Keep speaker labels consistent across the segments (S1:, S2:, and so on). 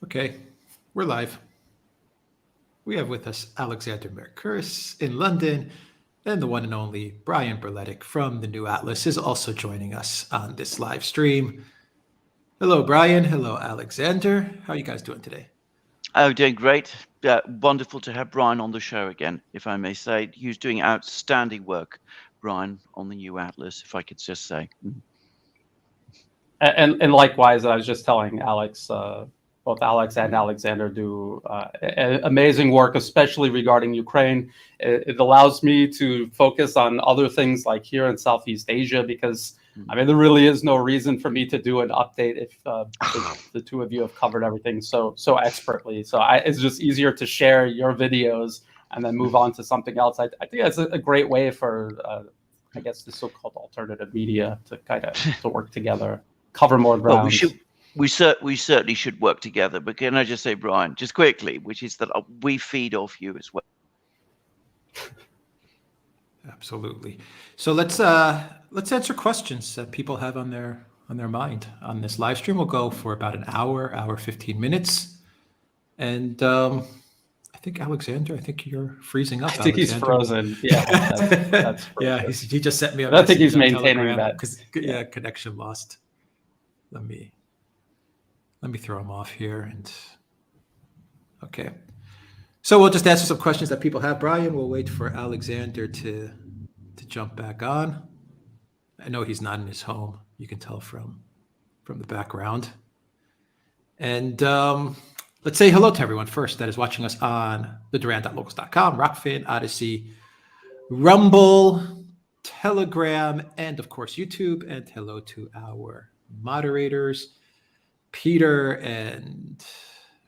S1: Okay, we're live. We have with us Alexander Mercouris in London, and the one and only Brian Berletic from the New Atlas is also joining us on this live stream. Hello, Brian. Hello, Alexander. How are you guys doing today?
S2: Oh, doing great. Wonderful to have Brian on the show again, if I may say. He's doing outstanding work, Brian, on the New Atlas, if I could just say.
S3: And likewise, I was just telling Alex, both Alex and Alexander do amazing work, especially regarding Ukraine. It allows me to focus on other things like here in Southeast Asia, because I mean, there really is no reason for me to do an update if the two of you have covered everything so expertly. So it's just easier to share your videos and then move on to something else. I think that's a great way for, I guess, the so-called alternative media to kind of to work together, cover more ground.
S2: Well, we certainly should work together. But can I just say, Brian, just quickly, which is that we feed off you as well.
S1: Absolutely. So let's answer questions that people have on their mind on this live stream. We'll go for about an hour 15 minutes, and I think Alexander, I think you're freezing up.
S3: I think
S1: Alexander.
S3: He's frozen. Yeah, that's
S1: yeah. He just sent me.
S3: I think he's maintaining that
S1: because connection lost. Let me throw him off here and okay. So we'll just answer some questions that people have. Brian, we'll wait for Alexander to jump back on. I know he's not in his home. You can tell from the background. And let's say hello to everyone first that is watching us on the Duran.locals.com, Rockfin, Odysee, Rumble, Telegram, and of course YouTube. And hello to our moderators, Peter and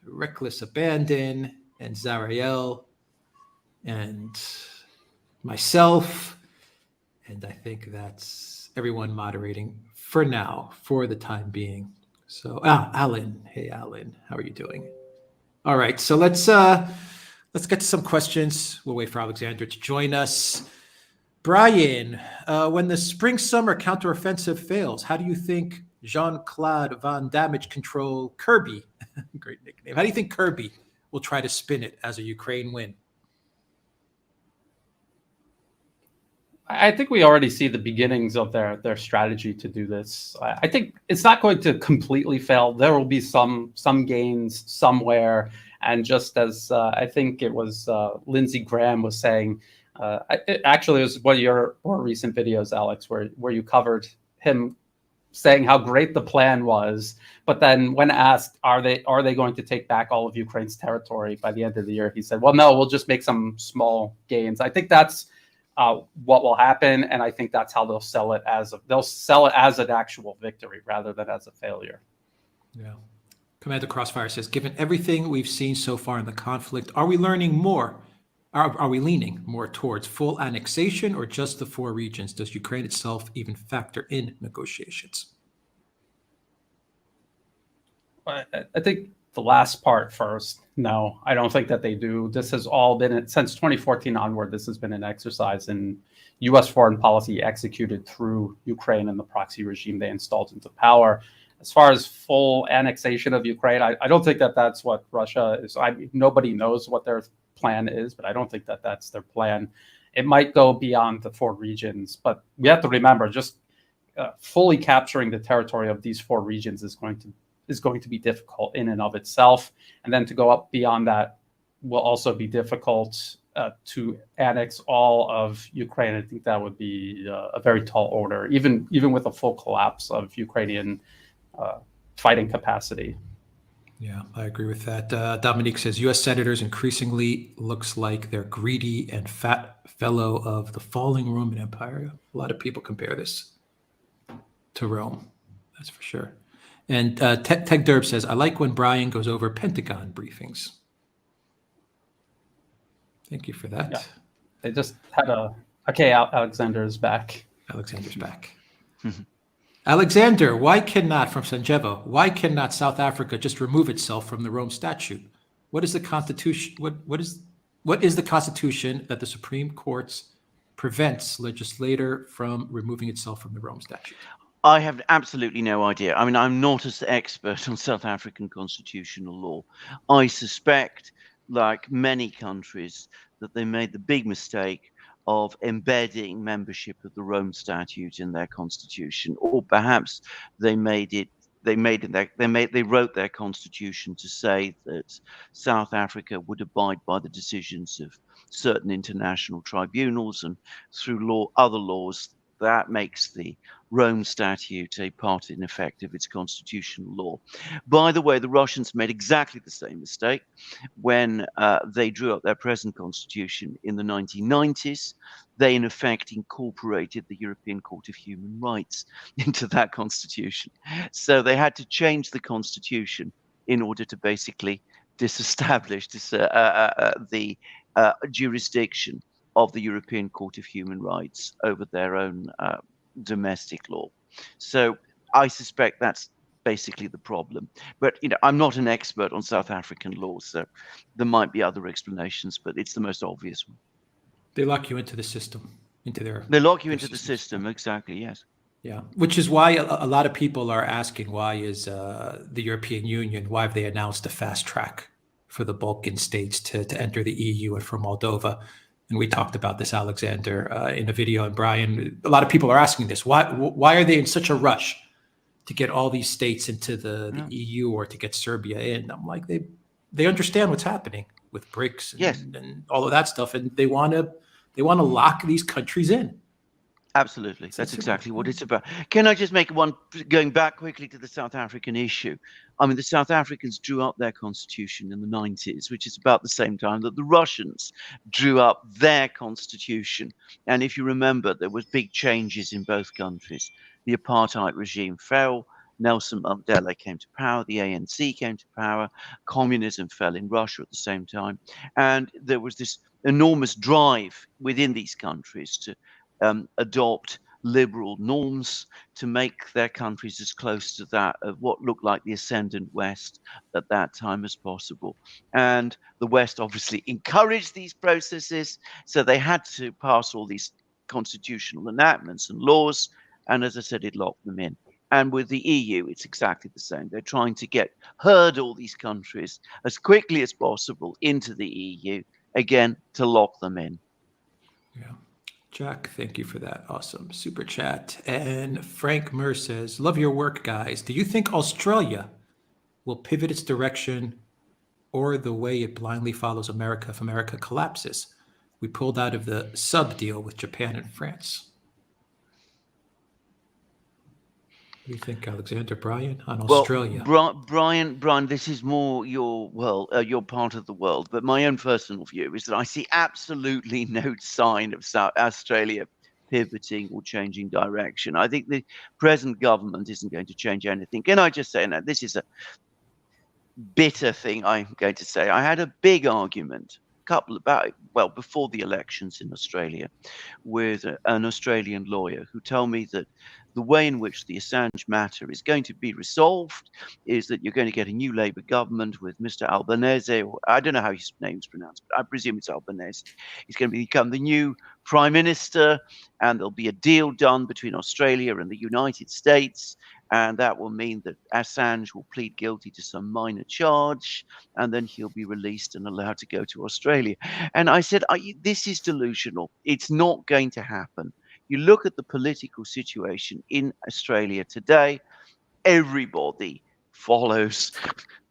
S1: Reckless Abandon and Zariel and myself. And I think that's everyone moderating for now, for the time being. So, Alan. Hey, Alan. How are you doing? All right. So let's get to some questions. We'll wait for Alexander to join us. Brian, when the spring-summer counteroffensive fails, how do you think Jean-Claude Van Damage Control Kirby, great nickname, how do you think Kirby will try to spin it as a Ukraine win?
S3: I think we already see the beginnings of their strategy to do this. I think it's not going to completely fail. There will be some gains somewhere. And just as I think it was Lindsey Graham was saying, actually it was one of your more recent videos, Alex, where you covered him saying how great the plan was, but then when asked, are they going to take back all of Ukraine's territory by the end of the year, he said, well, no, we'll just make some small gains. I think that's what will happen, and I think that's how they'll sell it as an actual victory rather than as a failure.
S1: Yeah. Commander Crossfire says, given everything we've seen so far in the conflict, are we learning more? Are we leaning more towards full annexation or just the 4 regions? Does Ukraine itself even factor in negotiations?
S3: I think the last part first. No, I don't think that they do. This has all been, since 2014 onward, this has been an exercise in U.S. foreign policy executed through Ukraine and the proxy regime they installed into power. As far as full annexation of Ukraine, I don't think that that's what Russia is. Nobody knows what their plan is, but I don't think that that's their plan. It might go beyond the 4 regions, but we have to remember just fully capturing the territory of these 4 regions is going to be difficult in and of itself. And then to go up beyond that will also be difficult. To annex all of Ukraine, I think that would be a very tall order, even with a full collapse of Ukrainian fighting capacity.
S1: Yeah, I agree with that. Dominique says, U.S. senators increasingly looks like they're greedy and fat fellow of the falling Roman Empire. A lot of people compare this to Rome, that's for sure. And Tech Derb says, I like when Brian goes over Pentagon briefings. Thank you for that.
S3: Yeah. They just had Alexander's back.
S1: Alexander's back. Alexander, from Sanjevo, why cannot South Africa just remove itself from the Rome Statute? What is the Constitution? What is the Constitution that the Supreme Court prevents legislator from removing itself from the Rome Statute?
S2: I have absolutely no idea. I mean, I'm not an expert on South African constitutional law. I suspect, like many countries, that they made the big mistake of embedding membership of the Rome Statute in their constitution, or perhaps they wrote their constitution to say that South Africa would abide by the decisions of certain international tribunals, and through other laws, that makes the Rome Statute a part, in effect, of its constitutional law. By the way, the Russians made exactly the same mistake when they drew up their present constitution in the 1990s. They, in effect, incorporated the European Court of Human Rights into that constitution. So they had to change the constitution in order to basically disestablish the jurisdiction of the European Court of Human Rights over their own domestic law. So I suspect that's basically the problem. But I'm not an expert on South African law, so there might be other explanations, but it's the most obvious one.
S1: They lock you into the system,
S2: They lock you into the system, exactly, yes.
S1: Yeah, which is why a lot of people are asking, why is the European Union, why have they announced a fast track for the Balkan states to enter the EU and for Moldova? And we talked about this, Alexander, in a video. And Brian, a lot of people are asking this. Why are they in such a rush to get all these states into the EU or to get Serbia in? I'm like, they understand what's happening with BRICS and all of that stuff, and they want to lock these countries in.
S2: Absolutely. That's exactly what it's about. Can I just make one, going back quickly to the South African issue? I mean, the South Africans drew up their constitution in the 90s, which is about the same time that the Russians drew up their constitution. And if you remember, there was big changes in both countries. The apartheid regime fell. Nelson Mandela came to power. The ANC came to power. Communism fell in Russia at the same time. And there was this enormous drive within these countries to adopt liberal norms to make their countries as close to that of what looked like the ascendant West at that time as possible. And the West obviously encouraged these processes, so they had to pass all these constitutional enactments and laws, and as I said, it locked them in. And with the EU, it's exactly the same. They're trying to herd all these countries as quickly as possible into the EU, again, to lock them in.
S1: Yeah. Jack, thank you for that awesome super chat. And Frank Murr says, love your work, guys. Do you think Australia will pivot its direction or the way it blindly follows America if America collapses? We pulled out of the sub deal with Japan and France. What do you think, Alexander, Brian, on Australia?
S2: Brian, this is more your part of the world. But my own personal view is that I see absolutely no sign of South Australia pivoting or changing direction. I think the present government isn't going to change anything. Can I just say, now, this is a bitter thing I'm going to say. I had a big argument before the elections in Australia with an Australian lawyer who told me that the way in which the Assange matter is going to be resolved is that you're going to get a new Labour government with Mr. Albanese, or I don't know how his name's pronounced, but I presume it's Albanese. He's going to become the new Prime Minister, and there'll be a deal done between Australia and the United States, and that will mean that Assange will plead guilty to some minor charge, and then he'll be released and allowed to go to Australia. And I said, this is delusional. It's not going to happen. You look at the political situation in Australia today, everybody follows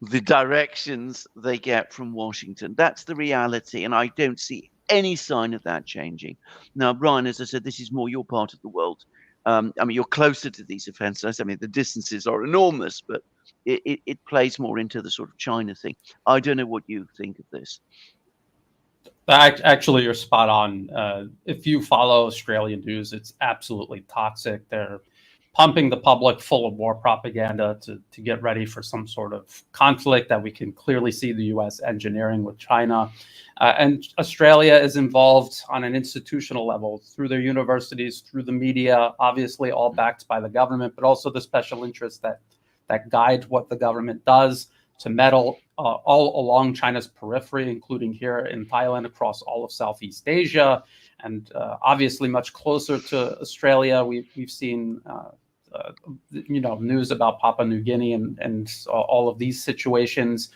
S2: the directions they get from Washington. That's the reality, and I don't see any sign of that changing. Now, Brian, as I said, this is more your part of the world. I mean, you're closer to these offences. I mean, the distances are enormous, but it plays more into the sort of China thing. I don't know what you think of this.
S3: Actually, you're spot on. If you follow Australian news, it's absolutely toxic. They're pumping the public full of war propaganda to get ready for some sort of conflict that we can clearly see the U.S. engineering with China. And Australia is involved on an institutional level through their universities, through the media, obviously all backed by the government, but also the special interests that guide what the government does, to meddle all along China's periphery, including here in Thailand, across all of Southeast Asia, and obviously much closer to Australia. We've seen news about Papua New Guinea and all of these situations.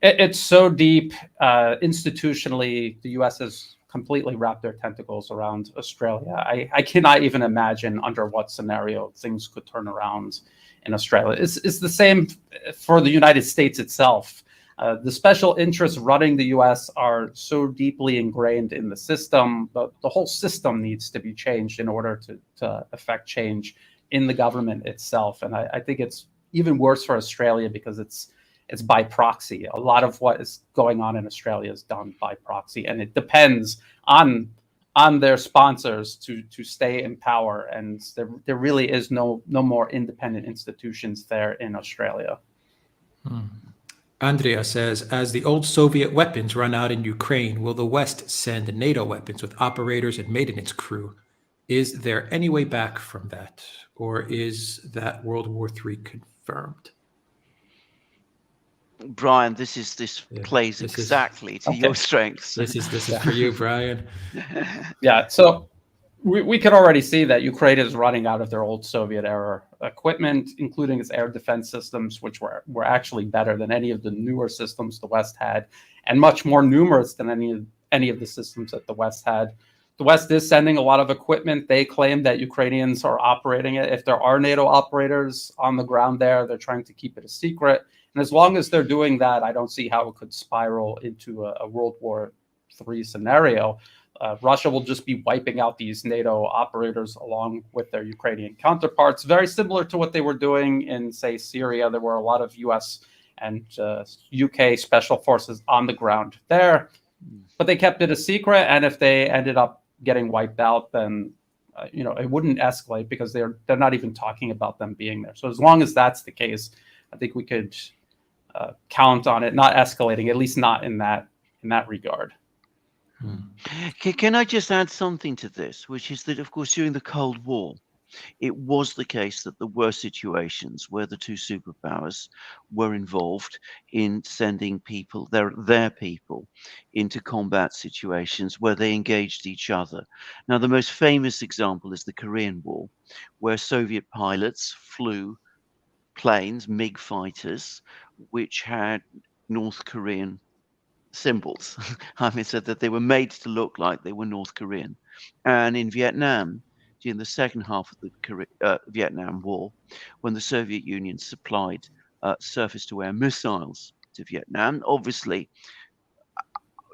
S3: It's so deep. Institutionally, the U.S. has completely wrapped their tentacles around Australia. I cannot even imagine under what scenario things could turn around in Australia. It's the same for the United States itself. The special interests running the U.S. are so deeply ingrained in the system, but the whole system needs to be changed in order to affect change in the government itself. And I think it's even worse for Australia because it's by proxy. A lot of what is going on in Australia is done by proxy, and it depends on their sponsors to stay in power. And there really is no more independent institutions there in Australia.
S1: Andrea says, as the old Soviet weapons run out in Ukraine, will the West send NATO weapons with operators and maintenance crew? Is there any way back from that? Or is that World War III confirmed?
S2: Brian, this plays
S1: this
S2: exactly to your strengths.
S1: This is for you, Brian.
S3: Yeah, so we could already see that Ukraine is running out of their old Soviet era equipment, including its air defense systems, which were actually better than any of the newer systems the West had, and much more numerous than any of the systems that the West had. The West is sending a lot of equipment. They claim that Ukrainians are operating it. If there are NATO operators on the ground there, they're trying to keep it a secret. And as long as they're doing that, I don't see how it could spiral into a World War III scenario. Russia will just be wiping out these NATO operators along with their Ukrainian counterparts, very similar to what they were doing in, say, Syria. There were a lot of US and UK special forces on the ground there, but they kept it a secret. And if they ended up getting wiped out, then it wouldn't escalate because they're not even talking about them being there. So as long as that's the case, I think we could count on it not escalating, at least not in that regard.
S2: Can I just add something to this, which is that, of course, during the Cold War, it was the case that there were situations where the two superpowers were involved in sending people, their people, into combat situations where they engaged each other. Now, the most famous example is the Korean War, where Soviet pilots flew planes, MiG fighters, which had North Korean symbols. I mean, so that they were made to look like they were North Korean. And in Vietnam, during the second half of the Vietnam War, when the Soviet Union supplied surface-to-air missiles to Vietnam, obviously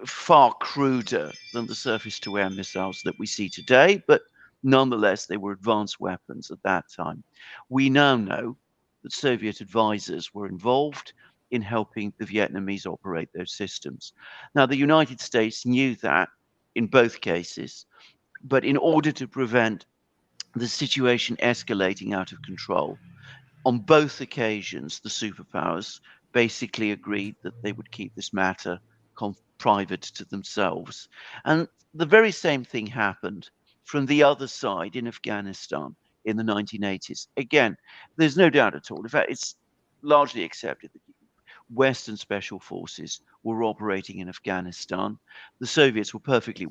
S2: far cruder than the surface-to-air missiles that we see today, but nonetheless, they were advanced weapons at that time. We now know that Soviet advisors were involved in helping the Vietnamese operate those systems. Now, the United States knew that in both cases, but in order to prevent the situation escalating out of control, on both occasions, the superpowers basically agreed that they would keep this matter private to themselves. And the very same thing happened from the other side in Afghanistan in the 1980s. Again, there's no doubt at all. In fact, it's largely accepted that Western special forces were operating in Afghanistan. The Soviets were perfectly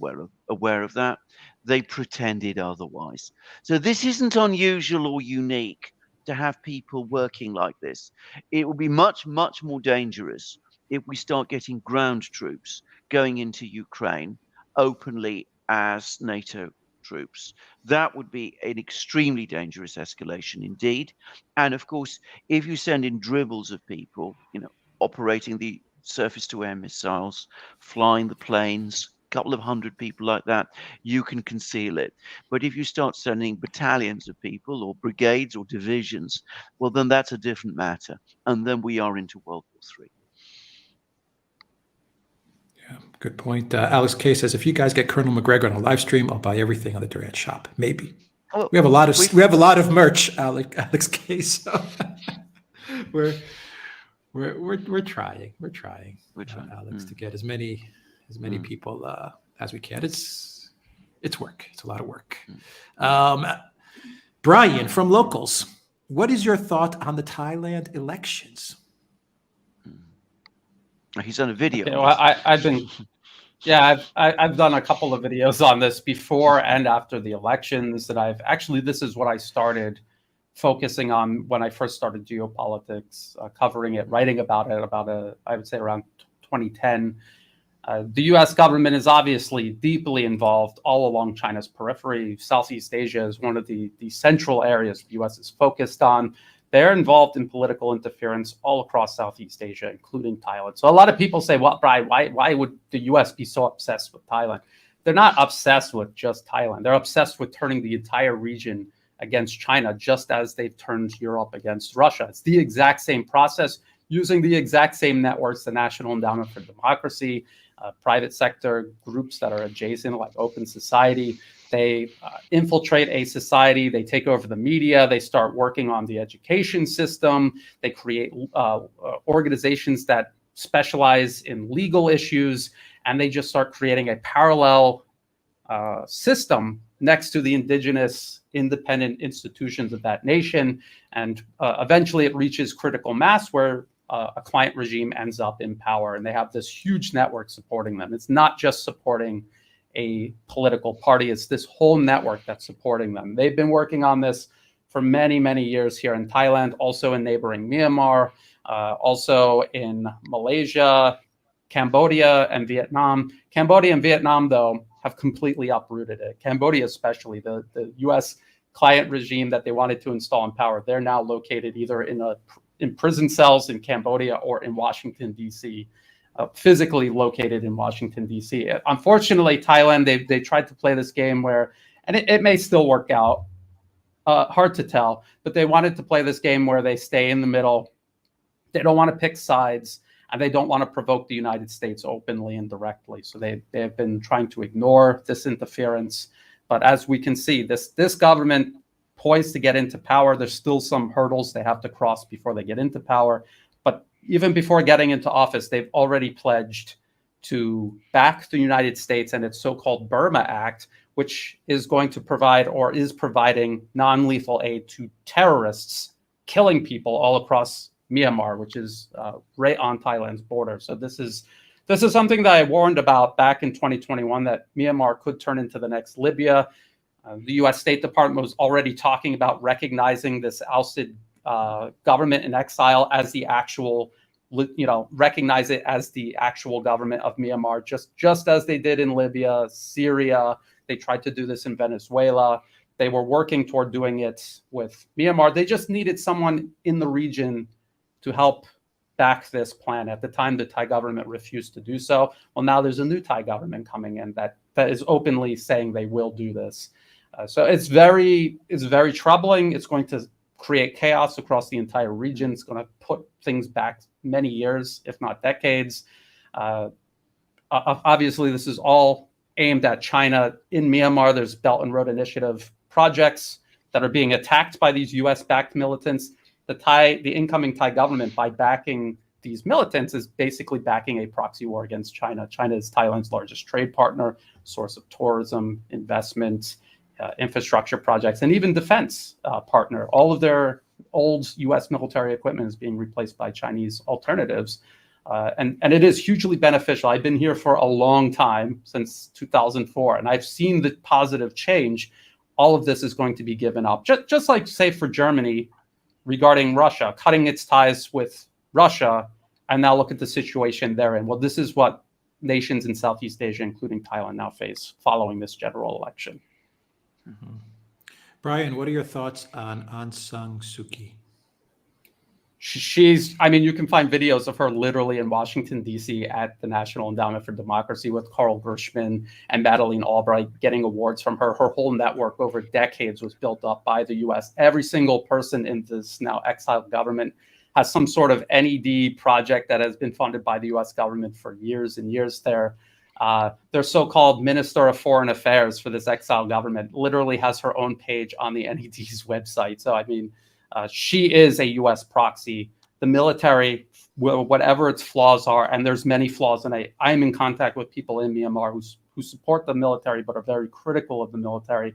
S2: aware of that. They pretended otherwise. So this isn't unusual or unique to have people working like this. It will be much, much more dangerous if we start getting ground troops going into Ukraine openly as NATO troops. That would be an extremely dangerous escalation indeed. And of course, if you send in dribbles of people, operating the surface-to-air missiles, flying the planes, a couple of hundred people like that, you can conceal it. But if you start sending battalions of people or brigades or divisions, well, then that's a different matter. And then we are into World War III.
S1: Yeah, good point. Alex K says, if you guys get Colonel McGregor on a live stream, I'll buy everything on the Durant shop. Maybe.
S2: Well,
S1: we have a lot of merch, Alex K. So we're trying, Alex, to get as many people as we can. It's work. It's a lot of work. Brian from Locals, what is your thought on the Thailand elections?
S2: He's done a video.
S3: I've done a couple of videos on this before and after the elections. That this is what I started focusing on when I first started geopolitics, covering it, writing about it, I would say around 2010. The U.S. government is obviously deeply involved all along China's periphery. Southeast Asia is one of the central areas the U.S. is focused on. They're involved in political interference all across Southeast Asia, including Thailand. So a lot of people say, well, Brian, why would the U.S. be so obsessed with Thailand? They're not obsessed with just Thailand. They're obsessed with turning the entire region against China, just as they've turned Europe against Russia. It's the exact same process, using the exact same networks, the National Endowment for Democracy, private sector groups that are adjacent, like Open Society. They infiltrate a society, they take over the media, they start working on the education system, they create organizations that specialize in legal issues, and they just start creating a parallel system next to the indigenous independent institutions of that nation. And eventually it reaches critical mass where a client regime ends up in power, and they have this huge network supporting them. It's not just supporting a political party, it's this whole network that's supporting them. They've been working on this for many, many years here in Thailand, also in neighboring Myanmar, also in Malaysia, Cambodia, and Vietnam. Cambodia and Vietnam, though, have completely uprooted it. Cambodia especially, the U.S. client regime that they wanted to install in power, they're now located either in prison cells in Cambodia or in Washington, D.C., physically located in Washington, D.C. Unfortunately, Thailand, they tried to play this game where, and it may still work out, hard to tell, but they wanted to play this game where they stay in the middle. They don't want to pick sides, and they don't want to provoke the United States openly and directly. So they have been trying to ignore this interference. But as we can see, this government poised to get into power, there's still some hurdles they have to cross before they get into power. But even before getting into office, they've already pledged to back the United States and its so-called Burma Act, which is going to provide or is providing non-lethal aid to terrorists killing people all across Myanmar, which is right on Thailand's border. So this is something that I warned about back in 2021, that Myanmar could turn into the next Libya. The U.S. State Department was already talking about recognizing this ousted government in exile as the actual, recognize it as the actual government of Myanmar, just as they did in Libya, Syria. They tried to do this in Venezuela. They were working toward doing it with Myanmar. They just needed someone in the region to help back this plan. At the time, the Thai government refused to do so. Well, now there's a new Thai government coming in that is openly saying they will do this. So it's very troubling. It's going to create chaos across the entire region. It's going to put things back many years, if not decades. Obviously, this is all aimed at China. In Myanmar, there's Belt and Road Initiative projects that are being attacked by these U.S.-backed militants. The incoming Thai government, by backing these militants, is basically backing a proxy war against China. China is Thailand's largest trade partner, source of tourism, investment, infrastructure projects, and even defense partner. All of their old U.S. military equipment is being replaced by Chinese alternatives. And it is hugely beneficial. I've been here for a long time, since 2004, and I've seen the positive change. All of this is going to be given up. Just like, say, for Germany, regarding Russia, cutting its ties with Russia, and now look at the situation they're in. Well, this is what nations in Southeast Asia, including Thailand, now face following this general election.
S1: Mm-hmm. Brian, what are your thoughts on Aung San Suu Kyi?
S3: You can find videos of her literally in Washington, D.C. at the National Endowment for Democracy with Carl Gershman and Madeleine Albright, getting awards from her. Her whole network over decades was built up by the U.S. Every single person in this now exiled government has some sort of NED project that has been funded by the U.S. government for years and years. Their so-called Minister of Foreign Affairs for this exiled government literally has her own page on the NED's website. So, she is a U.S. proxy. The military, whatever its flaws are, and there's many flaws, and I'm in contact with people in Myanmar who support the military but are very critical of the military.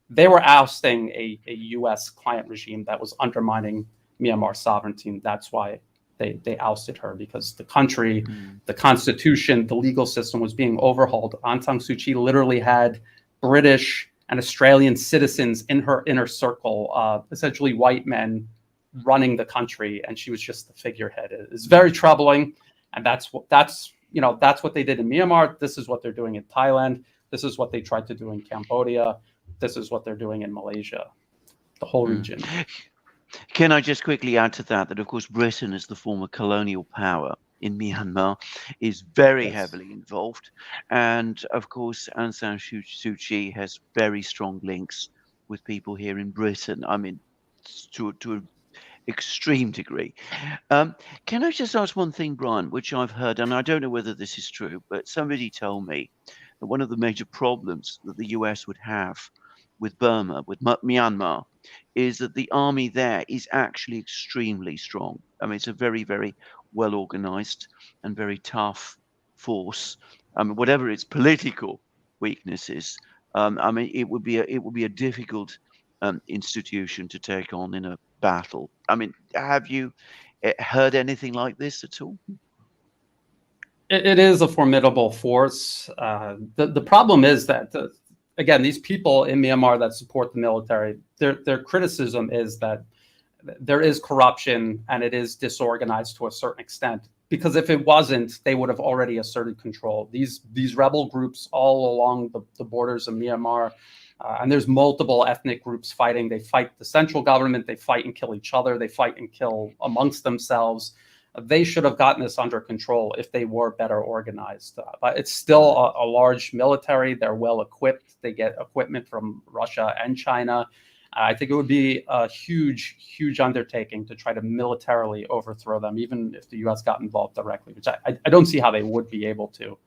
S3: They were ousting a U.S. client regime that was undermining Myanmar's sovereignty, and that's why they ousted her, because the country, the constitution, the legal system was being overhauled. Aung San Suu Kyi literally had British and Australian citizens in her inner circle, essentially white men running the country, and she was just the figurehead. It's very troubling, and that's what they did in Myanmar. This is what they're doing in Thailand. This is what they tried to do in Cambodia. This is what they're doing in Malaysia, the whole region.
S2: Can I just quickly add to that of course Britain, as the former colonial power in Myanmar, is very heavily involved, and of course Aung San Suu Kyi has very strong links with people here in Britain. I mean, to an extreme degree. Can I just ask one thing, Brian, which I've heard, and I don't know whether this is true, but somebody told me that one of the major problems that the US would have with Burma, with Myanmar, is that the army there is actually extremely strong. I mean, it's a very, very well organized and very tough force. I mean, whatever its political weaknesses, I mean, it would be a difficult institution to take on in a battle. I mean, have you heard anything like this at all?
S3: It is a formidable force. The problem is that, again, these people in Myanmar that support the military, their criticism is that there is corruption and it is disorganized to a certain extent. Because if it wasn't, they would have already asserted control. These rebel groups all along the borders of Myanmar, and there's multiple ethnic groups fighting. They fight the central government. They fight and kill each other. They fight and kill amongst themselves. They should have gotten this under control if they were better organized. But it's still a large military. They're well equipped. They get equipment from Russia and China. I think it would be a huge, huge undertaking to try to militarily overthrow them, even if the U.S. got involved directly, which I don't see how they would be able to.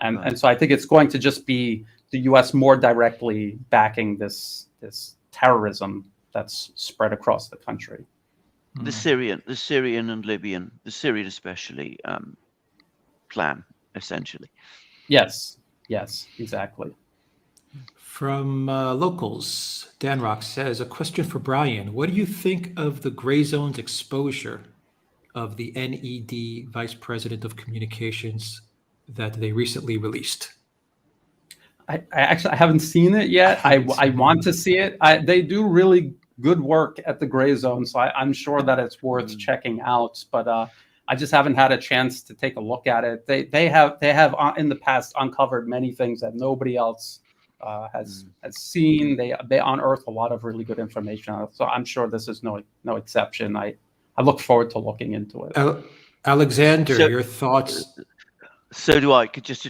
S3: And so I think it's going to just be the U.S. more directly backing this terrorism that's spread across the country.
S2: The Syrian and Libyan, the Syrian especially, plan, essentially.
S3: Yes, exactly.
S1: From locals, Dan Rock says, a question for Brian. What do you think of the gray zone's exposure of the NED Vice President of Communications that they recently released?
S3: I haven't seen it yet. I want to see it. They do really good work at the gray zone, so I'm sure that it's worth checking out. But I just haven't had a chance to take a look at it. They have in the past uncovered many things that nobody else has seen. They unearth a lot of really good information. So I'm sure this is no exception. I look forward to looking into it.
S1: Alexander, your thoughts?
S2: So do I. Just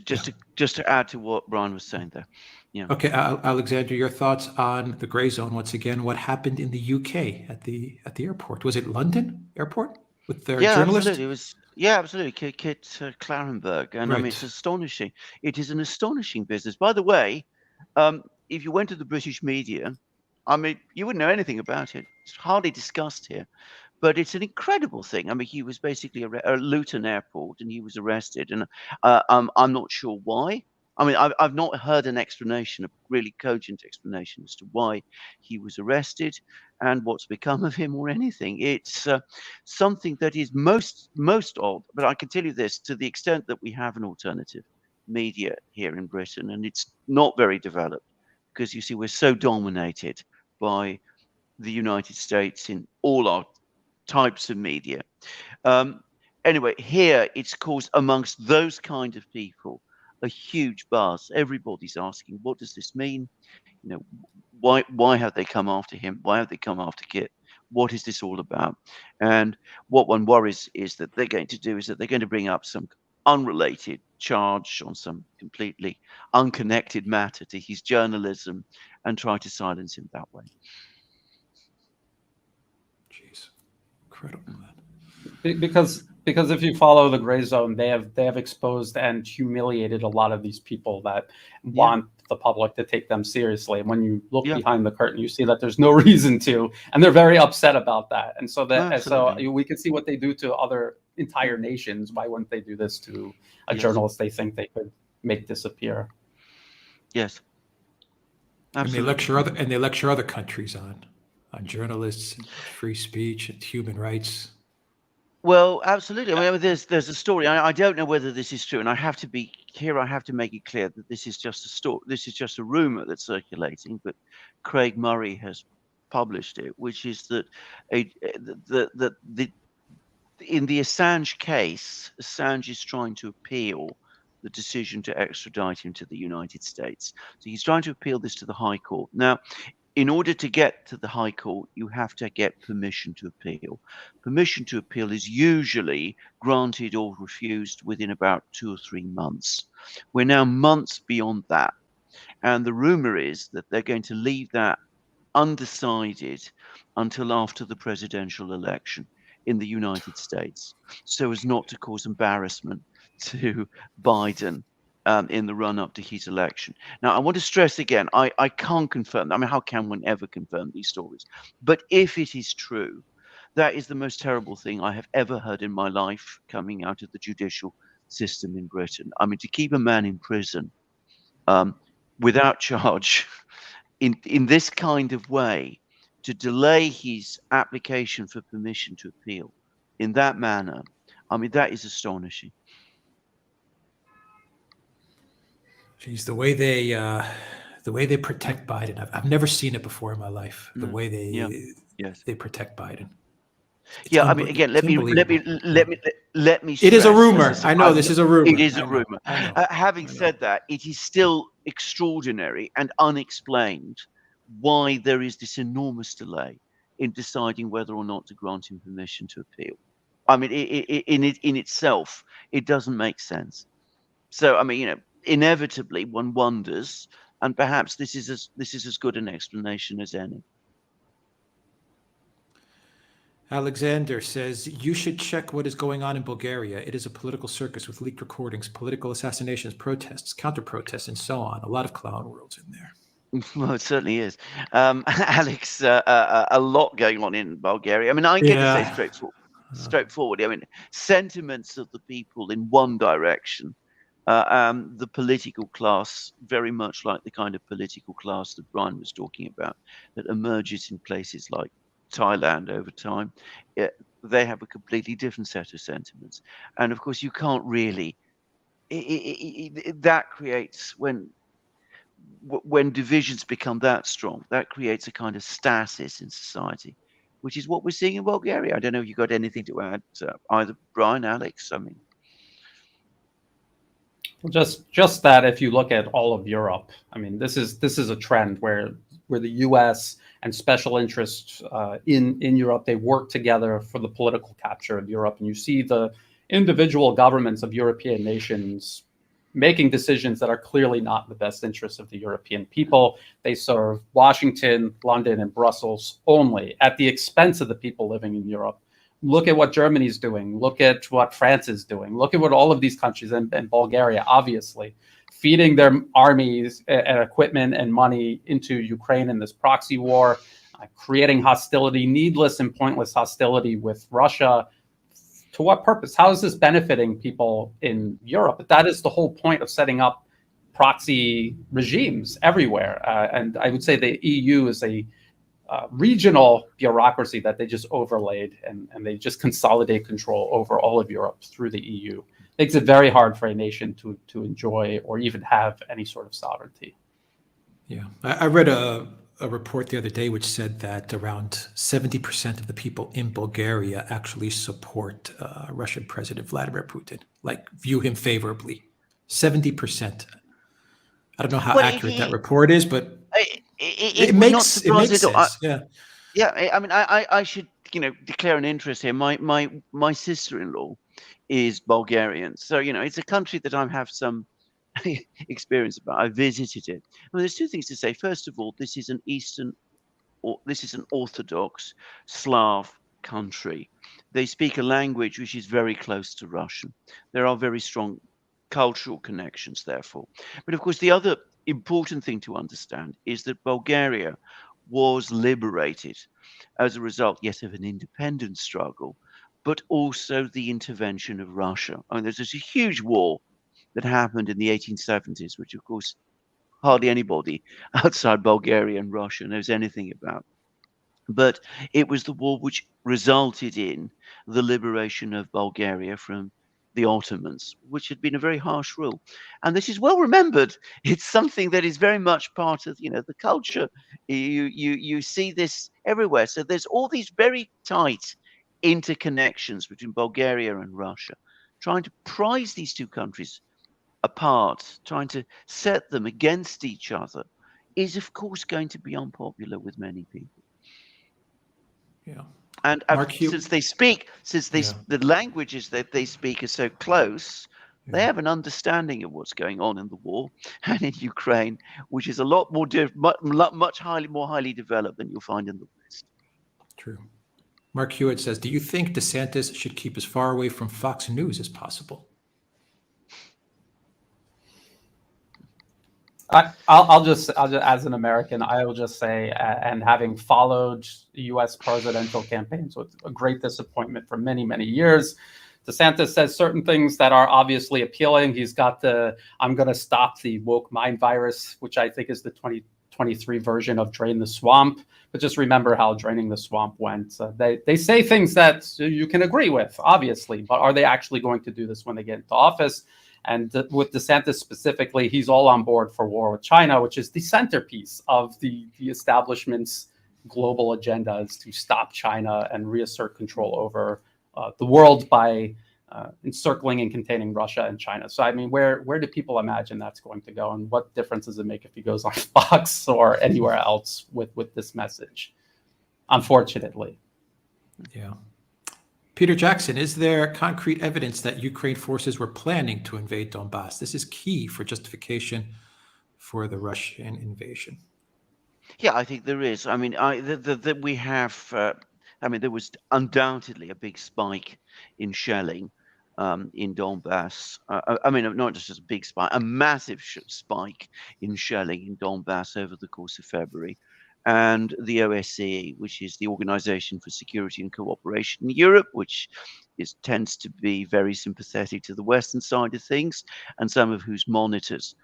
S2: to add to what Brian was saying there. Yeah.
S1: Okay, Alexander, your thoughts on the gray zone once again? What happened in the UK at the airport? Was it London airport with their journalist?
S2: Absolutely. It was. Yeah, absolutely. Kit Clarenberg, and I mean, it's astonishing. It is an astonishing business. By the way, if you went to the British media, I mean, you wouldn't know anything about it. It's hardly discussed here. But it's an incredible thing. I mean, he was basically at Luton Airport, and he was arrested, and I'm not sure why. I mean, I've not heard an explanation, a really cogent explanation as to why he was arrested and what's become of him or anything. It's something that is most odd. But I can tell you this, to the extent that we have an alternative media here in Britain, and it's not very developed, because you see, we're so dominated by the United States in all our types of media. Anyway, here it's caused amongst those kind of people a huge buzz. Everybody's asking, what does this mean? You know, why have they come after him? Why have they come after Kit? What is this all about? And what one worries is that they're going to bring up some unrelated charge on some completely unconnected matter to his journalism and try to silence him that way.
S1: Jeez, incredible.
S3: Because if you follow the gray zone, they have exposed and humiliated a lot of these people that want the public to take them seriously. And when you look behind the curtain, you see that there's no reason to, and they're very upset about that. And so we can see what they do to other entire nations. Why wouldn't they do this to a journalist they think they could make disappear?
S2: Yes.
S1: Absolutely. And they lecture other countries on journalists, and free speech, and human rights.
S2: Well, absolutely. I mean, there's a story. I don't know whether this is true, and I have to be here I have to make it clear that this is just a story. This is just a rumor that's circulating, but Craig Murray has published it, which is that the in the Assange case, Assange is trying to appeal the decision to extradite him to the United States. So he's trying to appeal this to the High Court. Now, in order to get to the High Court, you have to get permission to appeal. Permission to appeal is usually granted or refused within about 2 or 3 months. We're now months beyond that. And the rumor is that they're going to leave that undecided until after the presidential election in the United States, so as not to cause embarrassment to Biden in the run-up to his election. Now, I want to stress again, I can't confirm. I mean, how can one ever confirm these stories? But if it is true, that is the most terrible thing I have ever heard in my life coming out of the judicial system in Britain. I mean, to keep a man in prison without charge in this kind of way, to delay his application for permission to appeal in that manner, I mean, that is astonishing.
S1: Geez, the way they protect Biden, I've never seen it before in my life. The way they protect Biden.
S2: Yeah, I mean, again, let me.
S1: It is a rumor. I know this is a rumor.
S2: It is a rumor. Having said that, it is still extraordinary and unexplained why there is this enormous delay in deciding whether or not to grant him permission to appeal. I mean, in itself, it doesn't make sense. So, I mean, inevitably, one wonders, and perhaps this is as good an explanation as any.
S1: Alexander says, you should check what is going on in Bulgaria. It is a political circus with leaked recordings, political assassinations, protests, counter-protests, and so on. A lot of clown worlds in there.
S2: Well, it certainly is. Alex, a lot going on in Bulgaria. I mean, I get to say straightforward. I mean, sentiments of the people in one direction, the political class, very much like the kind of political class that Brian was talking about, that emerges in places like Thailand over time, they have a completely different set of sentiments. And of course, you can't really, that creates, when divisions become that strong, that creates a kind of stasis in society, which is what we're seeing in Bulgaria. I don't know if you got anything to add, either Brian, Alex. I mean,
S3: just that if you look at all of Europe, I mean, this is a trend where the U.S. and special interests in Europe, they work together for the political capture of Europe, and you see the individual governments of European nations making decisions that are clearly not in the best interest of the European people. They serve Washington, London, and Brussels only at the expense of the people living in Europe. Look at what Germany's doing. Look at what France is doing. Look at what all of these countries, and Bulgaria, obviously, feeding their armies and equipment and money into Ukraine in this proxy war, creating hostility, needless and pointless hostility with Russia. To what purpose? How is this benefiting people in Europe? But that is the whole point of setting up proxy regimes everywhere. And I would say the EU is a regional bureaucracy that they just overlaid, and they just consolidate control over all of Europe through the EU. Makes it very hard for a nation to enjoy or even have any sort of sovereignty.
S1: Yeah, I read a report the other day which said that around 70% of the people in Bulgaria actually support Russian President Vladimir Putin, like view him favorably. 70%. I don't know how accurate that report is, but it makes sense.
S2: Yeah. I mean, I should declare an interest here. My sister-in-law is Bulgarian, so it's a country that I have some experience about. I visited it. Well, there's two things to say. First of all, this is an Orthodox Slav country. They speak a language which is very close to Russian. There are very strong cultural connections, therefore. But of course, the other important thing to understand is that Bulgaria was liberated as a result, yes, of an independence struggle, but also the intervention of Russia. I mean, there's this huge war that happened in the 1870s, which of course hardly anybody outside Bulgaria and Russia knows anything about. But it was the war which resulted in the liberation of Bulgaria from the Ottomans, which had been a very harsh rule. And this is well remembered. It's something that is very much part of, the culture. You see this everywhere. So there's all these very tight interconnections between Bulgaria and Russia, trying to prize these two countries apart, trying to set them against each other, is of course going to be unpopular with many people.
S1: Yeah.
S2: And since the languages that they speak are so close, they have an understanding of what's going on in the war and in Ukraine, which is a lot more much more highly developed than you'll find in the West.
S1: True. Mark Hewitt says, "Do you think DeSantis should keep as far away from Fox News as possible?"
S3: I'll just as an American, I will just say, and having followed U.S. presidential campaigns with a great disappointment for many, many years, DeSantis says certain things that are obviously appealing. He's got I'm going to stop the woke mind virus, which I think is the 2023 version of drain the swamp. But just remember how draining the swamp went. They say things that you can agree with, obviously, but are they actually going to do this when they get into office? And with DeSantis specifically, he's all on board for war with China, which is the centerpiece of the establishment's global agenda, is to stop China and reassert control over the world by encircling and containing Russia and China. So, I mean, where do people imagine that's going to go? And what difference does it make if he goes on Fox or anywhere else with this message? Unfortunately.
S1: Yeah. Peter Jackson, is there concrete evidence that Ukraine forces were planning to invade Donbass? This is key for justification for the Russian invasion.
S2: Yeah, I think there is. I mean, we have. There was undoubtedly a big spike in shelling in Donbass. Not just a big spike, a massive spike in shelling in Donbass over the course of February. And the OSCE, which is the Organization for Security and Cooperation in Europe, which tends to be very sympathetic to the Western side of things, and some of whose monitors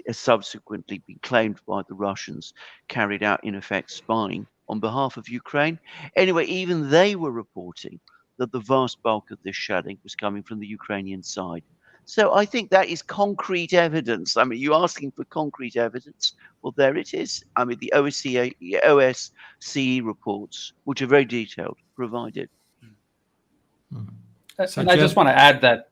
S2: has subsequently been claimed by the Russians, carried out, in effect, spying on behalf of Ukraine. Anyway, even they were reporting that the vast bulk of this shelling was coming from the Ukrainian side. So I think that is concrete evidence. I mean, you're asking for concrete evidence. Well, there it is. I mean, the OSCE reports, which are very detailed, provided.
S3: And I just want to add that.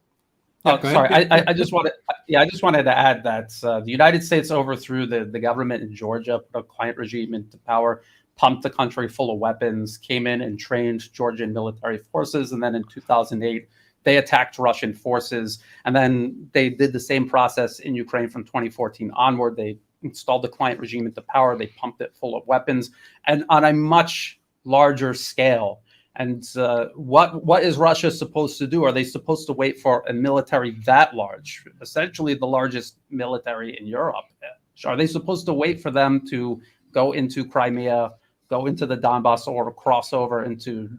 S3: I just wanted to add that the United States overthrew the government in Georgia, put a client regime into power, pumped the country full of weapons, came in and trained Georgian military forces, and then in 2008. They attacked Russian forces, and then they did the same process in Ukraine from 2014 onward. They installed the client regime into power. They pumped it full of weapons, and on a much larger scale. And what is Russia supposed to do? Are they supposed to wait for a military that large, essentially the largest military in Europe? Are they supposed to wait for them to go into Crimea, go into the Donbass, or cross over into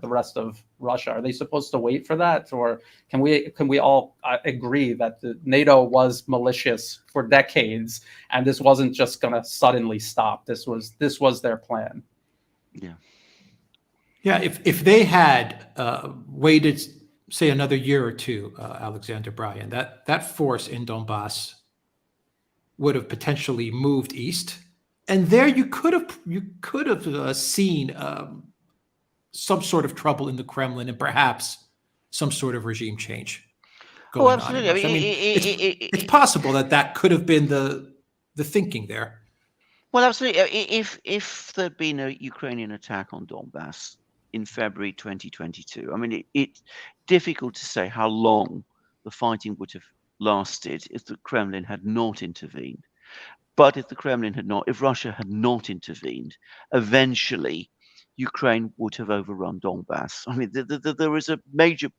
S3: the rest of Russia? Are they supposed to wait for that, or can we all agree that the NATO was malicious for decades, and this wasn't just going to suddenly stop? This was their plan.
S2: Yeah.
S1: Yeah. If they had waited, say, another year or two, Alexander Bryan, that force in Donbass would have potentially moved east. And there you could have seen some sort of trouble in the Kremlin and perhaps some sort of regime change going on.
S2: Absolutely.
S1: It's possible that could have been the thinking there.
S2: Well, absolutely. If there'd been a Ukrainian attack on Donbass in February 2022, I mean, it's difficult to say how long the fighting would have lasted if the Kremlin had not intervened. But if Russia had not intervened, eventually Ukraine would have overrun Donbass. I mean, there is a major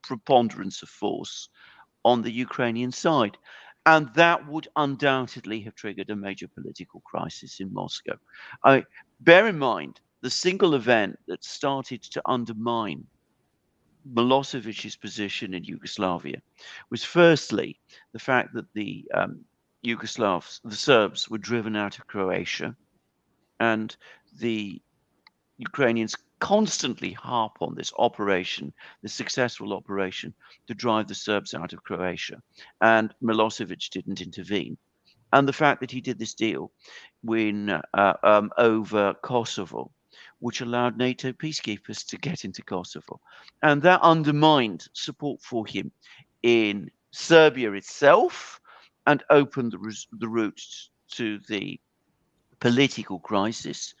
S2: preponderance of force on the Ukrainian side, and that would undoubtedly have triggered a major political crisis in Moscow. Bear in mind, the single event that started to undermine Milosevic's position in Yugoslavia was firstly the fact that the Serbs were driven out of Croatia, and the Ukrainians constantly harp on this operation, this successful operation to drive the Serbs out of Croatia. And Milosevic didn't intervene. And the fact that he did this deal over Kosovo, which allowed NATO peacekeepers to get into Kosovo. And that undermined support for him in Serbia itself and opened the route to the political crisis,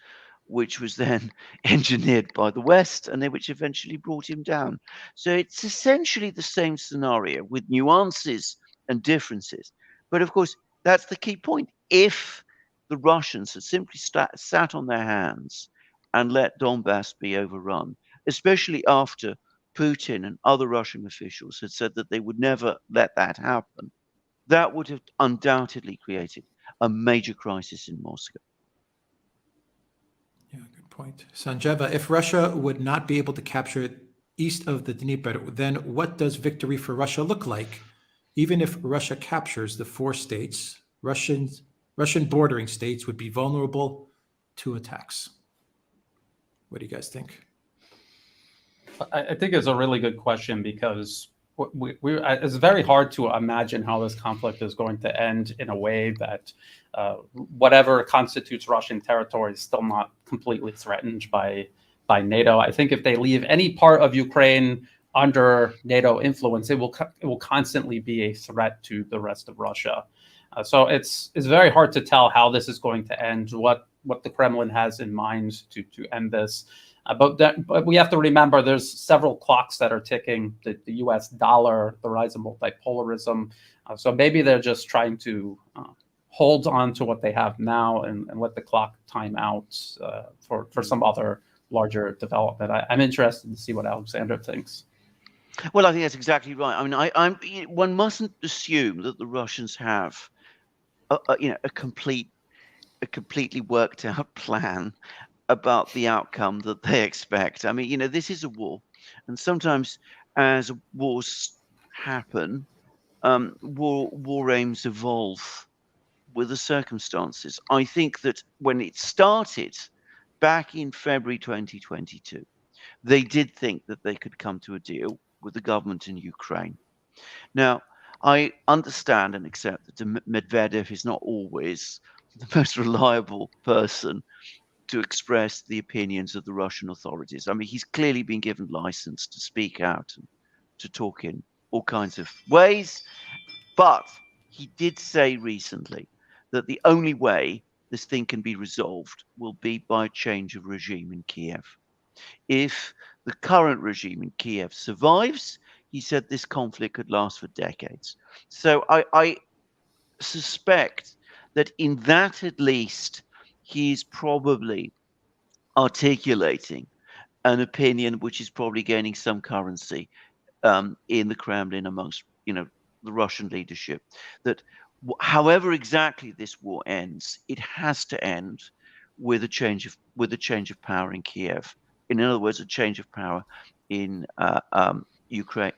S2: which was then engineered by the West and which eventually brought him down. So it's essentially the same scenario with nuances and differences. But of course, that's the key point. If the Russians had simply sat on their hands and let Donbass be overrun, especially after Putin and other Russian officials had said that they would never let that happen, that would have undoubtedly created a major crisis in Moscow.
S1: Yeah, good point. Sanjeva, if Russia would not be able to capture east of the Dnieper, then what does victory for Russia look like? Even if Russia captures the 4 states, Russian bordering states would be vulnerable to attacks. What do you guys think?
S3: I think it's a really good question because it's very hard to imagine how this conflict is going to end in a way that whatever constitutes Russian territory is still not completely threatened by NATO. I think if they leave any part of Ukraine under NATO influence, it will constantly be a threat to the rest of Russia. So it's very hard to tell how this is going to end, what the Kremlin has in mind to end this. But we have to remember there's several clocks that are ticking, the US dollar, the rise of multipolarism. So maybe they're just trying to hold on to what they have now and let the clock time out for some other larger development. I'm interested to see what Alexander thinks.
S2: Well, I think that's exactly right. I mean, one mustn't assume that the Russians have a completely worked out plan about the outcome that they expect. I mean, this is a war, and sometimes as wars happen, war aims evolve with the circumstances. I think that when it started back in February 2022, they did think that they could come to a deal with the government in Ukraine. Now, I understand and accept that Medvedev is not always the most reliable person to express the opinions of the Russian authorities. I mean, he's clearly been given license to speak out and to talk in all kinds of ways. But he did say recently that the only way this thing can be resolved will be by a change of regime in Kiev. If the current regime in Kiev survives, he said this conflict could last for decades. So I suspect that in that at least, he's probably articulating an opinion which is probably gaining some currency in the Kremlin amongst the Russian leadership, that however exactly this war ends, it has to end with a change of power in Kiev. In other words, a change of power in Ukraine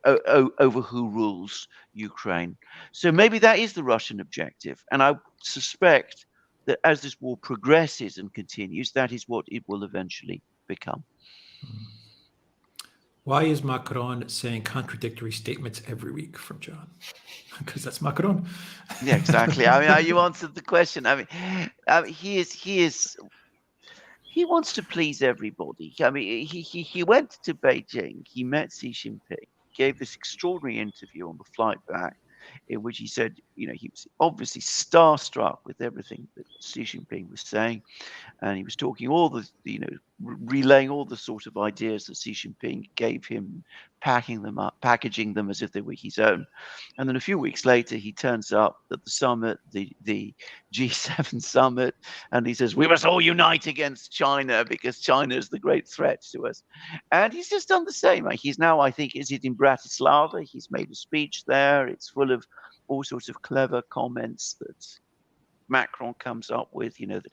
S2: over who rules Ukraine. So maybe that is the Russian objective, and I suspect that as this war progresses and continues, that is what it will eventually become.
S1: Why is Macron saying contradictory statements every week? From John, because that's Macron.
S2: Yeah, exactly. I mean, you answered the question. I mean, he wants to please everybody. I mean, he went to Beijing. He met Xi Jinping. Gave this extraordinary interview on the flight back, in which he said, he was obviously starstruck with everything that Xi Jinping was saying, and he was talking relaying all the sort of ideas that Xi Jinping gave him, packaging them as if they were his own. And then a few weeks later, he turns up at the summit, the G7 summit, and he says, we must all unite against China because China is the great threat to us. And he's just done the same. He's now, I think, is it in Bratislava? He's made a speech there. It's full of all sorts of clever comments that Macron comes up with, that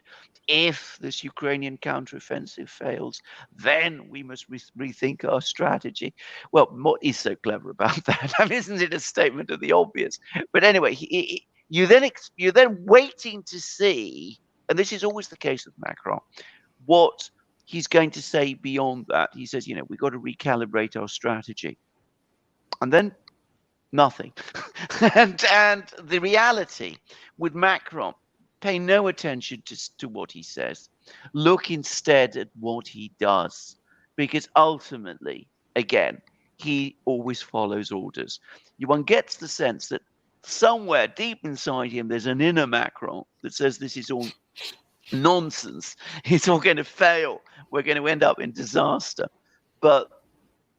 S2: if this Ukrainian counteroffensive fails, then we must rethink our strategy. Well, what is so clever about that? I mean, isn't it a statement of the obvious? But anyway, you're then waiting to see, and this is always the case with Macron, what he's going to say beyond that. He says, we've got to recalibrate our strategy. And then nothing. and the reality with Macron, pay no attention to what he says. Look instead at what he does. Because ultimately, again, he always follows orders. One gets the sense that somewhere deep inside him, there's an inner Macron that says this is all nonsense. It's all going to fail. We're going to end up in disaster. But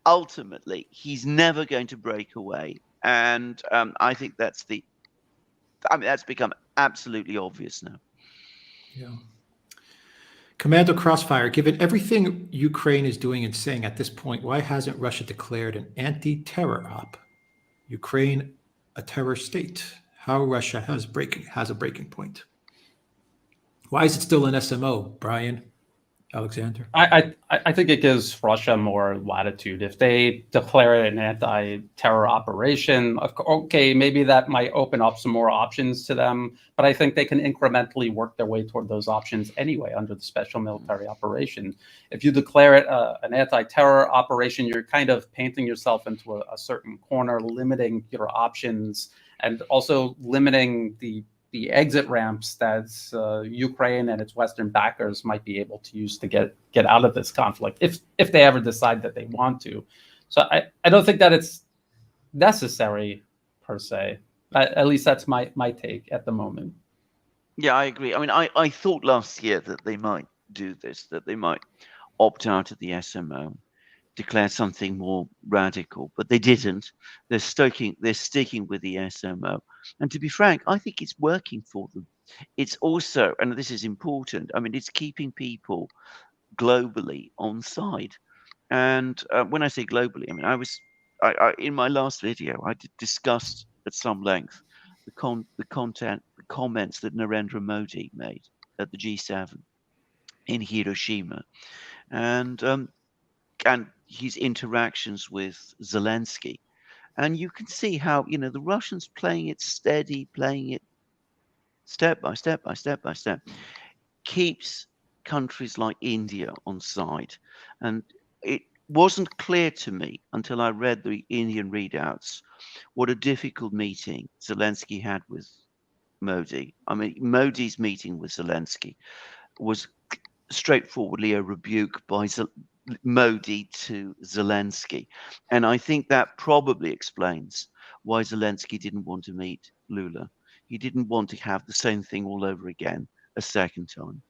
S2: ultimately, he's never going to break away. And I think that's become absolutely obvious now.
S1: Yeah. Commando Crossfire, given everything Ukraine is doing and saying at this point, why hasn't Russia declared an anti-terror op? Ukraine, a terror state. How Russia has a breaking point. Why is it still an SMO, Brian? Alexander?
S3: I think it gives Russia more latitude. If they declare it an anti-terror operation, okay, maybe that might open up some more options to them, but I think they can incrementally work their way toward those options anyway under the special military operation. If you declare it an anti-terror operation, you're kind of painting yourself into a certain corner, limiting your options, and also limiting the exit ramps that Ukraine and its Western backers might be able to use to get out of this conflict, if they ever decide that they want to. So I don't think that it's necessary per se. At least that's my take at the moment.
S2: Yeah, I agree. I mean, I thought last year that they might do this, that they might opt out of the SMO, declare something more radical, but they didn't. They're sticking with the SMO. And to be frank, I think it's working for them. It's also, and this is important, I mean, it's keeping people globally on side. And when I say globally, I mean, I in my last video, I discussed at some length the comments that Narendra Modi made at the G7 in Hiroshima, and his interactions with Zelensky. And you can see how, the Russians playing it steady, playing it step by step by step by step, keeps countries like India on side. And it wasn't clear to me until I read the Indian readouts what a difficult meeting Zelensky had with Modi. I mean, Modi's meeting with Zelensky was straightforwardly a rebuke by Modi to Zelensky. And I think that probably explains why Zelensky didn't want to meet Lula. He didn't want to have the same thing all over again a second time.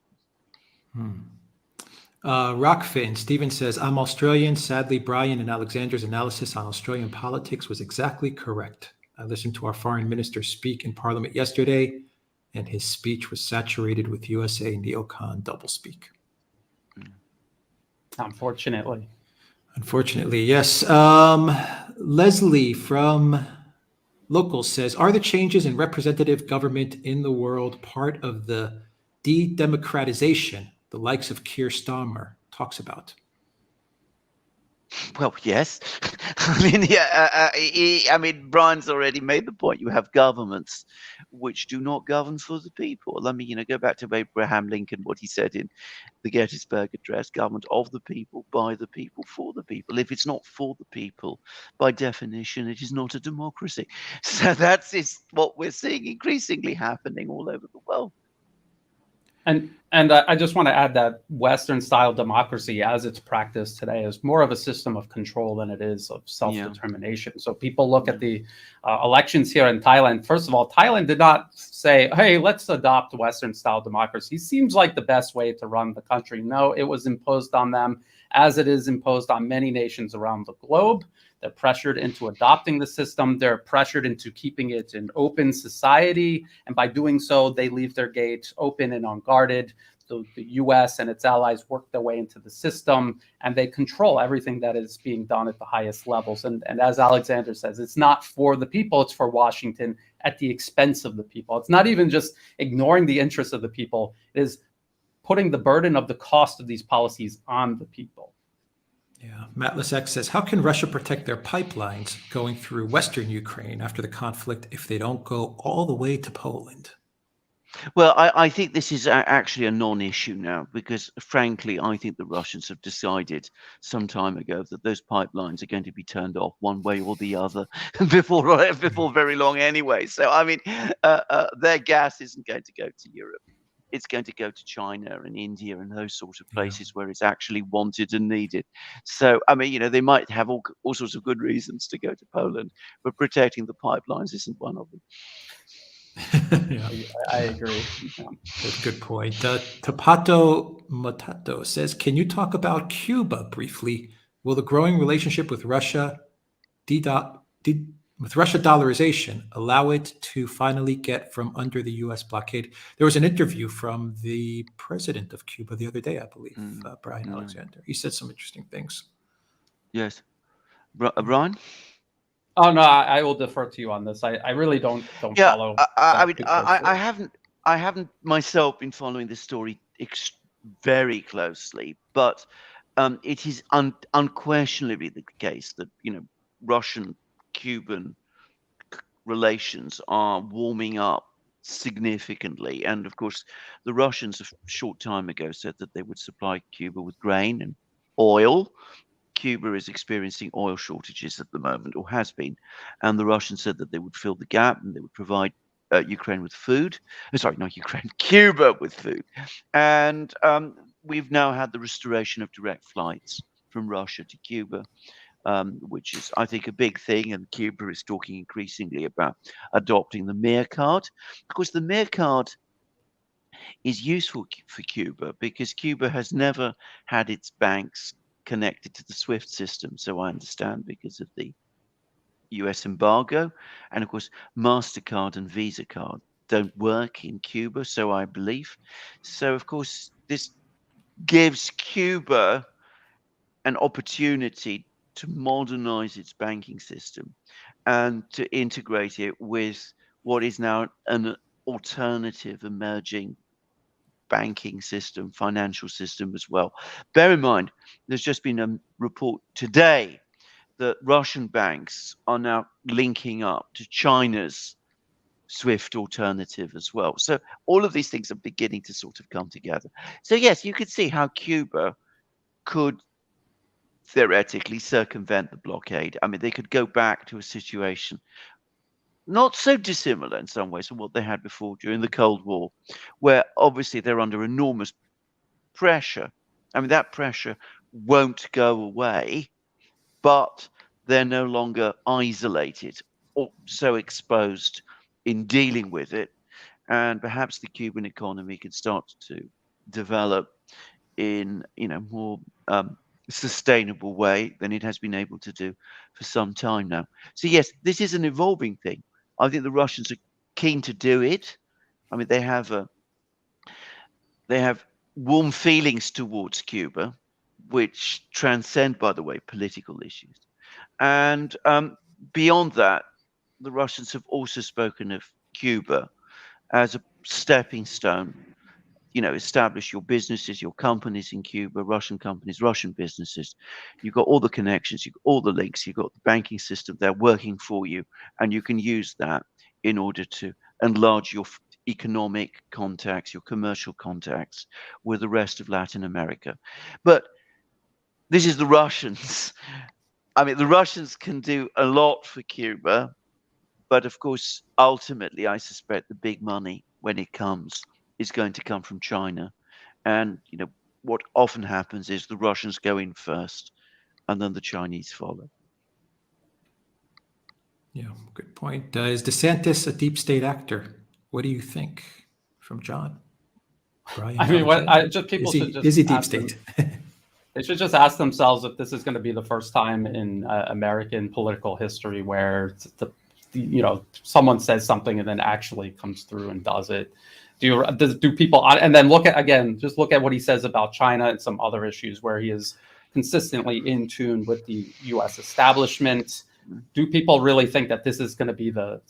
S1: Rockfin, Stephen says, I'm Australian. Sadly, Brian and Alexander's analysis on Australian politics was exactly correct. I listened to our foreign minister speak in Parliament yesterday, and his speech was saturated with USA neocon doublespeak.
S3: Unfortunately,
S1: yes. Leslie from Local says, are the changes in representative government in the world part of the de-democratization the likes of Keir Starmer talks about?
S2: Well, yes. I mean, Brian's already made the point. You have governments which do not govern for the people. I mean, go back to Abraham Lincoln, what he said in the Gettysburg Address: government of the people, by the people, for the people. If it's not for the people, by definition, it is not a democracy. So that's what we're seeing increasingly happening all over the world.
S3: And I just want to add that Western-style democracy, as it's practiced today, is more of a system of control than it is of self-determination. Yeah. So people look at the elections here in Thailand. First of all, Thailand did not say, hey, let's adopt Western-style democracy. Seems like the best way to run the country. No, it was imposed on them, as it is imposed on many nations around the globe. They're pressured into adopting the system. They're pressured into keeping it an open society. And by doing so, they leave their gates open and unguarded. So the US and its allies work their way into the system, and they control everything that is being done at the highest levels. And as Alexander says, it's not for the people, it's for Washington at the expense of the people. It's not even just ignoring the interests of the people. It is putting the burden of the cost of these policies on the people.
S1: Yeah, Matt Lisek says, how can Russia protect their pipelines going through Western Ukraine after the conflict if they don't go all the way to Poland?
S2: Well, I think this is actually a non-issue now because, frankly, I think the Russians have decided some time ago that those pipelines are going to be turned off one way or the other before very long anyway. So, I mean, their gas isn't going to go to Europe. It's going to go to China and India and those sort of places where it's actually wanted and needed. So, I mean, they might have all sorts of good reasons to go to Poland, but protecting the pipelines isn't one of them.
S1: Yeah.
S3: I agree. Yeah.
S1: Good point. Tapato Matato says, can you talk about Cuba briefly? Will the growing relationship with Russia, with Russia dollarization, allow it to finally get from under the U.S. blockade? There was an interview from the president of Cuba the other day, I believe, Brian Alexander. He said some interesting things.
S2: Yes. Brian?
S3: Oh no, I will defer to you on this. I really don't follow.
S2: I mean, I haven't myself been following this story very closely, but it is unquestionably the case that Russian-Cuban relations are warming up significantly, and of course, the Russians a short time ago said that they would supply Cuba with grain and oil. Cuba is experiencing oil shortages at the moment, or has been, and the Russians said that they would fill the gap and they would provide Ukraine with food. Sorry, not Ukraine, Cuba with food. And we've now had the restoration of direct flights from Russia to Cuba, which is, I think, a big thing. And Cuba is talking increasingly about adopting the Mir card. Of course, the Mir card is useful for Cuba because Cuba has never had its banks connected to the SWIFT system, so I understand, because of the US embargo. And of course, MasterCard and Visa card don't work in Cuba, so I believe. So of course, this gives Cuba an opportunity to modernize its banking system and to integrate it with what is now an alternative emerging banking system, financial system as well. Bear in mind, there's just been a report today that Russian banks are now linking up to China's SWIFT alternative as well. So all of these things are beginning to sort of come together. So yes, you could see how Cuba could theoretically circumvent the blockade. I mean, they could go back to a situation not so dissimilar in some ways from what they had before during the Cold War, where obviously they're under enormous pressure. I mean, that pressure won't go away, but they're no longer isolated or so exposed in dealing with it. And perhaps the Cuban economy can start to develop in more sustainable way than it has been able to do for some time now. So yes, this is an evolving thing. I think the Russians are keen to do it. I mean, they have warm feelings towards Cuba, which transcend, by the way, political issues. And beyond that, the Russians have also spoken of Cuba as a stepping stone. Establish your businesses, your companies in Cuba, Russian companies, Russian businesses. You've got all the connections, you've got all the links, you've got the banking system there working for you, and you can use that in order to enlarge your economic contacts, your commercial contacts with the rest of Latin America. But this is the Russians. I mean, the Russians can do a lot for Cuba, but of course, ultimately, I suspect the big money, when it comes, is going to come from China. And, what often happens is the Russians go in first and then the Chinese follow.
S1: Yeah, good point. Is DeSantis a deep state actor? What do you think? From John. Brian,
S3: I mean,
S1: is he deep state?
S3: They should just ask themselves if this is going to be the first time in American political history where someone says something and then actually comes through and does it. Do people, and then look at what he says about China and some other issues where he is consistently in tune with the U.S. establishment. Do people really think that this is going to be the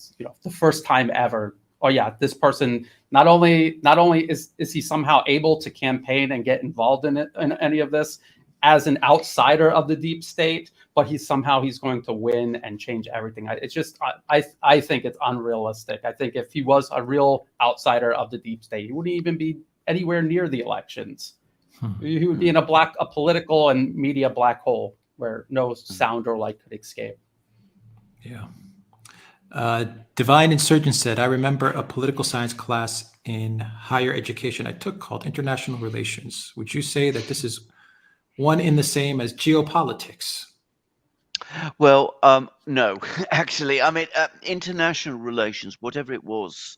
S3: first time ever? Oh yeah, this person not only is he somehow able to campaign and get involved in any of this, as an outsider of the deep state, but he's going to win and change everything. It's just, I think it's unrealistic. I think if he was a real outsider of the deep state, he wouldn't even be anywhere near the elections. He would be in a political and media black hole where no sound or light could escape.
S1: Yeah. Divine Insurgent said, I remember a political science class in higher education I took called International Relations. Would you say that this is one in the same as geopolitics?
S2: Well, no, actually, I mean, international relations, whatever it was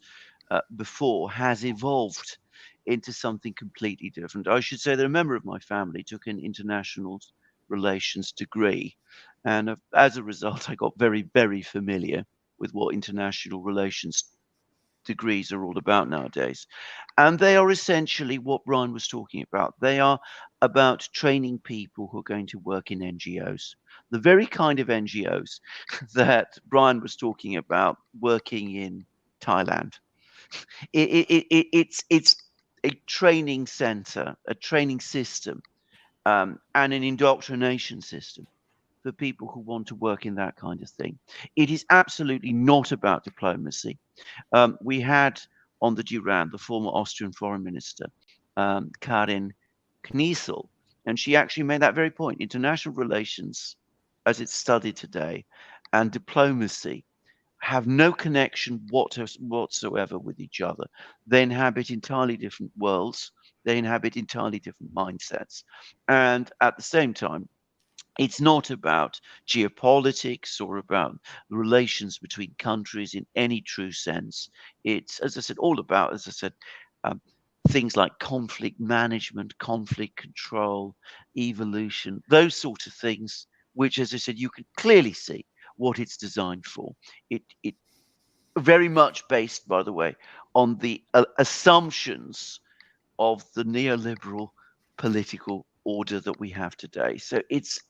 S2: before, has evolved into something completely different. I should say that a member of my family took an international relations degree, and as a result, I got very, very familiar with what international relations degrees are all about nowadays. And they are essentially what Brian was talking about. They are about training people who are going to work in NGOs, the very kind of NGOs that Brian was talking about working in Thailand. It's a training center, a training system, and an indoctrination system for people who want to work in that kind of thing. It is absolutely not about diplomacy. We had on the Durand the former Austrian foreign minister, Karin Kniesel, and she actually made that very point. International relations, as it's studied today, and diplomacy have no connection whatsoever with each other. They inhabit entirely different worlds. They inhabit entirely different mindsets. And at the same time, it's not about geopolitics or about the relations between countries in any true sense. It's, as I said, all about, as I said, things like conflict management, conflict control, evolution, those sort of things, which, as I said, you can clearly see what it's designed for. It very much based, by the way, on the assumptions of the neoliberal political order that we have today. So it's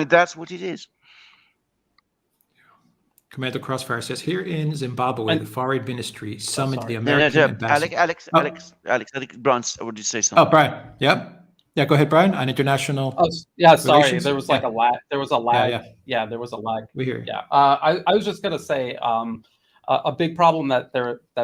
S2: that's what it is.
S1: Commander Crossfire says, here in Zimbabwe, the Foreign Ministry summoned the
S2: No,
S1: American ambassador.
S2: Alex, I think Brian, would you say something?
S1: Oh, Brian. Yep. Yeah, go ahead, Brian, on international
S3: sorry.
S1: relations.
S3: There was like a lag. There was a lag.
S1: Yeah.
S3: There was a lag.
S1: We hear you.
S3: Yeah. I was just going to say a big problem that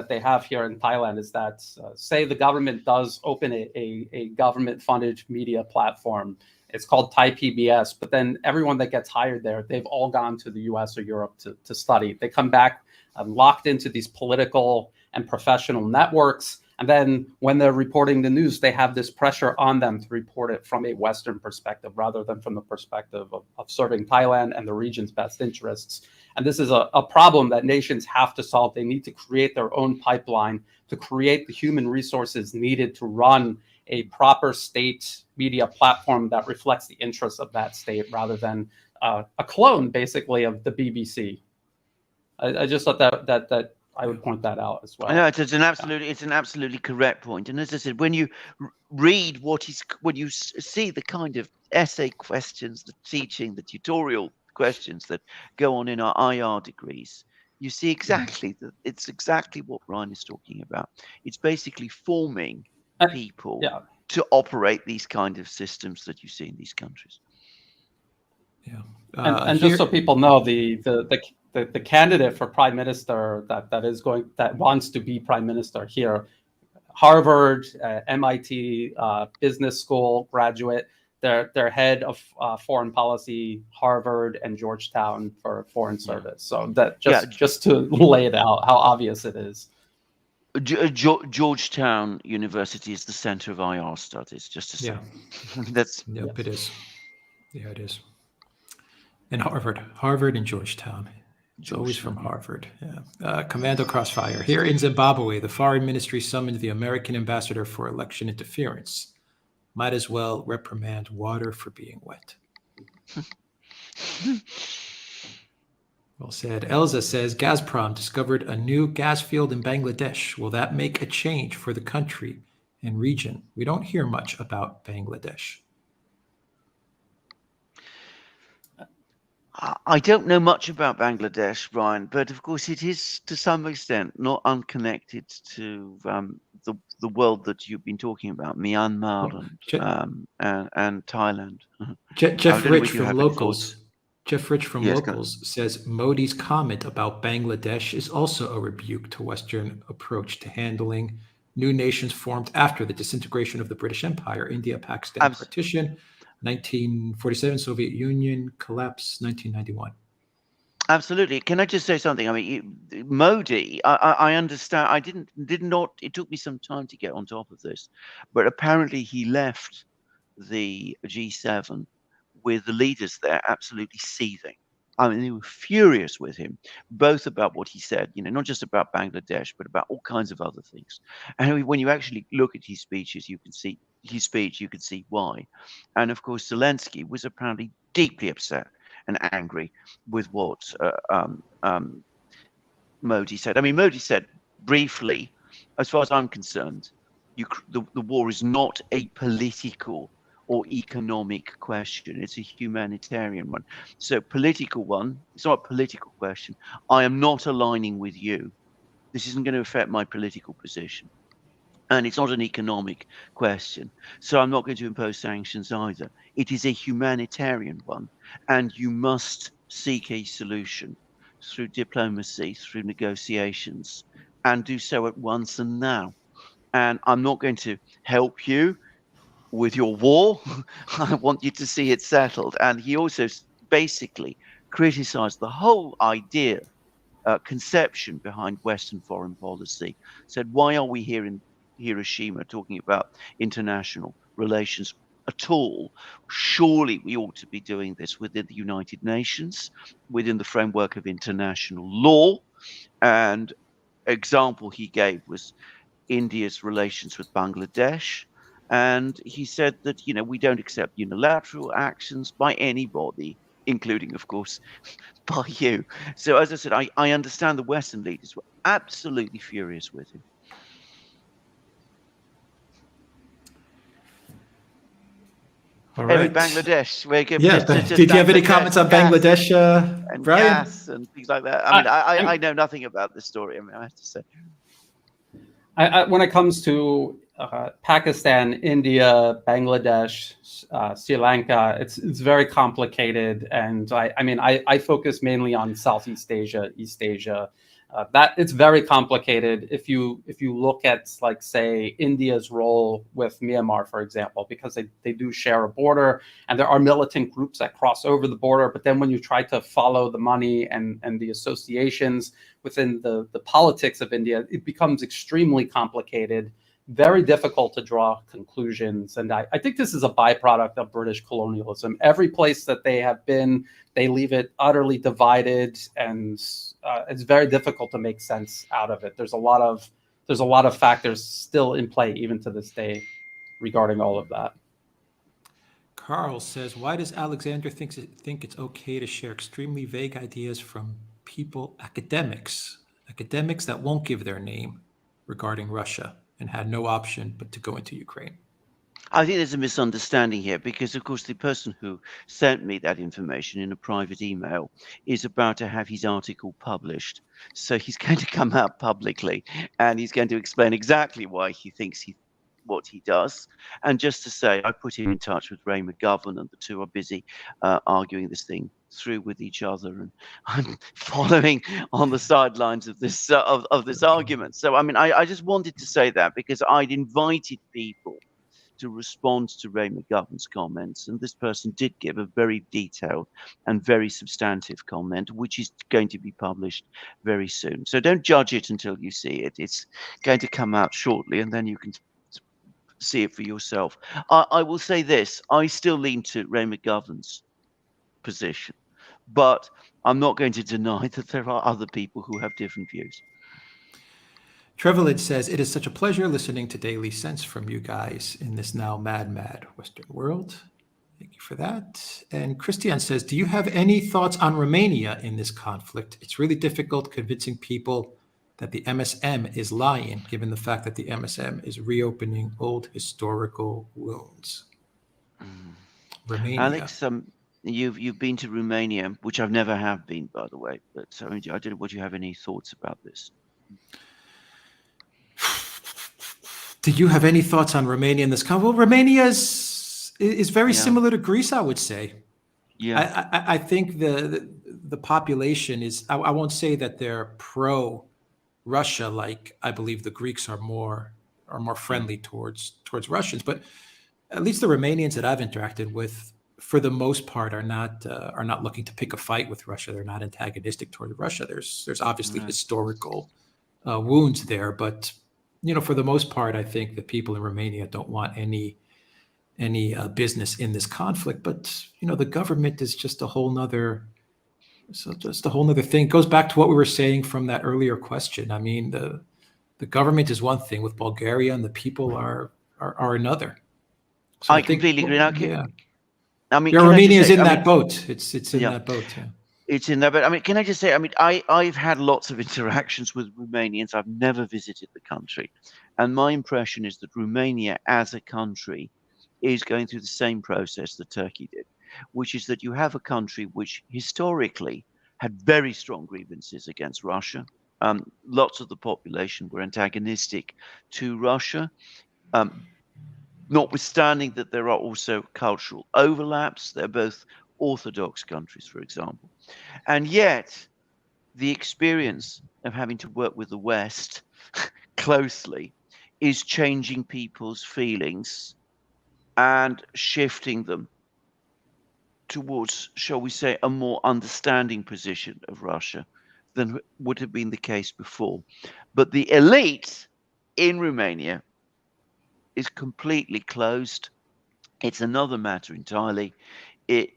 S3: they have here in Thailand is that, say the government does open a government-funded media platform. It's called Thai PBS, but then everyone that gets hired there, they've all gone to the US or Europe to study. They come back locked into these political and professional networks. And then when they're reporting the news, they have this pressure on them to report it from a Western perspective rather than from the perspective of serving Thailand and the region's best interests. And this is a problem that nations have to solve. They need to create their own pipeline to create the human resources needed to run a proper state media platform that reflects the interests of that state rather than a clone, basically, of the BBC. I just thought that I would point that out as well.
S2: No, it's an absolutely correct point. And as I said, when you read when you see the kind of essay questions, the teaching, the tutorial questions that go on in our IR degrees, you see exactly that. It's exactly what Ryan is talking about. It's basically forming people to operate these kind of systems that you see in these countries.
S1: Yeah,
S3: and just so people know, the candidate for prime minister that wants to be prime minister here, Harvard, MIT business school graduate, their head of foreign policy, Harvard and Georgetown for foreign service. So that just to lay it out how obvious it is.
S2: Georgetown University is the center of IR studies, just to say. That's
S1: it is. Yeah, it is. And Harvard and Georgetown. It's always from Harvard. Yeah. Commando Crossfire. Here in Zimbabwe, the Foreign Ministry summoned the American ambassador for election interference. Might as well reprimand water for being wet. Well said. Elza says, Gazprom discovered a new gas field in Bangladesh. Will that make a change for the country and region? We don't hear much about Bangladesh.
S2: I don't know much about Bangladesh, Brian, but of course it is to some extent not unconnected to the world that you've been talking about, Myanmar
S1: Well,
S2: and Thailand.
S1: Jeff
S2: I don't know
S1: Rich
S2: whether you
S1: from
S2: have any thoughts.
S1: Locals. Jeff Rich from
S2: Yes, go on.
S1: Locals says Modi's comment about Bangladesh is also a rebuke to Western approach to handling new nations formed after the disintegration of the British Empire, India, Pakistan
S2: Abs-
S1: partition, 1947 Soviet Union collapse, 1991.
S2: Absolutely. Can I just say something? I mean, Modi, I understand. I did not. It took me some time to get on top of this, but apparently he left the G7 with the leaders there absolutely seething. I mean, they were furious with him, both about what he said, not just about Bangladesh, but about all kinds of other things. And when you actually look at his speeches, you can see why. And of course, Zelensky was apparently deeply upset and angry with what Modi said. I mean, Modi said briefly, as far as I'm concerned, the war is not a political or economic question. It's a humanitarian one. So political one, it's not a political question. I am not aligning with you. This isn't going to affect my political position. And it's not an economic question. So I'm not going to impose sanctions either. It is a humanitarian one. And you must seek a solution through diplomacy, through negotiations, and do so at once and now. And I'm not going to help you with your war. I want you to see it settled. And he also basically criticized the whole idea, conception behind Western foreign policy. Said, why are we here in Hiroshima talking about international relations at all? Surely we ought to be doing this within the United Nations, within the framework of international law. And example he gave was India's relations with Bangladesh. And he said that, we don't accept unilateral actions by anybody, including, of course, by you. So, as I said, I understand the Western leaders were absolutely furious with him.
S1: All
S2: Anyway,
S1: right.
S2: Bangladesh. We're good.
S1: Yeah.
S2: Just
S1: Did you have any
S2: Bangladesh,
S1: comments on
S2: gas
S1: Bangladesh,
S2: and
S1: Brian?
S2: gas and things like that. I mean, I know nothing about the story. I mean, I have to say.
S3: When it comes to Pakistan, India, Bangladesh, Sri Lanka, it's very complicated, and I focus mainly on Southeast Asia, East Asia. That it's very complicated. If you look at, like, say, India's role with Myanmar, for example, because they do share a border, and there are militant groups that cross over the border. But then when you try to follow the money and the associations within the politics of India, it becomes extremely complicated, very difficult to draw conclusions. And I think this is a byproduct of British colonialism. Every place that they have been, they leave it utterly divided, and it's very difficult to make sense out of it. There's a lot of factors still in play even to this day regarding all of that.
S1: Carl says, why does Alexander think it's okay to share extremely vague ideas from academics that won't give their name regarding Russia and had no option but to go into Ukraine?
S2: I think there's a misunderstanding here because, of course, the person who sent me that information in a private email is about to have his article published. So he's going to come out publicly and he's going to explain exactly why he thinks what he does. And just to say, I put him in touch with Ray McGovern, and the two are busy arguing this thing through with each other, and I'm following on the sidelines of this of this argument. So I mean, I just wanted to say that because I'd invited people to respond to Ray McGovern's comments, and this person did give a very detailed and very substantive comment, which is going to be published very soon. So don't judge it until you see it. It's going to come out shortly, and then you can see it for yourself. I will say this: I still lean to Ray McGovern's position, but I'm not going to deny that there are other people who have different views.
S1: Trevelid says, it is such a pleasure listening to Daily Sense from you guys in this now mad Western world. Thank you for that. And Christian says, do you have any thoughts on Romania in this conflict? It's really difficult convincing people that the MSM is lying, given the fact that the MSM is reopening old historical wounds. Romania.
S2: Alex, you've been to Romania, which I've never have been, by the way. But I don't know. Would you have any thoughts about this?
S1: Do you have any thoughts on Romania in this? Well, Romania is very
S2: Yeah.
S1: similar to Greece, I would say.
S2: Yeah.
S1: I think the population is. I won't say that they're pro Russia, like I believe the Greeks are more friendly towards Russians, but at least the Romanians that I've interacted with, for the most part, are not looking to pick a fight with Russia. They're not antagonistic toward Russia. There's obviously
S2: Right.
S1: historical wounds there, but for the most part, I think the people in Romania don't want any business in this conflict. But the government is just a whole nother thing. It goes back to what we were saying from that earlier question. I mean, the government is one thing with Bulgaria, and the people are another. So
S2: I
S1: think,
S2: completely agree. Now,
S1: yeah.
S2: I mean,
S1: Yeah,
S2: can I just
S1: Romania is
S2: say,
S1: in
S2: I
S1: that
S2: mean,
S1: boat. It's in
S2: yeah.
S1: that boat. Yeah.
S2: It's in there, but I mean, can I just say, I mean, I've had lots of interactions with Romanians. I've never visited the country. And my impression is that Romania as a country is going through the same process that Turkey did, which is that you have a country which historically had very strong grievances against Russia. Lots of the population were antagonistic to Russia. Notwithstanding that there are also cultural overlaps, they're both Orthodox countries, for example. And yet, the experience of having to work with the West closely is changing people's feelings and shifting them towards, shall we say, a more understanding position of Russia than would have been the case before. But the elite in Romania is completely closed. It's another matter entirely. It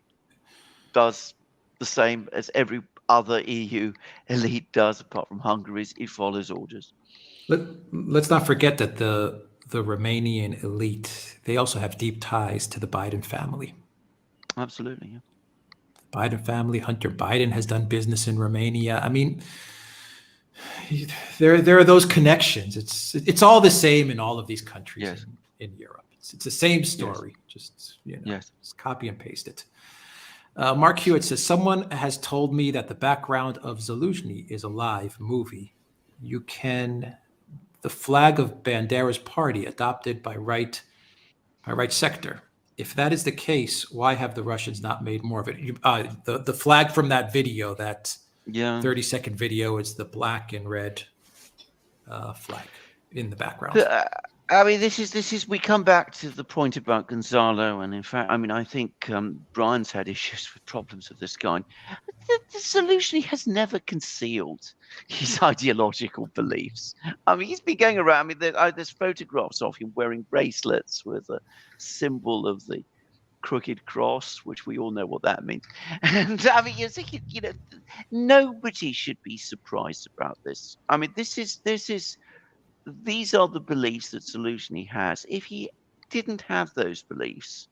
S2: does the same as every other EU elite does, apart from Hungary's. It follows orders.
S1: Let's not forget that the Romanian elite, they also have deep ties to the Biden family.
S2: Absolutely, yeah.
S1: Biden family, Hunter Biden has done business in Romania. I mean, there are those connections. It's all the same in all of these countries
S2: Yes.
S1: in Europe. It's the same story. Just
S2: Yes.
S1: just copy and paste it. Mark Hewitt says, someone has told me that the background of Zaluzhny is a live movie. The flag of Bandera's party adopted by right sector. If that is the case, why have the Russians not made more of it? The flag from that video, that
S2: Yeah.
S1: 30-second video, is the black and red flag in the background.
S2: I mean, this is. We come back to the point about Gonzalo, and in fact, I mean, I think Brian's had issues with problems of this kind. The solution, he has never concealed his ideological beliefs. I mean, he's been going around. I mean, there's photographs of him wearing bracelets with a symbol of the crooked cross, which we all know what that means. And I mean, nobody should be surprised about this. I mean, these are the beliefs that Zaluzhny has. If he didn't have those beliefs,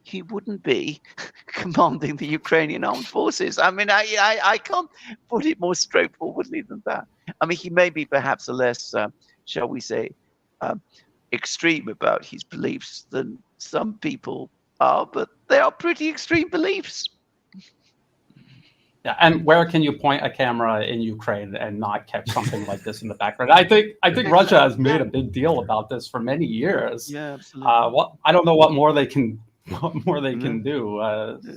S2: he wouldn't be commanding the Ukrainian armed forces. I mean, I can't put it more straightforwardly than that. I mean, he may be perhaps a less, shall we say, extreme about his beliefs than some people are, but they are pretty extreme beliefs.
S3: Yeah, and where can you point a camera in Ukraine and not catch something like this in the background? I think Russia has made a big deal about this for many years.
S2: Yeah, absolutely.
S3: I don't know what more they can do.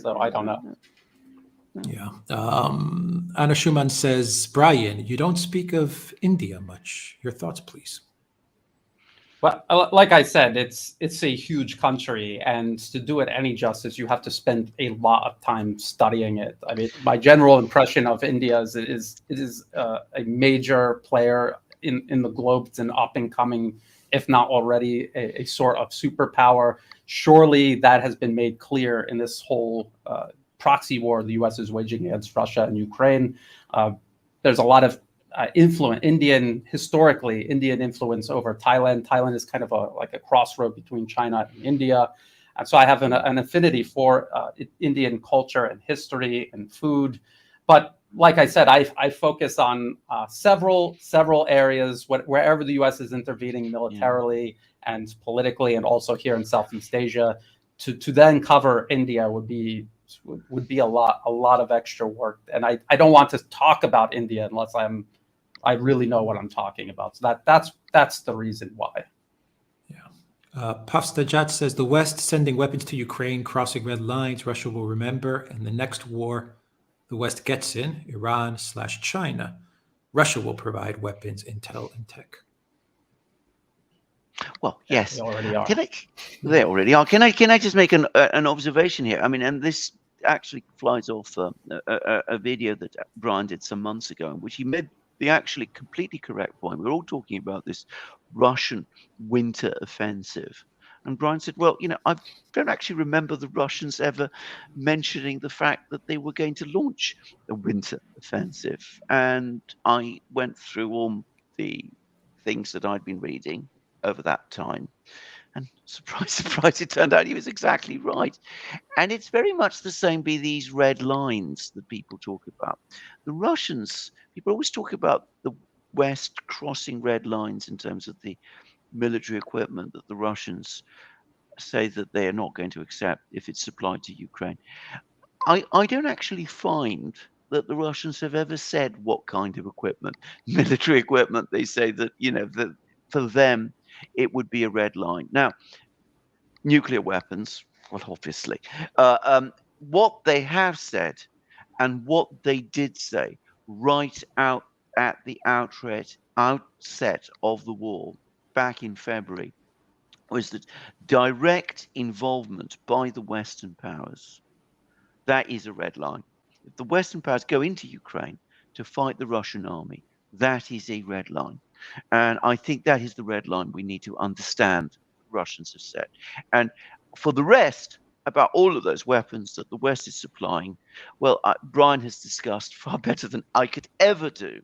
S3: So I don't know.
S1: Yeah. Anna Schumann says, Brian, you don't speak of India much. Your thoughts, please.
S3: Well, like I said, it's a huge country, and to do it any justice, you have to spend a lot of time studying it. I mean, my general impression of India is it is a major player in the globe. It's an up and coming, if not already, a sort of superpower. Surely that has been made clear in this whole proxy war the U.S. is waging against Russia and Ukraine. There's a lot of Indian influence over Thailand. Thailand is kind of like a crossroad between China and India. And so I have an affinity for Indian culture and history and food. But like I said, I focus on several areas wherever the U.S. is intervening militarily and politically, and also here in Southeast Asia. To then cover India would be a lot of extra work. And I don't want to talk about India unless I really know what I'm talking about. So that's the reason why.
S1: Pavstajat says the West sending weapons to Ukraine, crossing red lines. Russia will remember. And the next war the West gets in, Iran/China, Russia will provide weapons, intel, and tech.
S2: Well,
S3: Yeah,
S2: yes.
S3: they already are.
S2: They already are. Can I just make an observation here? I mean, and this actually flies off a video that Brian did some months ago, in which he made the actually completely correct point. We're all talking about this Russian winter offensive, and Brian said, "Well, I don't actually remember the Russians ever mentioning the fact that they were going to launch a winter offensive." And I went through all the things that I'd been reading over that time. And surprise, surprise, it turned out he was exactly right. And it's very much the same be these red lines that people talk about. The Russians, people always talk about the West crossing red lines in terms of the military equipment that the Russians say that they are not going to accept if it's supplied to Ukraine. I don't actually find that the Russians have ever said what kind of equipment, military equipment, they say that, that for them, it would be a red line. Now, nuclear weapons, well, obviously. What they have said and what they did say right out at the outset of the war back in February was that direct involvement by the Western powers, that is a red line. If the Western powers go into Ukraine to fight the Russian army, that is a red line. And I think that is the red line we need to understand Russians have set. And for the rest, about all of those weapons that the West is supplying, well, Brian has discussed far better than I could ever do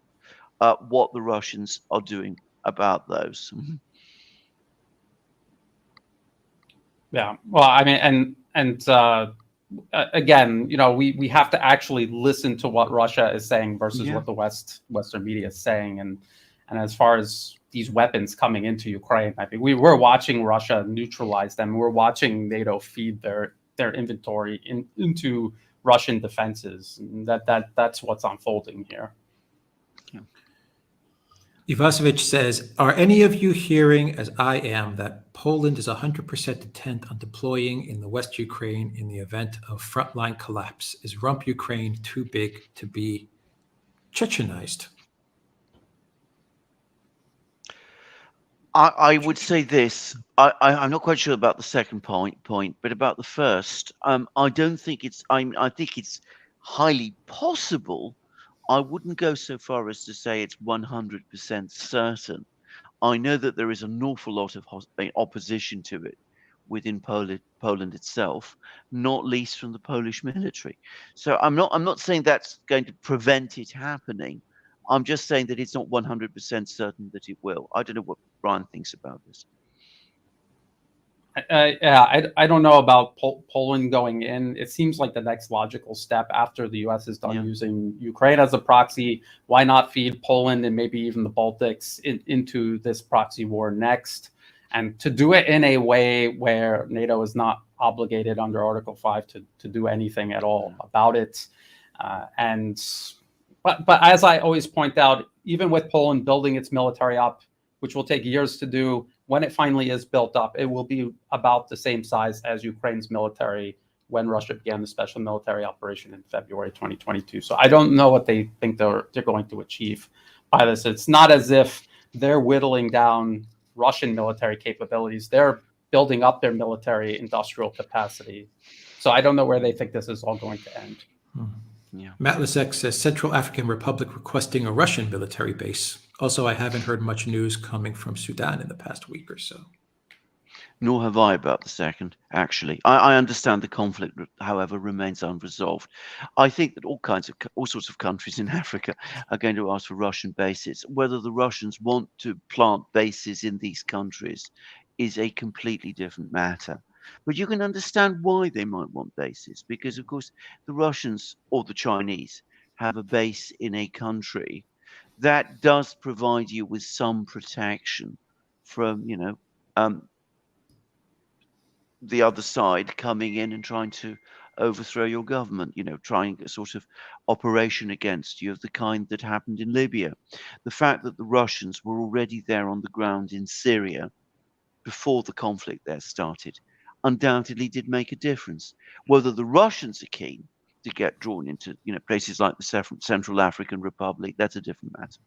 S2: what the Russians are doing about those.
S3: Yeah. Well, I mean, again, we have to actually listen to what Russia is saying versus what the Western media is saying, and as far as these weapons coming into Ukraine, I think we're watching Russia neutralize them. We're watching NATO feed their inventory into Russian defenses. And that's what's unfolding here.
S1: Ivasovich says, are any of you hearing, as I am, that Poland is 100% intent on deploying in the West Ukraine in the event of frontline collapse? Is rump Ukraine too big to be Chechenized?
S2: I would say this. I'm not quite sure about the second point, but about the first, I don't think it's. I think it's highly possible. I wouldn't go so far as to say it's 100% certain. I know that there is an awful lot of opposition to it within Poland itself, not least from the Polish military. So I'm not saying that's going to prevent it happening. I'm just saying that it's not 100% certain that it will. I don't know what Brian thinks about this.
S3: Yeah, I don't know about Poland going in. It seems like the next logical step after the U.S. is done using Ukraine as a proxy. Why not feed Poland and maybe even the Baltics into this proxy war next? And to do it in a way where NATO is not obligated under Article 5 to do anything at all about it. But as I always point out, even with Poland building its military up, which will take years to do, when it finally is built up, it will be about the same size as Ukraine's military when Russia began the special military operation in February 2022. So I don't know what they think they're going to achieve by this. It's not as if they're whittling down Russian military capabilities. They're building up their military industrial capacity. So I don't know where they think this is all going to end.
S1: Yeah. Matt Lisek says Central African Republic requesting a Russian military base. Also, I haven't heard much news coming from Sudan in the past week or so.
S2: Nor have I about the second, actually. I understand the conflict, however, remains unresolved. I think that all sorts of countries in Africa are going to ask for Russian bases. Whether the Russians want to plant bases in these countries is a completely different matter. But you can understand why they might want bases, because, of course, the Russians or the Chinese have a base in a country that does provide you with some protection from, the other side coming in and trying to overthrow your government, trying a sort of operation against you of the kind that happened in Libya. The fact that the Russians were already there on the ground in Syria before the conflict there started undoubtedly did make a difference. Whether the Russians are keen to get drawn into places like the Central African Republic, that's a different matter.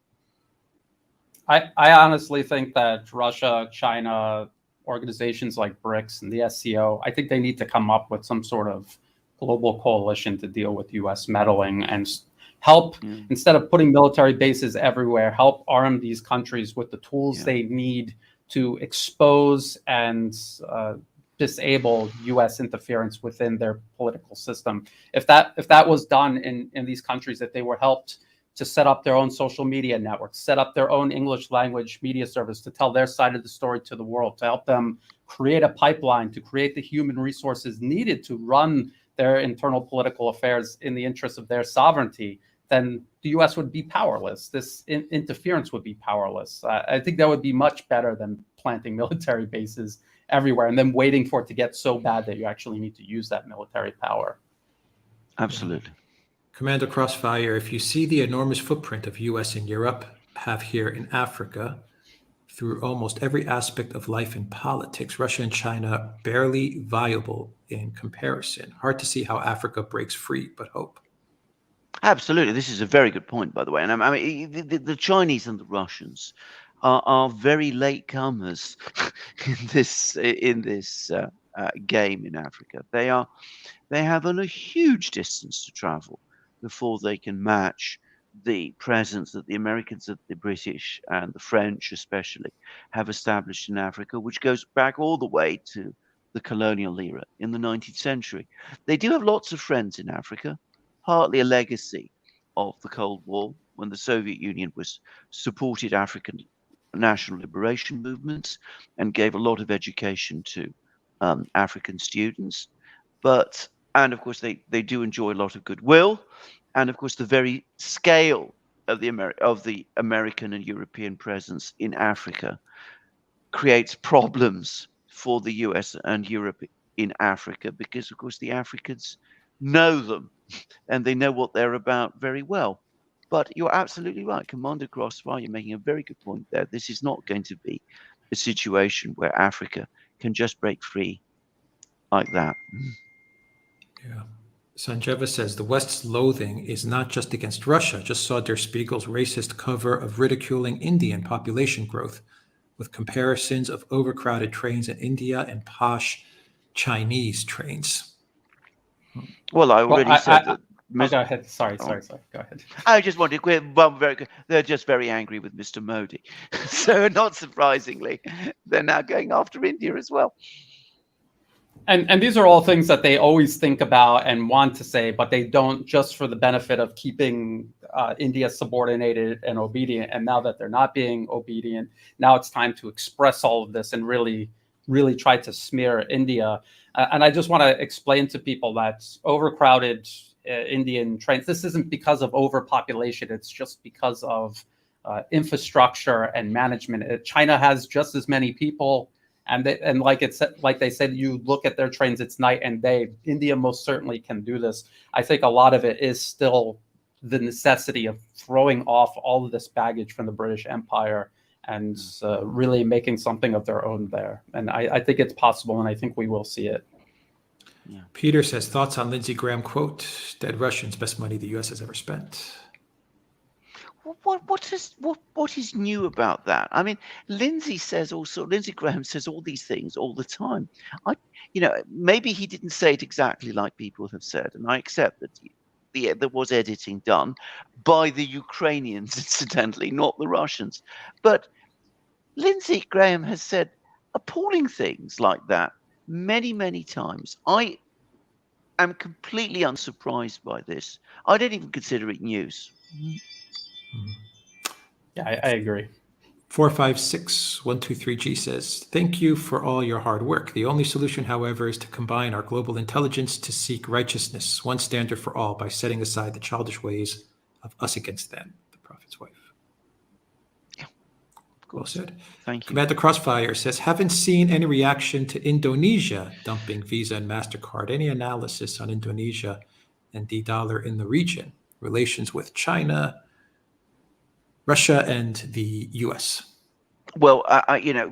S3: I honestly think that Russia, China, organizations like BRICS and the SCO, I think they need to come up with some sort of global coalition to deal with U.S. meddling and help, instead of putting military bases everywhere, help arm these countries with the tools they need to expose and disable U.S. interference within their political system. If that was done in these countries, if they were helped to set up their own social media networks, set up their own English language media service to tell their side of the story to the world, to help them create a pipeline, to create the human resources needed to run their internal political affairs in the interest of their sovereignty, then the U.S. would be powerless. This interference would be powerless. I think that would be much better than planting military bases everywhere and then waiting for it to get so bad that you actually need to use that military power.
S2: Absolutely.
S1: Commander Crossfire, if you see the enormous footprint of U.S. and Europe have here in Africa, through almost every aspect of life and politics, Russia and China barely viable in comparison. Hard to see how Africa breaks free, but hope.
S2: Absolutely. This is a very good point, by the way. And I mean, the Chinese and the Russians are very late comers in this game in Africa. They have a huge distance to travel before they can match the presence that the Americans, that the British, and the French especially have established in Africa, which goes back all the way to the colonial era in the 19th century. They do have lots of friends in Africa, partly a legacy of the Cold War, when the Soviet Union supported African national liberation movements and gave a lot of education to African students. And of course, they do enjoy a lot of goodwill. And of course, the very scale of the American and European presence in Africa creates problems for the US and Europe in Africa, because of course the Africans know them and they know what they're about very well. But you're absolutely right, Commander Crossfire, you're making a very good point there. This is not going to be a situation where Africa can just break free like that.
S1: Yeah. Sanjeva says the West's loathing is not just against Russia. Just saw Der Spiegel's racist cover of ridiculing Indian population growth with comparisons of overcrowded trains in India and posh Chinese trains.
S2: Well, I already said that.
S3: Go ahead. Sorry. Go ahead.
S2: I just wanted to they're just very angry with Mr. Modi. So not surprisingly, they're now going after India as well.
S3: And these are all things that they always think about and want to say, but they don't, just for the benefit of keeping India subordinated and obedient. And now that they're not being obedient, now it's time to express all of this and really, really try to smear India. And I just want to explain to people that overcrowded Indian trains, this isn't because of overpopulation. It's just because of infrastructure and management. China has just as many people. And like they said, you look at their trains, it's night and day. India most certainly can do this. I think a lot of it is still the necessity of throwing off all of this baggage from the British Empire and really making something of their own there. And I think it's possible, and I think we will see it.
S1: Yeah. Peter says, thoughts on Lindsey Graham quote, "Dead Russians, best money the U.S. has ever spent."
S2: What is new about that? I mean, Lindsey Graham says all these things all the time. Maybe he didn't say it exactly like people have said, and I accept that there was editing done by the Ukrainians, incidentally, not the Russians. But Lindsey Graham has said appalling things like that many, many times. I am completely unsurprised by this. I don't even consider it news.
S3: Yeah, I agree.
S1: 456123G says, thank you for all your hard work. The only solution, however, is to combine our global intelligence to seek righteousness, one standard for all, by setting aside the childish ways of us against them. The prophet's wife.
S2: Yeah.
S1: Well said.
S2: Thank you.
S1: Commander Crossfire says, haven't seen any reaction to Indonesia dumping Visa and MasterCard. Any analysis on Indonesia and the dollar in the region, relations with China, Russia, and the U.S.?
S2: Well,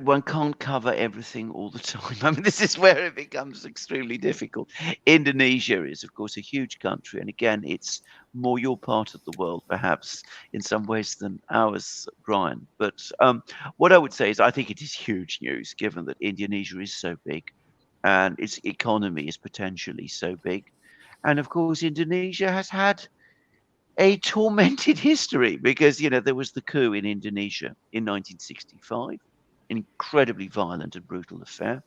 S2: one can't cover everything all the time. I mean, this is where it becomes extremely difficult. Indonesia is, of course, a huge country, and again, it's more your part of the world, perhaps, in some ways than ours, Brian. But what I would say is, I think it is huge news, given that Indonesia is so big, and its economy is potentially so big, and of course, Indonesia has had a tormented history because there was the coup in Indonesia in 1965, an incredibly violent and brutal affair.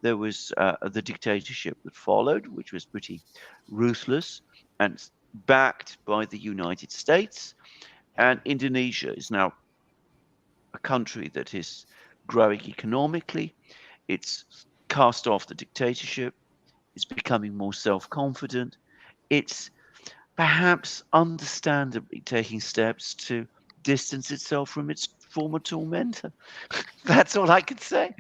S2: There was the dictatorship that followed, which was pretty ruthless and backed by the United States. And Indonesia is now a country that is growing economically. It's cast off the dictatorship. It's becoming more self-confident. It's perhaps understandably taking steps to distance itself from its former tormentor. That's all I could say.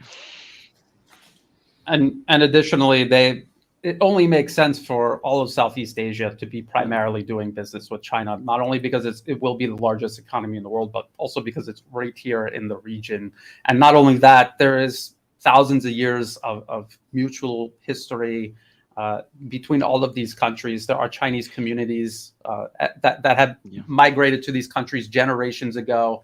S3: And additionally, it only makes sense for all of Southeast Asia to be primarily doing business with China, not only because it will be the largest economy in the world, but also because it's right here in the region. And not only that, there is thousands of years of mutual history between all of these countries. There are Chinese communities that have migrated to these countries generations ago.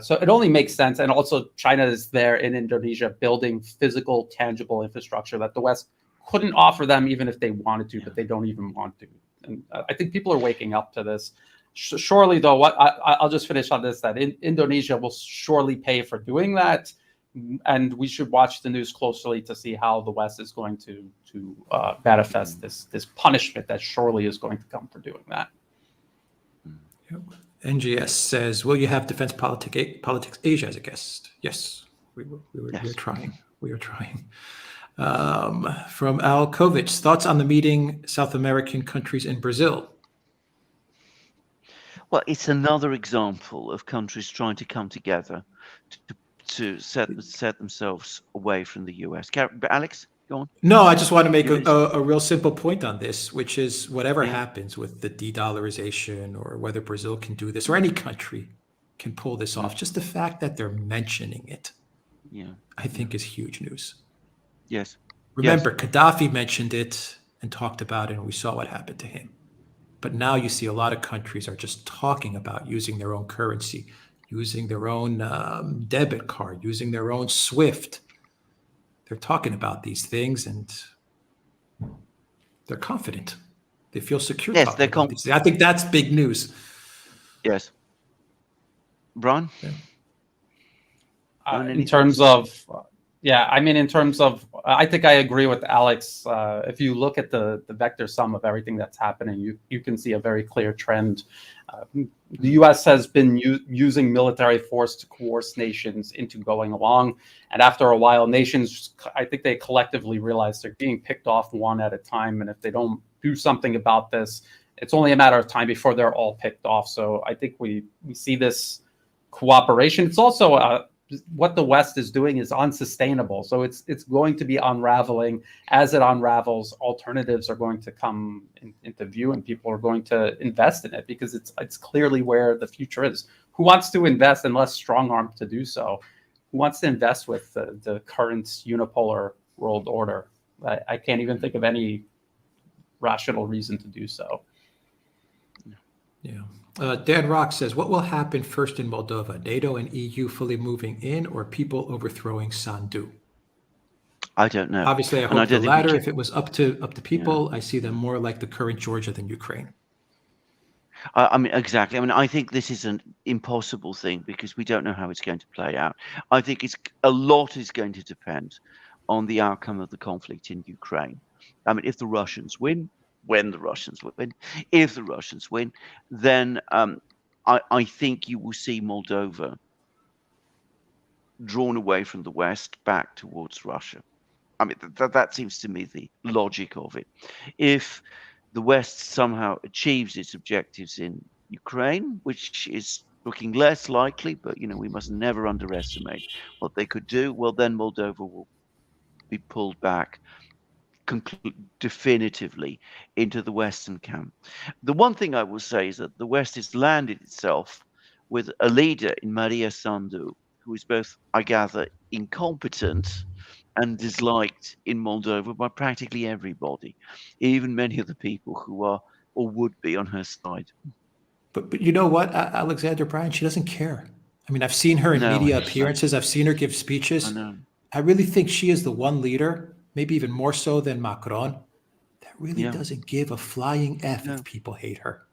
S3: So it only makes sense. And also China is there in Indonesia building physical, tangible infrastructure that the West couldn't offer them even if they wanted to, but they don't even want to. And I think people are waking up to this. Surely, though, I'll just finish on this, that Indonesia will surely pay for doing that. And we should watch the news closely to see how the West is going to manifest this punishment that surely is going to come for doing that.
S1: NGS says, will you have Defense Politics Asia as a guest? Yes, we are trying. We are trying. From Al Kovic, thoughts on the meeting South American countries in Brazil?
S2: Well, it's another example of countries trying to come together to set themselves away from the US. Alex, go on.
S1: No, I just want to make a real simple point on this, which is whatever happens with the de-dollarization or whether Brazil can do this or any country can pull this off, just the fact that they're mentioning it, I think is huge news.
S2: Yes.
S1: Remember, Gaddafi mentioned it and talked about it, and we saw what happened to him. But now you see a lot of countries are just talking about using their own currency, using their own debit card, using their own SWIFT. They're talking about these things, and they're confident. They feel secure.
S2: Yes, they're
S1: confident. I think that's big news.
S2: Yes. Brian?
S3: In terms of, I think I agree with Alex. If you look at the vector sum of everything that's happening, you can see a very clear trend. The U.S. has been using military force to coerce nations into going along. And after a while, nations, I think they collectively realize they're being picked off one at a time. And if they don't do something about this, it's only a matter of time before they're all picked off. So I think we see this cooperation. It's also what the West is doing is unsustainable. So it's going to be unraveling. As it unravels, alternatives are going to come into view, and people are going to invest in it because it's clearly where the future is. Who wants to invest unless strong-armed to do so? Who wants to invest with the current unipolar world order? I can't even think of any rational reason to do so.
S1: Yeah. Dan Rock says, what will happen first in Moldova? NATO and EU fully moving in or people overthrowing Sandu?
S2: I don't know.
S1: Obviously, I hope the latter. If it was up to people, I see them more like the current Georgia than Ukraine.
S2: I mean, exactly. I mean, I think this is an impossible thing because we don't know how it's going to play out. I think a lot is going to depend on the outcome of the conflict in Ukraine. I mean, if the Russians win, when the Russians win, if the Russians win, then I think you will see Moldova drawn away from the West back towards Russia. I mean, that seems to me the logic of it. If the West somehow achieves its objectives in Ukraine, which is looking less likely, but we must never underestimate what they could do, well, then Moldova will be pulled back definitively into the Western camp. The one thing I will say is that the West has landed itself with a leader in Maria Sandu, who is both, I gather, incompetent and disliked in Moldova by practically everybody, even many of the people who are or would be on her side.
S1: But you know what, Alexander Bryan, she doesn't care. I mean, I've seen her in
S2: No, I
S1: media
S2: understand.
S1: appearances. I've seen her give
S2: I
S1: speeches.
S2: know.
S1: I really think she is the one leader, maybe even more so than Macron, that really
S2: Yeah.
S1: doesn't give a flying F
S2: No.
S1: if people hate her.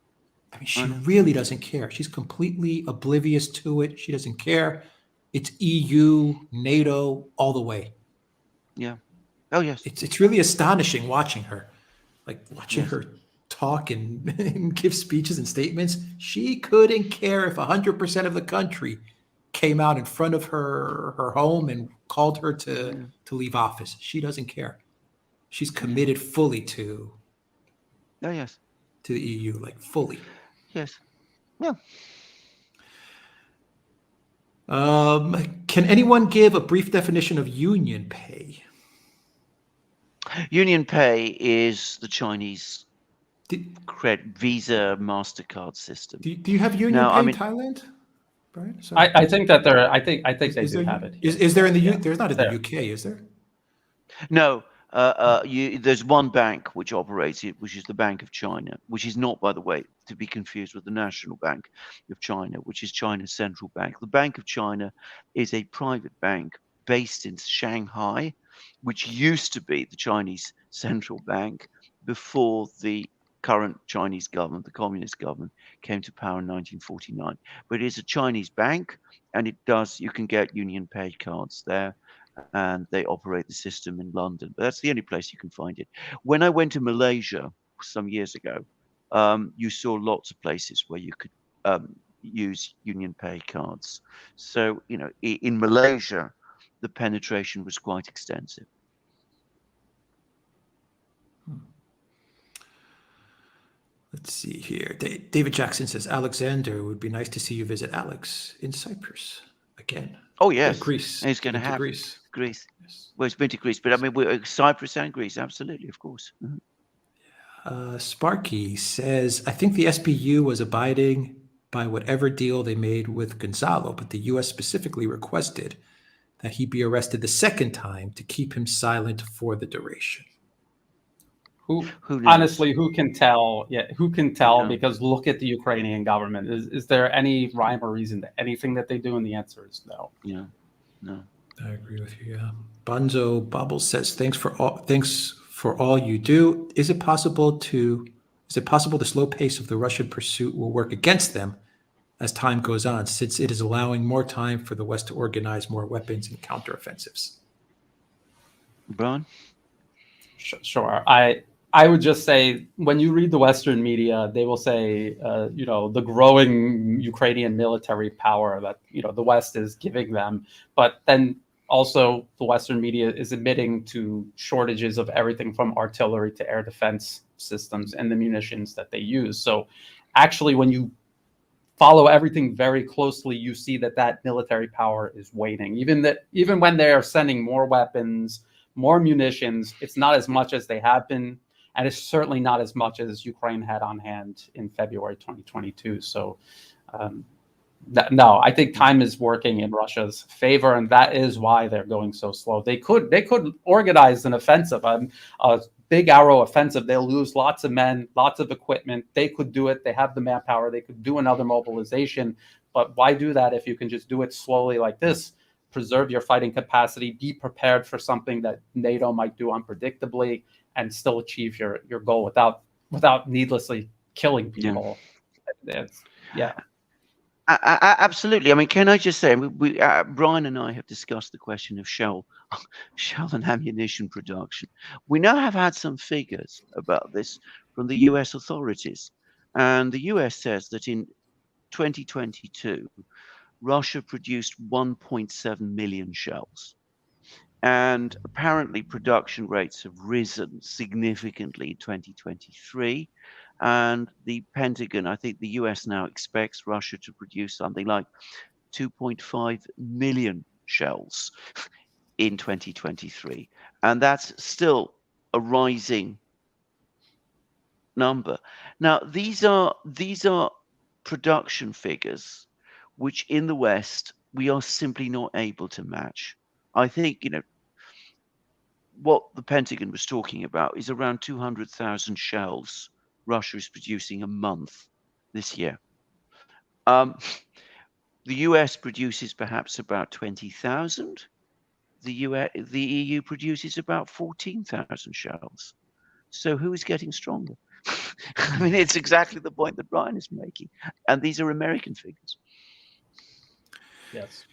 S1: I mean,
S2: I
S1: she
S2: know.
S1: really doesn't care. She's completely oblivious to it. She doesn't care. It's EU, NATO, all the way.
S2: Yeah. Oh, yes.
S1: It's really astonishing watching her, like watching
S2: Yes.
S1: her talk and, and give speeches and statements. She couldn't care if 100% of the country came out in front of her home and called her to leave office. She doesn't care. She's committed fully
S2: Oh, yes.
S1: to the EU, like fully.
S2: Yes. Yeah.
S1: Can anyone give a brief definition of union pay?
S2: Union Pay is the Chinese
S1: Do,
S2: Visa MasterCard system.
S1: do you have union
S2: Now,
S1: pay
S2: I
S1: in
S2: mean,
S1: Thailand? Right. So
S3: I think that there. I think they
S1: is
S3: do
S1: there
S3: have it.
S1: is there in the
S3: Yeah.
S1: there's not in
S3: There.
S1: the UK, is there?
S2: no, there's one bank which operates it, which is the Bank of China, which is not, by the way, to be confused with the National Bank of China, which is China's central bank. The Bank of China is a private bank based in Shanghai, which used to be the Chinese central bank before the current Chinese government, the communist government, came to power in 1949. But it is a Chinese bank, and you can get Union Pay cards there, and they operate the system in London. But that's the only place you can find it. When I went to Malaysia some years ago, you saw lots of places where you could use Union Pay cards. So, in Malaysia, the penetration was quite extensive.
S1: Let's see here. David Jackson says, Alexander, it would be nice to see you visit Alex in Cyprus again.
S2: Oh, yes.
S1: Greece.
S2: It's going to happen.
S1: Greece.
S2: Yes. Well, it's been to Greece, but I mean, we're Cyprus and Greece, absolutely, of course.
S1: Sparky says, I think the SBU was abiding by whatever deal they made with Gonzalo, but the U.S. specifically requested that he be arrested the second time to keep him silent for the duration.
S3: Who
S2: knows?
S3: Honestly, who can tell? Yeah, who can tell?
S2: Yeah.
S3: Because look at the Ukrainian government. Is there any rhyme or reason to anything that they do? And the answer is no.
S2: Yeah, no.
S1: I agree with you. Yeah. Bonzo Bubbles says, thanks for all you do. Is it possible the slow pace of the Russian pursuit will work against them as time goes on, since it is allowing more time for the West to organize more weapons and counteroffensives?
S2: Brian?
S3: Sure. I would just say, when you read the Western media, they will say, the growing Ukrainian military power that, the West is giving them. But then also the Western media is admitting to shortages of everything from artillery to air defense systems and the munitions that they use. So actually, when you follow everything very closely, you see that military power is waning. Even when they are sending more weapons, more munitions, it's not as much as they have been. And it's certainly not as much as Ukraine had on hand in February 2022. So, no, I think time is working in Russia's favor, and that is why they're going so slow. They could organize an offensive, a big arrow offensive. They'll lose lots of men, lots of equipment. They could do it. They have the manpower. They could do another mobilization. But why do that if you can just do it slowly like this? Preserve your fighting capacity. Be prepared for something that NATO might do unpredictably, and still achieve your goal without needlessly killing people. Yeah.
S2: Absolutely. I mean, can I just say, Brian and I have discussed the question of shell and ammunition production. We now have had some figures about this from the US authorities. And the US says that in 2022, Russia produced 1.7 million shells. And apparently production rates have risen significantly in 2023. And the Pentagon, I think the US now expects Russia to produce something like 2.5 million shells in 2023. And that's still a rising number. Now, these are production figures which in the West we are simply not able to match. I think, what the Pentagon was talking about is around 200,000 shells Russia is producing a month this year. The US produces perhaps about 20,000. The EU produces about 14,000 shells. So who is getting stronger? I mean, it's exactly the point that Brian is making. And these are American figures.
S3: Yes.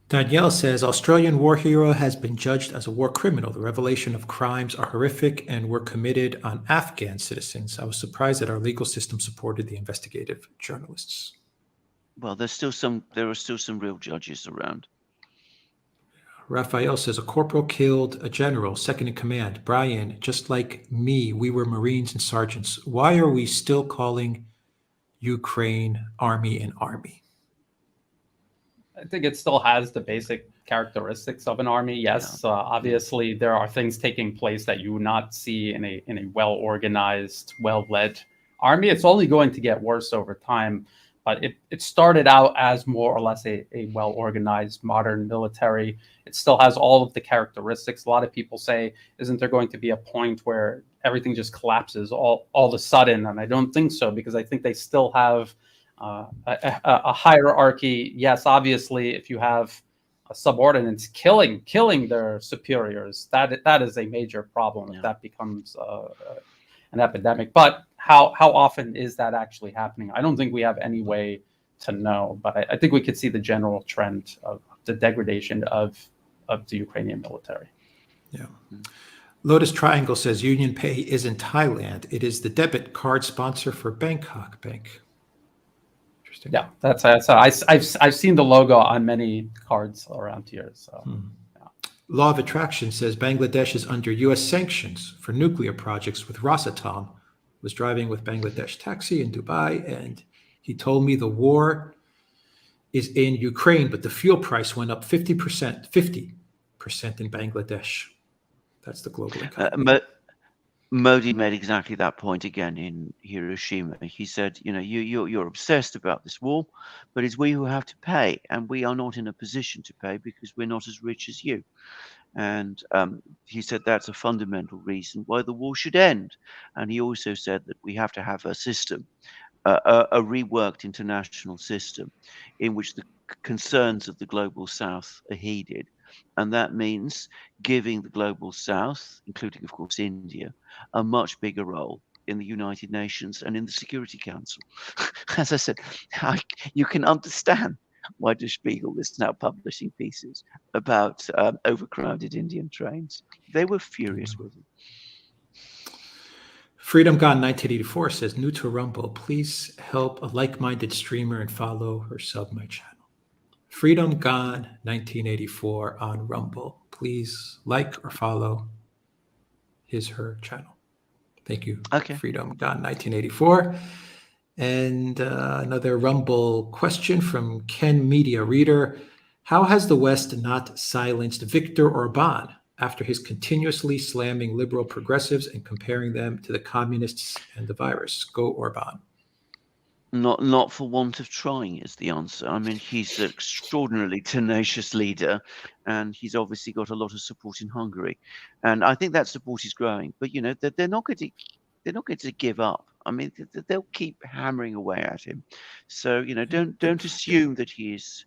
S1: Danielle says, Australian war hero has been judged as a war criminal. The revelation of crimes are horrific and were committed on Afghan citizens. I was surprised that our legal system supported the investigative journalists.
S2: Well, there are still some real judges around.
S1: Raphael says, a corporal killed a general, second in command. Brian, just like me, we were Marines and sergeants. Why are we still calling Ukraine army an army?
S3: I think it still has the basic characteristics of an army. Yes, obviously there are things taking place that you would not see in a well-organized, well-led army. It's only going to get worse over time, but it started out as more or less a well-organized modern military. It still has all of the characteristics. A lot of people say, isn't there going to be a point where everything just collapses all of a sudden? And I don't think so, because I think they still have a hierarchy. Yes, obviously, if you have subordinates killing their superiors, that is a major problem if that becomes an epidemic. But how often is that actually happening? I don't think we have any way to know, but I think we could see the general trend of the degradation of the Ukrainian military.
S1: Yeah. Lotus Triangle says Union Pay is in Thailand. It is the debit card sponsor for Bangkok Bank. Interesting.
S3: Yeah, that's I've seen the logo on many cards around here. So, yeah.
S1: Law of Attraction says Bangladesh is under U.S. sanctions for nuclear projects with Rosatom. Was driving with Bangladesh taxi in Dubai, and he told me the war is in Ukraine, but the fuel price went up 50% in Bangladesh. That's the global economy.
S2: Modi made exactly that point again in Hiroshima. He said, you're obsessed about this war, but it's we who have to pay, and we are not in a position to pay because we're not as rich as you. And he said that's a fundamental reason why the war should end. And he also said that we have to have a system, a reworked international system in which the concerns of the global south are heeded. And that means giving the global south, including, of course, India, a much bigger role in the United Nations and in the Security Council. As I said, you can understand why Der Spiegel is now publishing pieces about overcrowded Indian trains. They were furious with it.
S1: Freedom Gone 1984 says, new to Rumble, please help a like-minded streamer and follow or sub my channel. Freedom Gone 1984 on Rumble. Please like or follow her channel. Thank you.
S2: Okay.
S1: Freedom Gone 1984. And another Rumble question from Ken Media Reader. How has the West not silenced Viktor Orban after his continuously slamming liberal progressives and comparing them to the communists and the virus? Go Orban.
S2: Not for want of trying is the answer. I mean, he's an extraordinarily tenacious leader, and he's obviously got a lot of support in Hungary, and I think that support is growing. But they're not going to give up. I mean, they'll keep hammering away at him. So don't assume that he's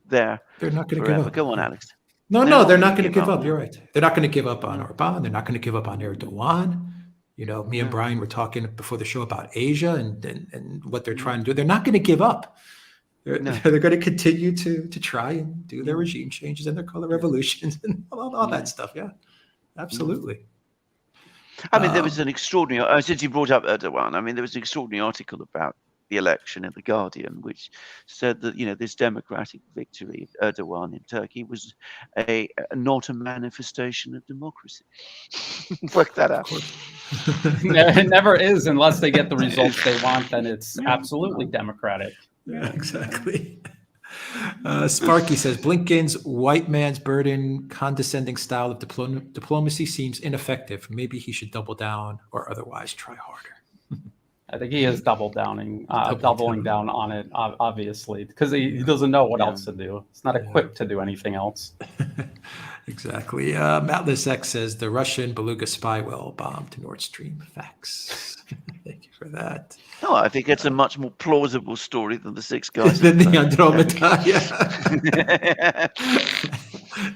S2: there.
S1: They're not going to give up.
S2: Go on, Alex.
S1: No, they're not going to give up. You're right. They're not going to give up on Orban. They're not going to give up on Erdogan. Me and Brian were talking before the show about Asia and what they're trying to do. They're not going to give up. They're going to continue to try and do their regime changes and their color revolutions and all that stuff. Yeah, absolutely.
S2: I mean, there was an extraordinary, since you brought up Erdogan, I mean, there was an extraordinary article about the election in The Guardian, which said that, this democratic victory of Erdogan in Turkey was not a manifestation of democracy. Work that out.
S3: It never is unless they get the results they want, then it's absolutely democratic.
S1: Yeah, exactly. Sparky says, Blinken's white man's burden, condescending style of diplomacy seems ineffective. Maybe he should double down or otherwise try harder.
S3: I think he is doubling down on it, obviously, because he doesn't know what else to do. He's not equipped to do anything else.
S1: Exactly. Matless X says the Russian Beluga spy well bombed Nord Stream. Facts. Thank you for that.
S2: No, I think it's a much more plausible story than the 6 guys.
S1: Than the Andromeda. Yeah.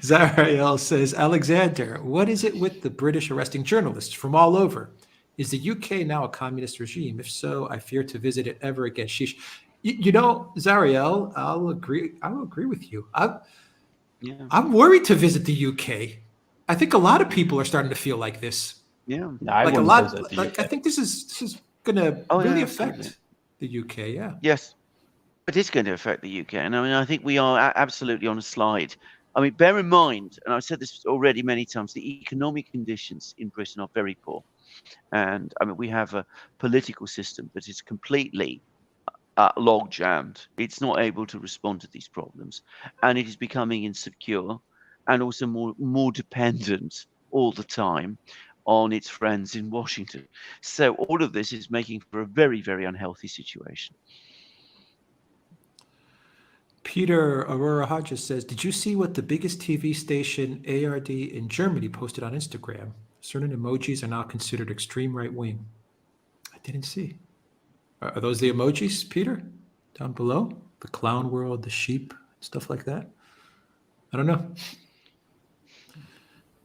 S1: Zariel says, Alexander, what is it with the British arresting journalists from all over? Is the UK now a communist regime? If so, I fear to visit it ever again. Sheesh. You know, Zariel, I'll agree with you. I'm worried to visit the UK. I think a lot of people are starting to feel like this.
S2: Yeah.
S1: Like a lot. Like I think this is going to really affect the UK. Yeah.
S2: Yes, it is going to affect the UK, and I mean, I think we are absolutely on a slide. I mean, bear in mind, and I've said this already many times, the economic conditions in Britain are very poor. And I mean, we have a political system that is completely log jammed. It's not able to respond to these problems, and it is becoming insecure and also more dependent all the time on its friends in Washington. So all of this is making for a very, very unhealthy situation.
S1: Peter Aurora Hodges says, did you see what the biggest TV station ARD in Germany posted on Instagram? Certain emojis are now considered extreme right-wing. I didn't see. Are those the emojis, Peter? Down below? The clown world, the sheep, stuff like that? I don't know.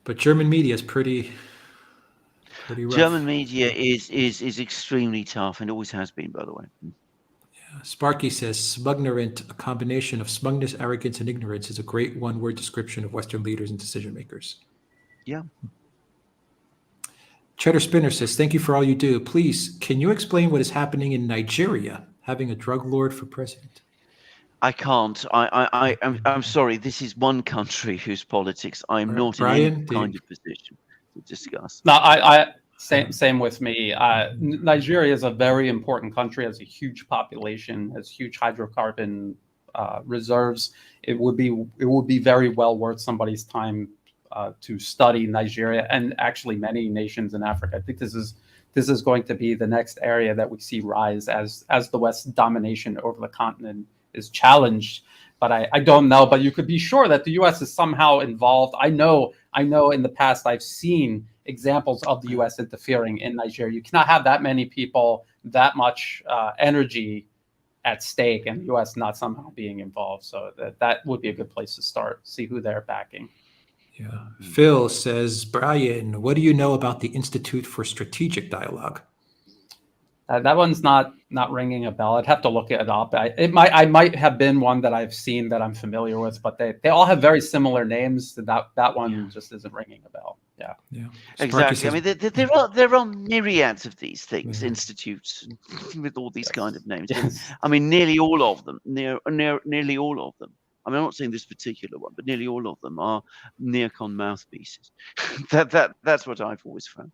S1: But German media is pretty rough.
S2: German media is extremely tough and always has been, by the way.
S1: Sparky says, smugnerant, a combination of smugness, arrogance, and ignorance, is a great one-word description of Western leaders and decision makers.
S2: Yeah.
S1: Cheddar Spinner says, thank you for all you do. Please, can you explain what is happening in Nigeria, having a drug lord for president?
S2: I can't. I'm sorry. This is one country whose politics I'm not in any kind of position to discuss.
S3: No, Same with me. Nigeria is a very important country, has a huge population, has huge hydrocarbon reserves. It would be very well worth somebody's time to study Nigeria and actually many nations in Africa. I think this is going to be the next area that we see rise as the West's domination over the continent is challenged. But I don't know. But you could be sure that the U.S. is somehow involved. I know in the past I've seen examples of the U.S. interfering in Nigeria. You cannot have that many people, that much energy at stake, and the U.S. not somehow being involved. So that would be a good place to start, see who they're backing.
S1: Yeah. Phil says, Brian, what do you know about the Institute for Strategic Dialogue?
S3: That one's not ringing a bell. I'd have to look it up. I might have been one that I've seen that I'm familiar with, but they all have very similar names. That one just isn't ringing a bell. Yeah.
S2: Exactly. Says, I mean, there are myriads of these things, institutes with all these kind of names. Yes. I mean, nearly all of them. Nearly all of them. I mean, I'm not saying this particular one, but nearly all of them are neocon mouthpieces. That's what I've always found.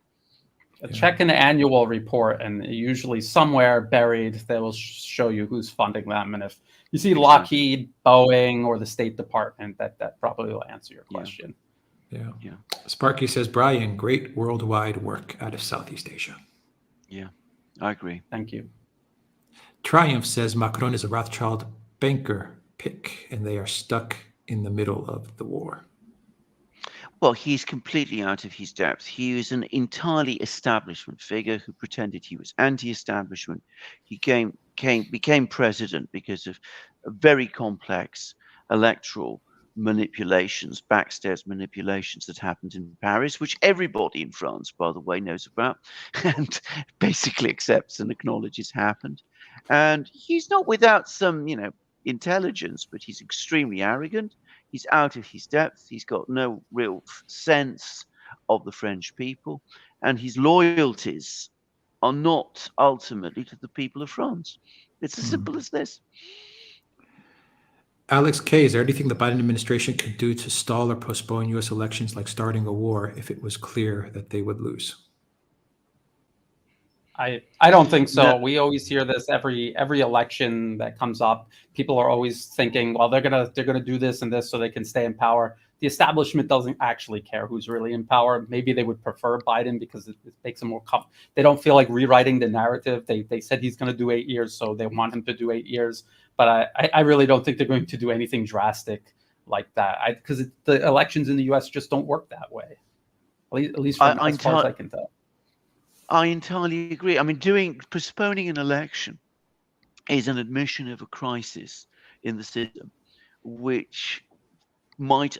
S3: Check an annual report, and usually somewhere buried, they will show you who's funding them. And if you see Lockheed, Boeing, or the State Department, that probably will answer your question.
S1: Yeah. Sparky says, Brian, great worldwide work out of Southeast Asia.
S2: Yeah, I agree.
S3: Thank you.
S1: Triumph says, Macron is a Rothschild banker pick, and they are stuck in the middle of the war.
S2: Well, he's completely out of his depth. He was an entirely establishment figure who pretended he was anti-establishment. He became president because of very complex electoral manipulations, backstairs manipulations that happened in Paris, which everybody in France, by the way, knows about and basically accepts and acknowledges happened. And he's not without some, intelligence, but he's extremely arrogant. He's out of his depth. He's got no real sense of the French people, and his loyalties are not ultimately to the people of France. It's as simple as this.
S1: Alex K, is there anything the Biden administration could do to stall or postpone U.S. elections, like starting a war, if it was clear that they would lose?
S3: I don't think so. No. We always hear this every election that comes up. People are always thinking, well, they're gonna do this and this so they can stay in power. the establishment doesn't actually care who's really in power. Maybe they would prefer Biden because it makes them more they don't feel like rewriting the narrative. They said he's going to do 8 years, so they want him to do 8 years. But I really don't think they're going to do anything drastic like that, because the elections in the U.S. just don't work that way, at least from as far as I can tell.
S2: I entirely agree. I mean, postponing an election is an admission of a crisis in the system, which might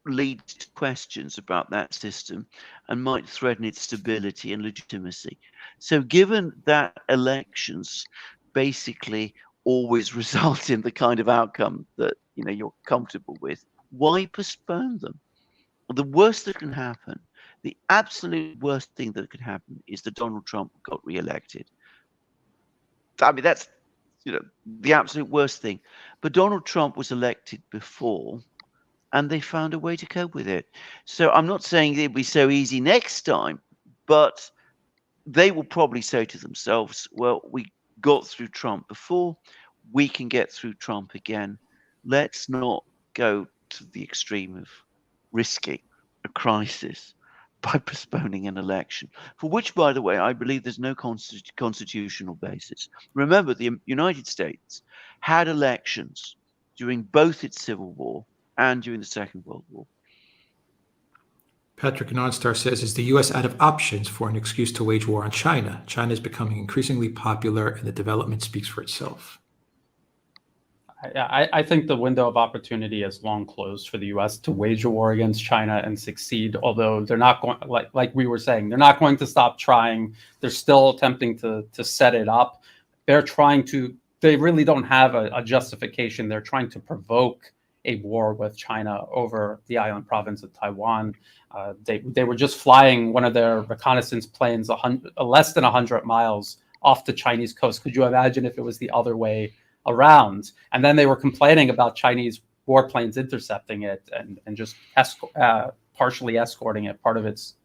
S2: lead to questions about that system and might threaten its stability and legitimacy. So given that elections basically always result in the kind of outcome that you're comfortable with, why postpone them? The worst that can happen, the absolute worst thing that could happen, is that Donald Trump got reelected. I mean, that's the absolute worst thing. But Donald Trump was elected before, and they found a way to cope with it. So I'm not saying it'll be so easy next time, but they will probably say to themselves, well, we got through Trump before, we can get through Trump again. Let's not go to the extreme of risking a crisis by postponing an election, for which, by the way, I believe there's no constitutional basis. Remember, the United States had elections during both its Civil War and during the Second World War.
S1: Patrick Nonstar says, is the U.S. out of options for an excuse to wage war on China? China is becoming increasingly popular, and the development speaks for itself.
S3: I think the window of opportunity is long closed for the U.S. to wage a war against China and succeed, although they're not going, like we were saying, they're not going to stop trying. They're still attempting to set it up. They really don't have a justification. They're trying to provoke a war with China over the island province of Taiwan. They were just flying one of their reconnaissance planes less than 100 miles off the Chinese coast. Could you imagine if it was the other way around? And then they were complaining about Chinese warplanes intercepting it and just partially escorting it part of its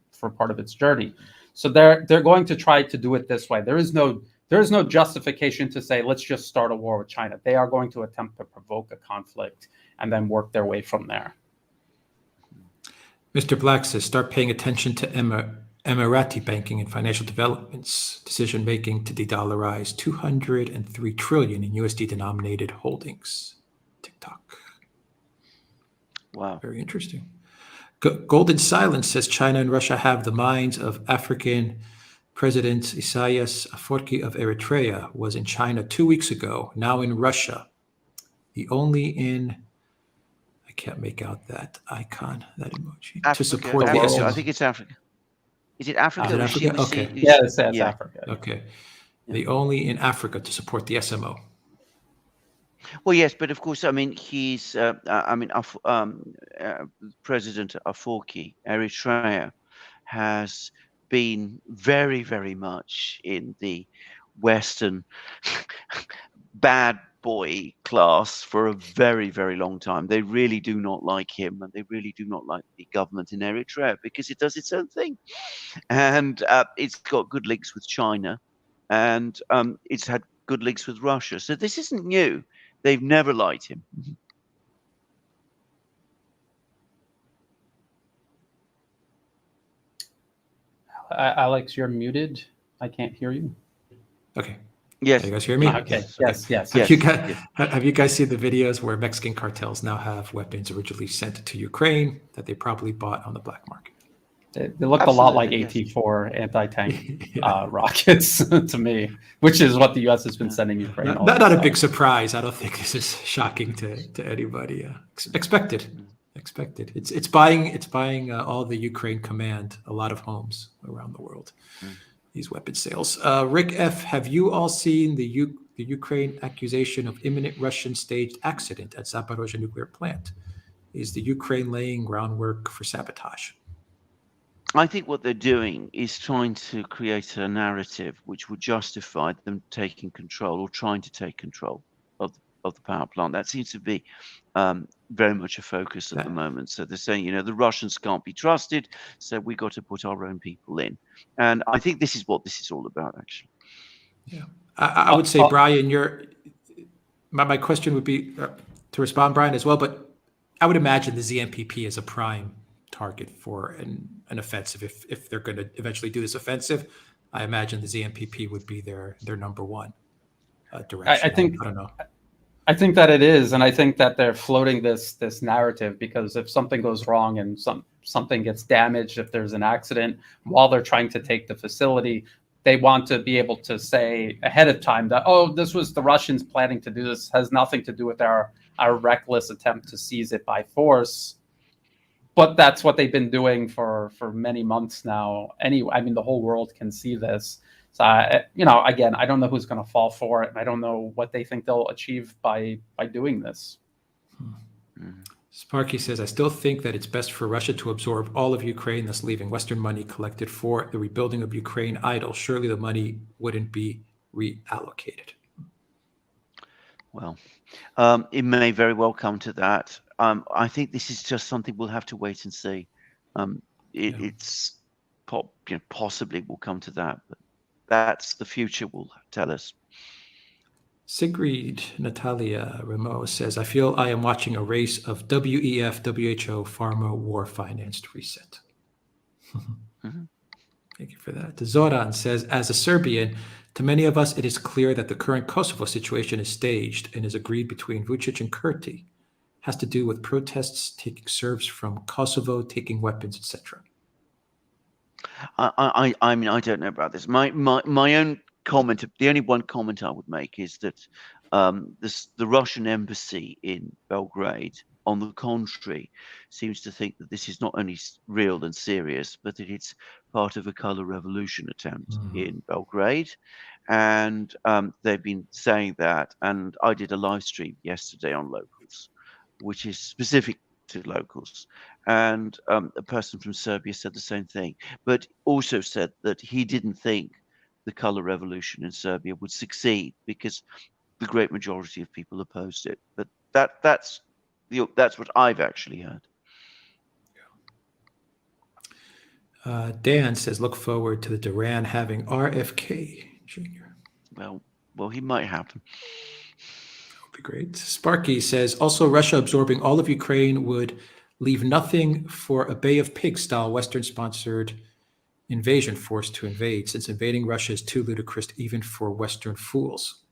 S3: journey. So they're going to try to do it this way. There is no justification to say, let's just start a war with China. They are going to attempt to provoke a conflict and then work their way from there.
S1: Mr. Black says, start paying attention to Emirati banking and financial developments, decision-making to de-dollarize 203 trillion in USD-denominated holdings. TikTok.
S2: Wow.
S1: Very interesting. Golden Silence says, China and Russia have the minds of African. President Isaias Afwerki of Eritrea was in China 2 weeks ago, now in Russia. I can't make out that icon, that emoji.
S2: Africa,
S1: to support
S2: Africa,
S1: the
S2: I think it's Africa. Is it Africa?
S1: Is it Africa? Okay.
S3: Yeah, it's Africa.
S1: Okay. The only in Africa to support the SMO.
S2: Well, yes, but of course, I mean, he's, President Afwerki, Eritrea, has been very, very much in the Western bad boy class for a very, very long time. They really do not like him, and they really do not like the government in Eritrea because it does its own thing. And it's got good links with China, and it's had good links with Russia. So this isn't new. They've never liked him.
S3: Alex, you're muted. I can't hear you.
S1: Okay.
S2: Yes.
S1: Can you guys hear me?
S3: Okay. Yes.
S1: Have you guys seen the videos where Mexican cartels now have weapons originally sent to Ukraine that they probably bought on the black market?
S3: They looked a lot like AT-4 anti-tank rockets to me, which is what the U.S. has been sending Ukraine.
S1: Not a big surprise. I don't think this is shocking to anybody. Expected. It's buying all the Ukraine command a lot of homes around the world. These weapon sales. Rick F., have you all seen the Ukraine accusation of imminent Russian staged accident at Zaporozhye nuclear plant? Is the Ukraine laying groundwork for sabotage?
S2: I think what they're doing is trying to create a narrative which would justify them taking control or trying to take control of the power plant. That seems to be very much a focus at the moment. So they're saying, the Russians can't be trusted, so we got to put our own people in. And I think this is what this is all about, actually.
S1: Yeah, I would say, Brian, my question would be to respond, Brian, as well. But I would imagine the ZMPP is a prime target for an offensive. If they're going to eventually do this offensive, I imagine the ZMPP would be their number one direction.
S3: I think
S1: I don't know.
S3: I think that it is, and I think that they're floating this narrative because if something goes wrong and something gets damaged, if there's an accident while they're trying to take the facility, they want to be able to say ahead of time that, oh, this was the Russians planning to do this, has nothing to do with our reckless attempt to seize it by force. But that's what they've been doing for many months now. Anyway, I mean, the whole world can see this. So, again, I don't know who's going to fall for it, and I don't know what they think they'll achieve by doing this.
S1: Sparky says, I still think that it's best for Russia to absorb all of Ukraine, thus leaving Western money collected for the rebuilding of Ukraine idle. Surely the money wouldn't be reallocated.
S2: Well, it may very well come to that. I think this is just something we'll have to wait and see. It's possibly will come to that, but that's the future will tell us.
S1: Sigrid Natalia Remo says, I feel I am watching a race of WEF, WHO, pharma, war-financed reset. Thank you for that. Zoran says, as a Serbian, to many of us, it is clear that the current Kosovo situation is staged and is agreed between Vučić and Kurti. Has to do with protests taking Serbs from Kosovo, taking weapons, etc.
S2: I mean, I don't know about this. My own comment, the only one comment I would make is that the Russian embassy in Belgrade, on the contrary, seems to think that this is not only real and serious, but that it's part of a color revolution attempt in Belgrade. And they've been saying that. And I did a live stream yesterday on locals, which is specific to locals. And a person from Serbia said the same thing, but also said that he didn't think the color revolution in Serbia would succeed because the great majority of people opposed it. But that's what I've actually heard.
S1: Dan says, look forward to the Duran having RFK Jr.
S2: Well, he might happen.
S1: That would be great. Sparky says, also Russia absorbing all of Ukraine would leave nothing for a Bay of Pigs style Western-sponsored invasion force to invade, since invading Russia is too ludicrous even for Western fools.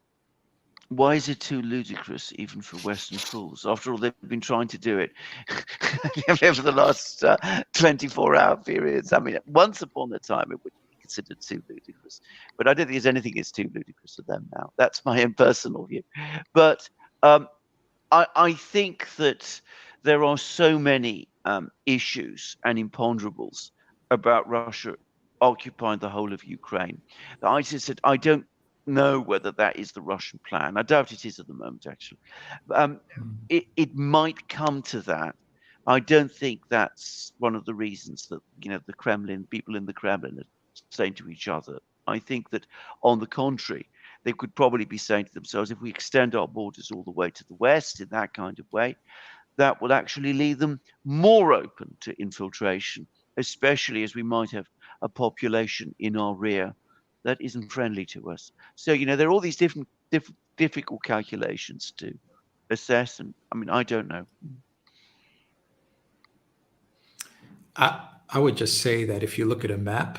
S2: Why is it too ludicrous even for Western fools? After all, they've been trying to do it over the last 24-hour periods. I mean, once upon a time, it would be considered too ludicrous. But I don't think there's anything that's too ludicrous for them now. That's my own personal view. But I think that there are so many issues and imponderables about Russia occupying the whole of Ukraine that I just said, I don't know whether that is the Russian plan. I doubt it is at the moment, actually. It might come to that. I don't think that's one of the reasons that, the Kremlin, people in the Kremlin are saying to each other. I think that, on the contrary, they could probably be saying to themselves, if we extend our borders all the way to the west in that kind of way, that will actually leave them more open to infiltration, especially as we might have a population in our rear that isn't friendly to us. So, there are all these difficult calculations to assess. And I mean, I don't know.
S1: I would just say that if you look at a map,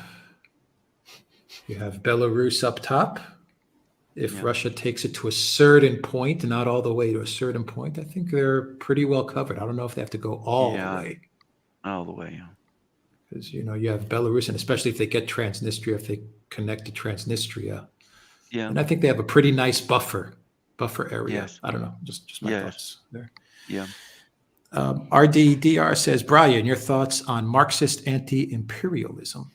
S1: you have Belarus up top. If Russia takes it to a certain point, not all the way to a certain point, I think they're pretty well covered. I don't know if they have to go all the way.
S2: All the way, yeah.
S1: Because, you have Belarus, and especially if they get Transnistria, if they connect to Transnistria.
S2: Yeah.
S1: And I think they have a pretty nice buffer area.
S2: Yes.
S1: I don't know, just my thoughts there.
S2: Yeah.
S1: RDDR says, Brian, your thoughts on Marxist anti-imperialism?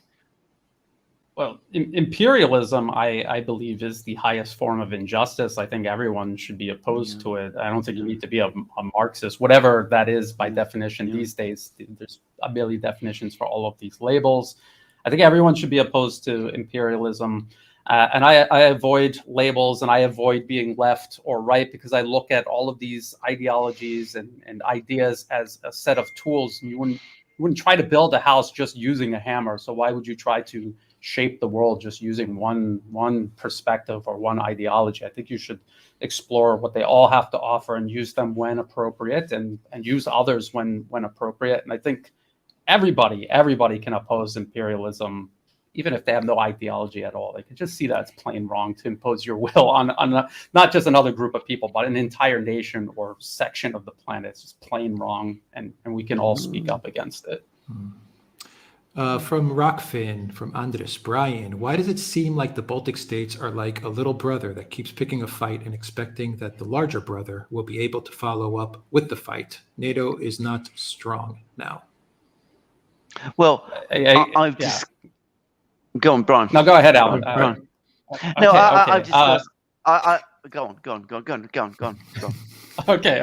S3: Well, imperialism, I believe, is the highest form of injustice. I think everyone should be opposed to it. I don't think you need to be a Marxist, whatever that is by definition these days. There's a million definitions for all of these labels. I think everyone should be opposed to imperialism. And I avoid labels, and I avoid being left or right, because I look at all of these ideologies and ideas as a set of tools. And you wouldn't try to build a house just using a hammer. So why would you try to shape the world just using one perspective or one ideology. I think you should explore what they all have to offer and use them when appropriate, and use others when appropriate. And I think everybody can oppose imperialism, even if they have no ideology at all. They can just see that it's plain wrong to impose your will on not just another group of people, but an entire nation or section of the planet. It's just plain wrong, and we can all speak up against it.
S1: From Rockfin, from Andres, Brian, why does it seem like the Baltic states are like a little brother that keeps picking a fight and expecting that the larger brother will be able to follow up with the fight? NATO is not strong now.
S2: Well, I've just go on, Brian.
S3: No, go ahead, Alan.
S2: Brian.
S3: No,
S2: I've discussed. Go on.
S3: Okay.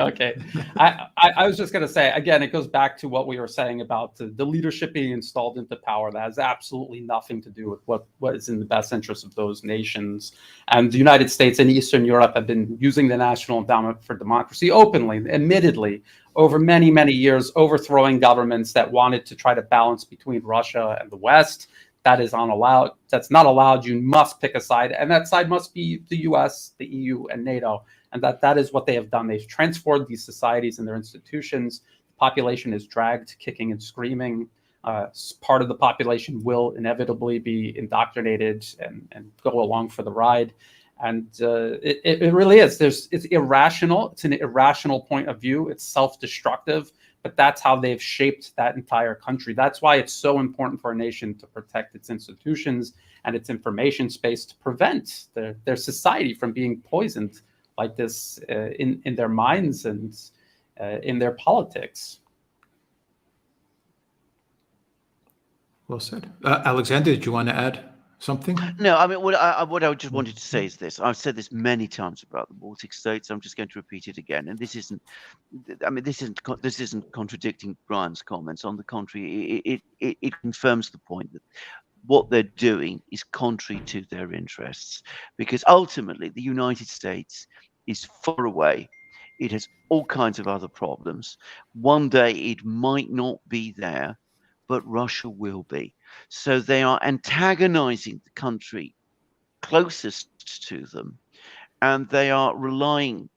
S3: I was just going to say, again, it goes back to what we were saying about the leadership being installed into power. That has absolutely nothing to do with what is in the best interest of those nations. And the United States and Eastern Europe have been using the National Endowment for Democracy openly, admittedly, over many, many years, overthrowing governments that wanted to try to balance between Russia and the West. That is unallowed. That's not allowed. You must pick a side, and that side must be the US, the EU, and NATO. And that is what they have done. They've transformed these societies and their institutions. The population is dragged kicking and screaming. Part of the population will inevitably be indoctrinated and go along for the ride. And it really is. It's irrational. It's an irrational point of view. It's self-destructive. But that's how they've shaped that entire country. That's why it's so important for a nation to protect its institutions and its information space, to prevent their society from being poisoned like this in their minds and in their politics.
S1: Well said. Alexander, did you want to add something?
S2: No, I mean, what I just wanted to say is this. I've said this many times about the Baltic states. I'm just going to repeat it again. And this isn't contradicting Brian's comments. On the contrary, it confirms the point that what they're doing is contrary to their interests, because ultimately the United States is far away. It has all kinds of other problems. One day it might not be there, but Russia will be. So they are antagonizing the country closest to them, and they are relying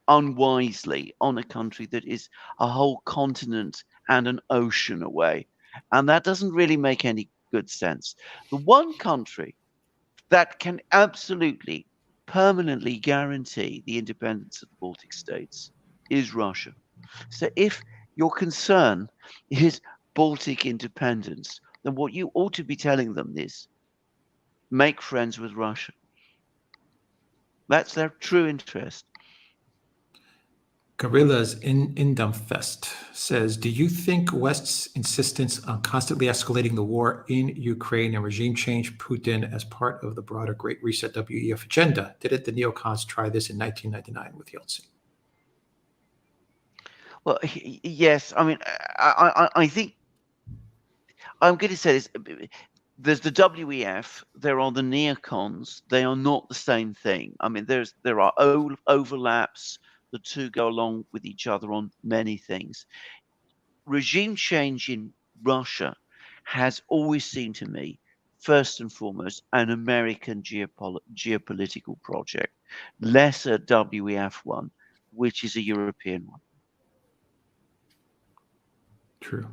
S2: unwisely on a country that is a whole continent and an ocean away. And that doesn't really make any good sense. The one country that can absolutely permanently guarantee the independence of the Baltic states is Russia. So if your concern is Baltic independence, then what you ought to be telling them is make friends with Russia. That's their true interest.
S1: Gorillas in Indumfest says, do you think West's insistence on constantly escalating the war in Ukraine and regime change Putin as part of the broader Great Reset WEF agenda? Didn't the neocons try this in 1999 with Yeltsin?
S2: Well, yes. I mean, I think I'm going to say this. There's the WEF. There are the neocons. They are not the same thing. I mean, there are overlaps. The two go along with each other on many things. Regime change in Russia has always seemed to me, first and foremost, an American geopolitical project, less a WEF one, which is a European one.
S1: True.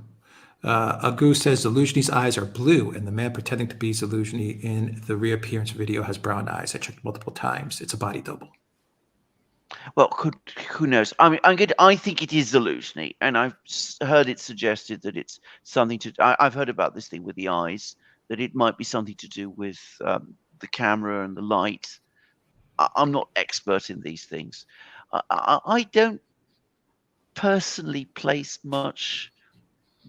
S1: Agu says Zelensky's eyes are blue, and the man pretending to be Zelensky in the reappearance video has brown eyes. I checked multiple times. It's a body double.
S2: Well, who knows? I mean, I think it is Zelensky, and I've heard it suggested that it's something to. I've heard about this thing with the eyes, that it might be something to do with the camera and the light. I'm not expert in these things. I don't personally place much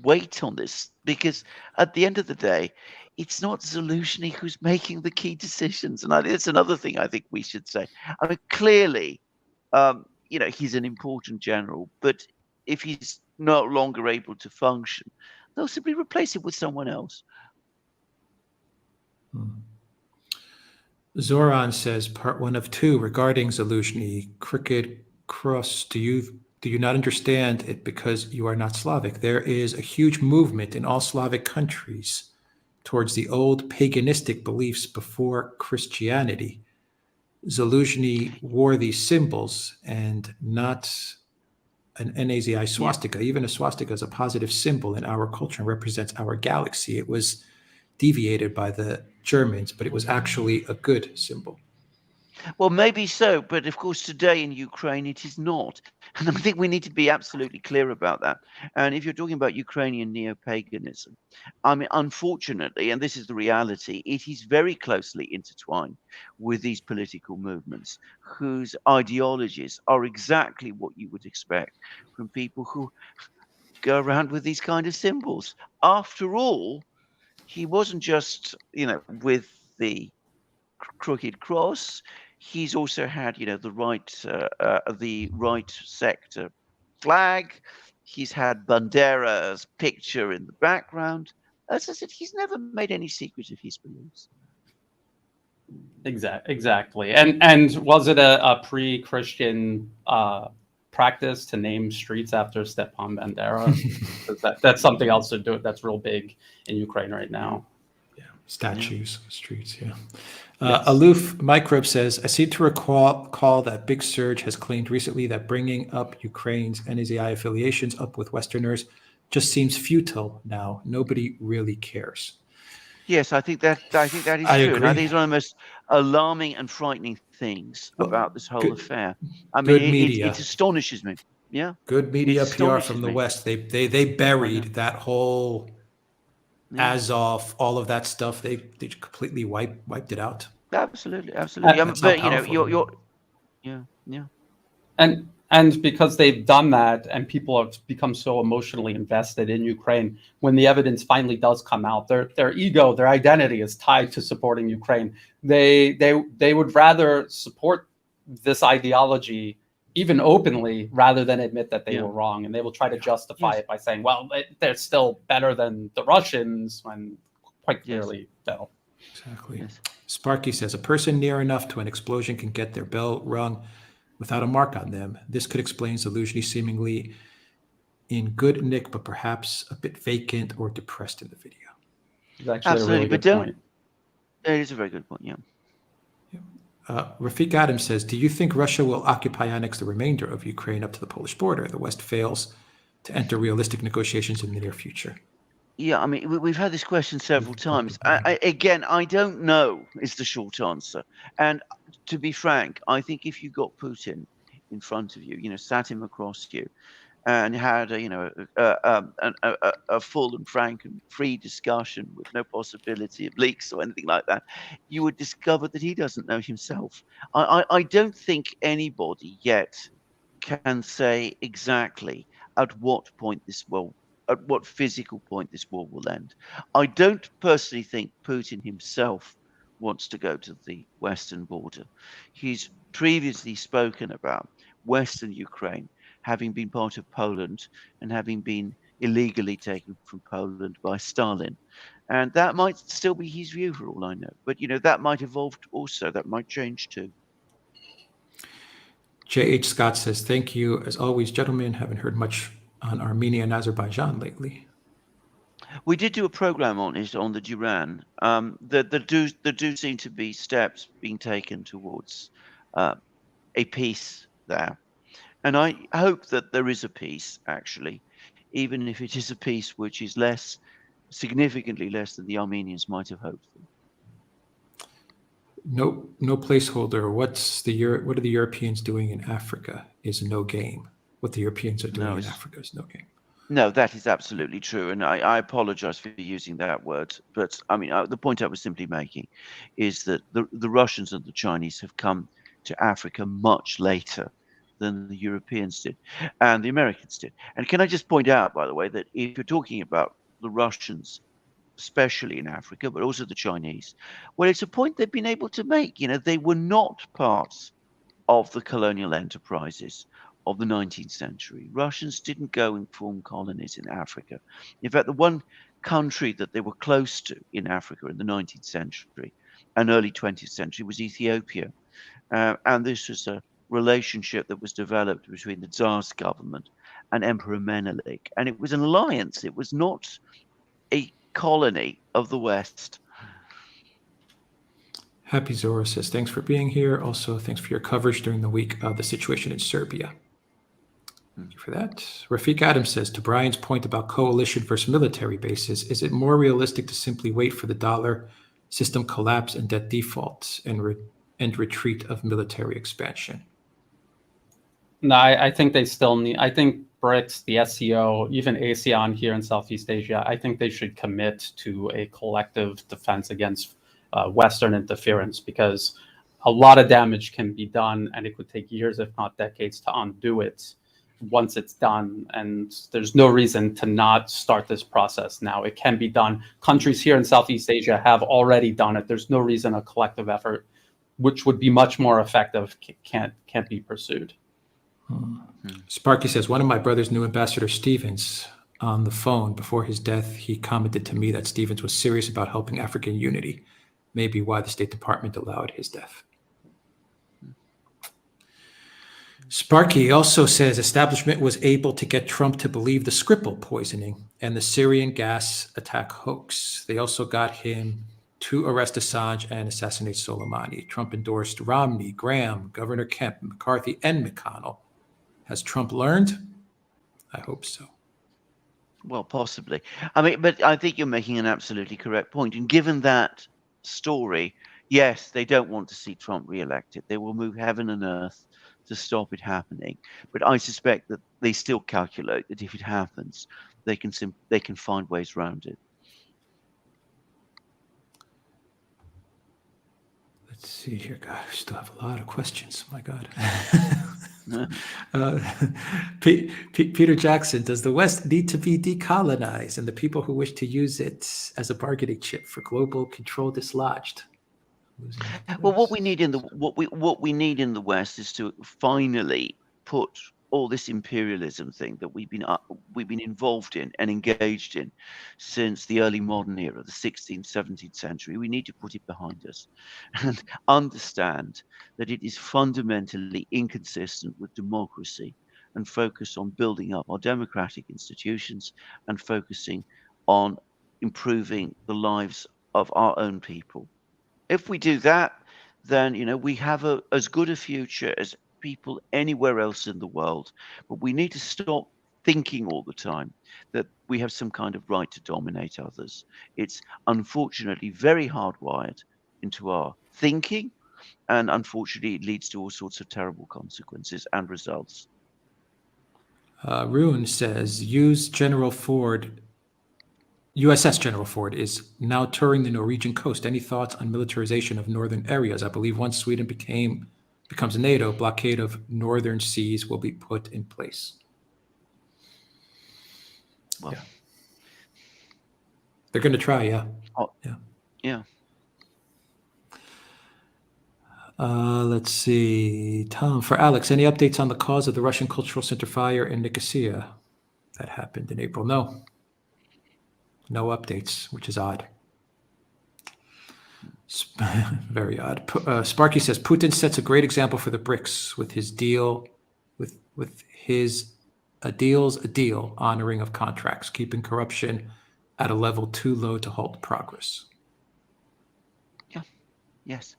S2: weight on this, because at the end of the day, it's not Zelensky who's making the key decisions, and it's another thing I think we should say. I mean, clearly, he's an important general, but if he's no longer able to function, they'll simply replace him with someone else.
S1: Zoran says, part 1 of 2 regarding Zelensky, Cricket Cross, do you not understand it because you are not Slavic? There is a huge movement in all Slavic countries towards the old paganistic beliefs before Christianity. Zaluzhny wore these symbols and not an NAZI swastika. Even a swastika is a positive symbol in our culture and represents our galaxy. It was deviated by the Germans, but it was actually a good symbol.
S2: Well, maybe so, but of course, today in Ukraine, it is not. And I think we need to be absolutely clear about that. And if you're talking about Ukrainian neo paganism, I mean, unfortunately, and this is the reality, it is very closely intertwined with these political movements whose ideologies are exactly what you would expect from people who go around with these kind of symbols. After all, he wasn't just, with the crooked cross. He's also had, the right sector flag. He's had Bandera's picture in the background. As I said, he's never made any secret of his beliefs.
S3: Exactly. And was it a pre-Christian practice to name streets after Stepan Bandera? That's something else to do. That's real big in Ukraine right now.
S1: Yeah, statues, streets. Yeah.
S3: Yes.
S1: Aloof Microbe says, I seem to recall that Big Surge has claimed recently that bringing up Ukraine's NAZI affiliations up with Westerners just seems futile now. Nobody really cares.
S2: Yes, I think that is
S1: I
S2: true. And I
S1: agree.
S2: think it's one of the most alarming and frightening things about this whole affair. I mean,
S1: good media.
S2: it astonishes me. Yeah.
S1: Good media
S2: It
S1: PR
S2: astonishes
S1: from the
S2: me.
S1: West. They buried that whole Azov, all of that stuff. They completely wiped it out.
S2: Absolutely.
S1: That's
S2: But
S1: how powerful
S2: you're yeah.
S3: And because they've done that and people have become so emotionally invested in Ukraine, when the evidence finally does come out, their ego, their identity is tied to supporting Ukraine. They would rather support this ideology even openly rather than admit that they were wrong, and they will try to justify it by saying, well, they're still better than the Russians, when quite clearly no.
S1: Exactly. Sparky says, a person near enough to an explosion can get their bell rung without a mark on them. This could explain Zaluzhny seemingly in good nick, but perhaps a bit vacant or depressed in the video.
S3: It's actually
S2: Absolutely,
S3: a really
S2: but
S3: good point.
S2: It is a very good point, yeah.
S1: Rafik Adams says, do you think Russia will occupy annex the remainder of Ukraine up to the Polish border? The West fails to enter realistic negotiations in the near future.
S2: Yeah, I mean, we've had this question several times. I don't know is the short answer. And to be frank, I think if you got Putin in front of you, sat him across you, and had a full and frank and free discussion with no possibility of leaks or anything like that, you would discover that he doesn't know himself. I don't think anybody yet can say exactly at what physical point this war will end. I don't personally think Putin himself wants to go to the western border. He's previously spoken about Western Ukraine having been part of Poland and having been illegally taken from Poland by Stalin. And that might still be his view for all I know. But, that might evolve also. That might change too.
S1: J.H. Scott says, thank you. As always, gentlemen, haven't heard much on Armenia and Azerbaijan lately.
S2: We did do a program on it on the Duran. There do seem to be steps being taken towards a peace there. And I hope that there is a peace, actually, even if it is a peace which is significantly less than the Armenians might have hoped for.
S1: No placeholder. What are the Europeans doing in Africa is no game. What the Europeans are doing in Africa is no game.
S2: No, that is absolutely true. And I apologize for using that word. But I mean, the point I was simply making is that the Russians and the Chinese have come to Africa much later than the Europeans did and the Americans did. And can I just point out, by the way, that if you're talking about the Russians, especially in Africa, but also the Chinese, well, it's a point they've been able to make. They were not part of the colonial enterprises of the 19th century. Russians didn't go and form colonies in Africa. In fact, the one country that they were close to in Africa in the 19th century and early 20th century was Ethiopia. And this was a relationship that was developed between the Tsar's government and Emperor Menelik. And it was an alliance. It was not a colony of the West.
S1: Happy Zora says, thanks for being here. Also, thanks for your coverage during the week of the situation in Serbia. Thank you for that. Rafiq Adams says, to Brian's point about coalition versus military bases, is it more realistic to simply wait for the dollar system collapse and debt default and retreat of military expansion?
S3: No, I think they still need. I think BRICS, the SCO, even ASEAN here in Southeast Asia, I think they should commit to a collective defense against Western interference, because a lot of damage can be done, and it could take years, if not decades, to undo it once it's done. And there's no reason to not start this process now. It can be done. Countries here in Southeast Asia have already done it. There's no reason a collective effort, which would be much more effective, can't be pursued.
S1: Sparky says, one of my brothers knew Ambassador Stevens on the phone before his death. He commented to me that Stevens was serious about helping African unity, maybe why the State Department allowed his death. Sparky also says establishment was able to get Trump to believe the Skripal poisoning and the Syrian gas attack hoax. They also got him to arrest Assange and assassinate Soleimani. Trump endorsed Romney, Graham, Governor Kemp, McCarthy, and McConnell. Has Trump learned? I hope so.
S2: Well, possibly. I mean, but I think you're making an absolutely correct point. And given that story, yes, they don't want to see Trump re-elected. They will move heaven and earth to stop it happening. But I suspect that they still calculate that if it happens, they can find ways around it.
S1: Let's see here. God, I still have a lot of questions. My God. Peter Jackson, does the West need to be decolonized and the people who wish to use it as a bargaining chip for global control dislodged?
S2: Well, what we need in the West is to finally put all this imperialism thing that we've been involved in and engaged in since the early modern era, the 16th, 17th century. We need to put it behind us and understand that it is fundamentally inconsistent with democracy, and focus on building up our democratic institutions and focusing on improving the lives of our own people. If we do that, then we have as good a future as people anywhere else in the world. But we need to stop thinking all the time that we have some kind of right to dominate others. It's unfortunately very hardwired into our thinking, and unfortunately it leads to all sorts of terrible consequences and results.
S1: Rune says, USS General Ford is now touring the Norwegian coast. Any thoughts on militarization of northern areas? I believe once Sweden becomes NATO, blockade of northern seas will be put in place.
S2: Well,
S1: yeah. They're going to try, yeah.
S2: Oh,
S1: yeah. Let's see. Tom, for Alex, any updates on the cause of the Russian Cultural Center fire in Nicosia that happened in April? No. No updates, which is odd. Very odd. Sparky says Putin sets a great example for the BRICS with his deal, with his a deal's a deal honoring of contracts, keeping corruption at a level too low to halt progress.
S2: Yeah. Yes.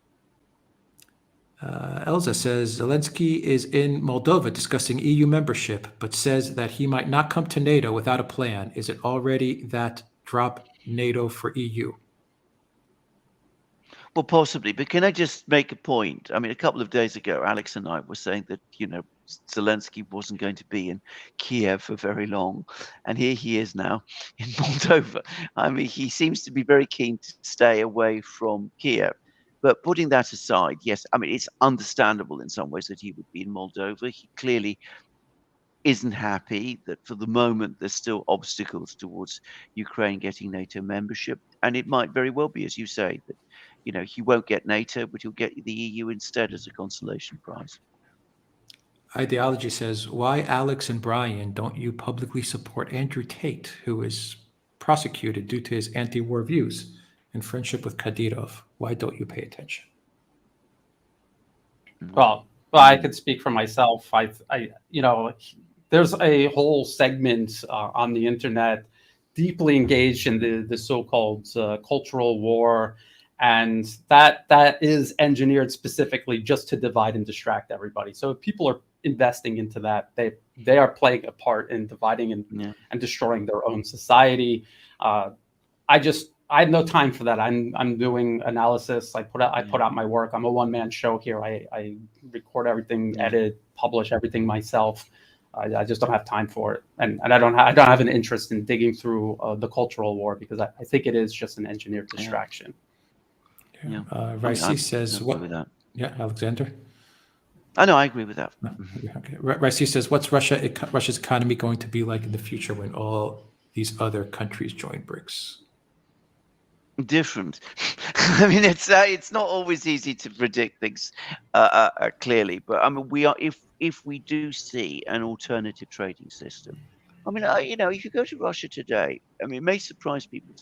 S1: Elza says Zelensky is in Moldova discussing EU membership, but says that he might not come to NATO without a plan. Is it already that drop NATO for EU?
S2: Well, possibly, but can I just make a point? I mean, a couple of days ago, Alex and I were saying that, Zelensky wasn't going to be in Kiev for very long. And here he is now in Moldova. I mean, he seems to be very keen to stay away from Kiev. But putting that aside, yes, I mean, it's understandable in some ways that he would be in Moldova. He clearly isn't happy that for the moment there's still obstacles towards Ukraine getting NATO membership. And it might very well be, as you say, that he won't get NATO, but he'll get the EU instead as a consolation prize.
S1: Ideology says, why, Alex and Brian, don't you publicly support Andrew Tate, who is prosecuted due to his anti-war views and friendship with Kadyrov? Why don't you pay attention?
S3: Well, I could speak for myself. There's a whole segment on the internet deeply engaged in the so-called cultural war, and that is engineered specifically just to divide and distract everybody. So if people are investing into that, they are playing a part in dividing and destroying their own society. I have no time for that. I'm doing analysis. I put out my work. I'm a one-man show here. I record everything, edit, publish everything myself. I just don't have time for it, and I don't have an interest in digging through the cultural war, because I think it is just an engineered distraction.
S1: Ricey says what?
S2: With that.
S1: Yeah, Alexander.
S2: I know, I agree with that.
S1: Okay. Ricey says, what's Russia's economy going to be like in the future when all these other countries join BRICS?
S2: Different. I mean, it's not always easy to predict things clearly, but I mean, if we do see an alternative trading system, I mean, if you go to Russia today, I mean, it may surprise people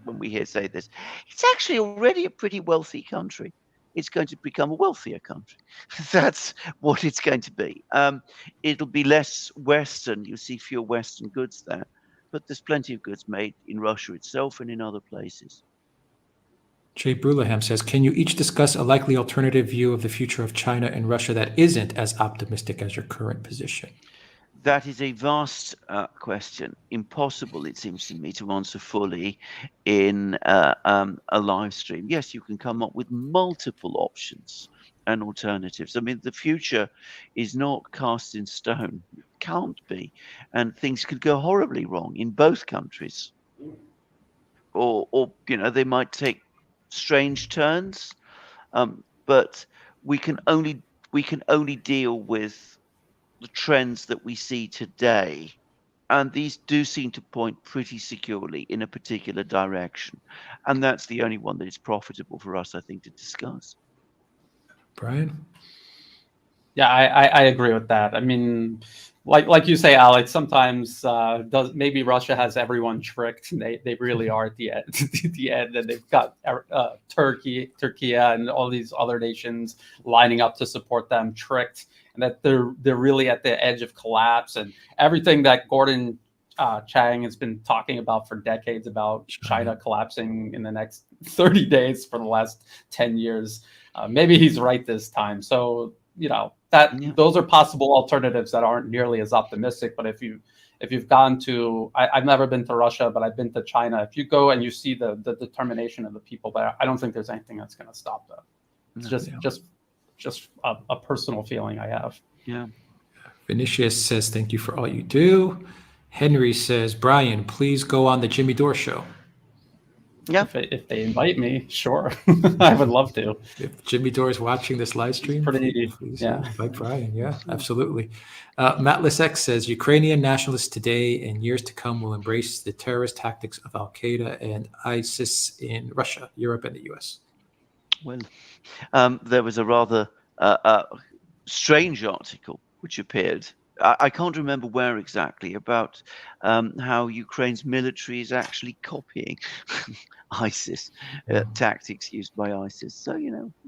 S2: when we say this. It's actually already a pretty wealthy country. It's going to become a wealthier country. That's what it's going to be. It'll be less Western. You'll see fewer Western goods there. But there's plenty of goods made in Russia itself and in other places.
S1: Jay Brulaham says, can you each discuss a likely alternative view of the future of China and Russia that isn't as optimistic as your current position?
S2: That is a vast question. Impossible, it seems to me, to answer fully in a live stream. Yes, you can come up with multiple options and alternatives. I mean, the future is not cast in stone. It can't be. And things could go horribly wrong in both countries. Or they might take strange turns. But we can only deal with the trends that we see today, and these do seem to point pretty securely in a particular direction, and that's the only one that is profitable for us, I think, to discuss.
S1: Brian?
S3: Yeah, I agree with that. I mean, like you say, Alex, sometimes maybe Russia has everyone tricked. They really are at the end, and they've got Turkey and all these other nations lining up to support them, tricked, and that they're really at the edge of collapse. And everything that Gordon Chang has been talking about for decades about China collapsing in the next 30 days for the last 10 years, maybe he's right this time. So those are possible alternatives that aren't nearly as optimistic. But if you've gone to, I've never been to Russia, but I've been to China. If you go and you see the determination of the people there, I don't think there's anything that's going to stop them. It's just a personal feeling I have.
S2: Yeah.
S1: Vinicius says, thank you for all you do. Henry says, Brian, please go on the Jimmy Dore show.
S2: Yeah.
S3: If they invite me, sure. I would love to.
S1: If Jimmy Dore is watching this live stream, please invite Brian. Yeah, absolutely. Matt Lisek says, Ukrainian nationalists today and years to come will embrace the terrorist tactics of Al-Qaeda and ISIS in Russia, Europe, and the U.S.
S2: Well, there was a rather strange article which appeared. I can't remember where exactly, about how Ukraine's military is actually copying ISIS tactics used by ISIS. So,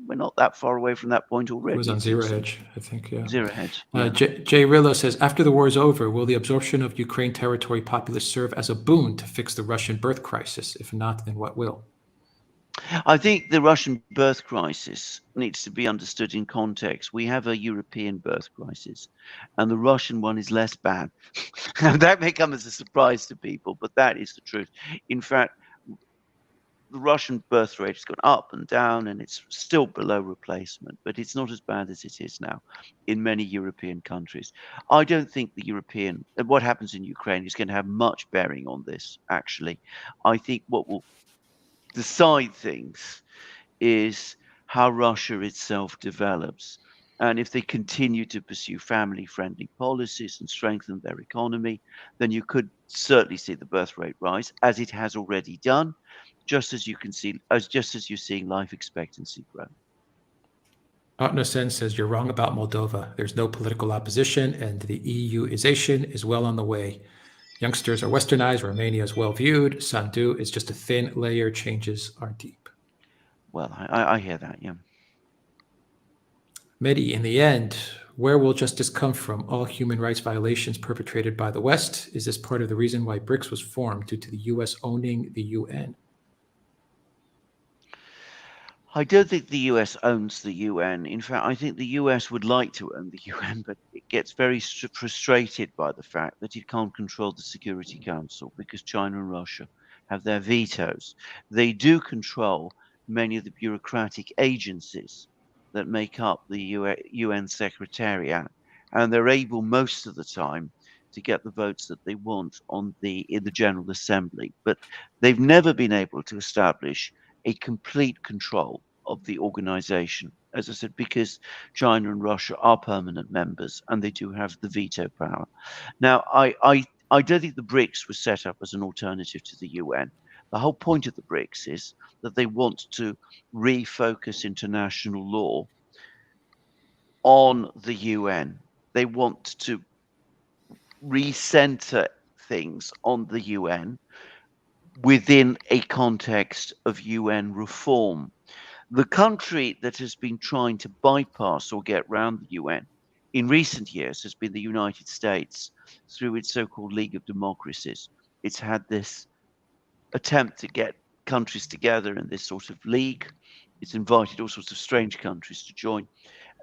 S2: we're not that far away from that point already.
S1: It was on Zero Hedge, I think. Yeah.
S2: Zero Hedge. Yeah.
S1: Jay Rillo says, after the war is over, will the absorption of Ukraine territory populace serve as a boon to fix the Russian birth crisis? If not, then what will?
S2: I think the Russian birth crisis needs to be understood in context. We have a European birth crisis, and the Russian one is less bad. That may come as a surprise to people, but that is the truth. In fact, the Russian birth rate has gone up and down, and it's still below replacement, but it's not as bad as it is now in many European countries. I don't think what happens in Ukraine is going to have much bearing on this, actually. I think what will decide things is how Russia itself develops. And if they continue to pursue family-friendly policies and strengthen their economy, then you could certainly see the birth rate rise, as it has already done, just as you're seeing life expectancy grow.
S1: Otnosen says, you're wrong about Moldova. There's no political opposition, and the EUization is well on the way. Youngsters are westernized. Romania is well viewed. Sandu is just a thin layer. Changes are deep.
S2: Well, I hear that, yeah.
S1: Mehdi, in the end, where will justice come from? All human rights violations perpetrated by the West. Is this part of the reason why BRICS was formed, due to the U.S. owning the UN?
S2: I don't think the US owns the UN. In fact, I think the US would like to own the UN, but it gets very frustrated by the fact that it can't control the Security Council because China and Russia have their vetoes. They do control many of the bureaucratic agencies that make up the UN Secretariat, and they're able most of the time to get the votes that they want in the General Assembly. But they've never been able to establish a complete control of the organization, as I said, because China and Russia are permanent members and they do have the veto power. Now, I don't think the BRICS was set up as an alternative to the UN. The whole point of the BRICS is that they want to refocus international law on the UN. They want to recenter things on the UN within a context of UN reform. The country that has been trying to bypass or get around the UN in recent years has been the United States through its so-called League of Democracies. It's had this attempt to get countries together in this sort of league. It's invited all sorts of strange countries to join.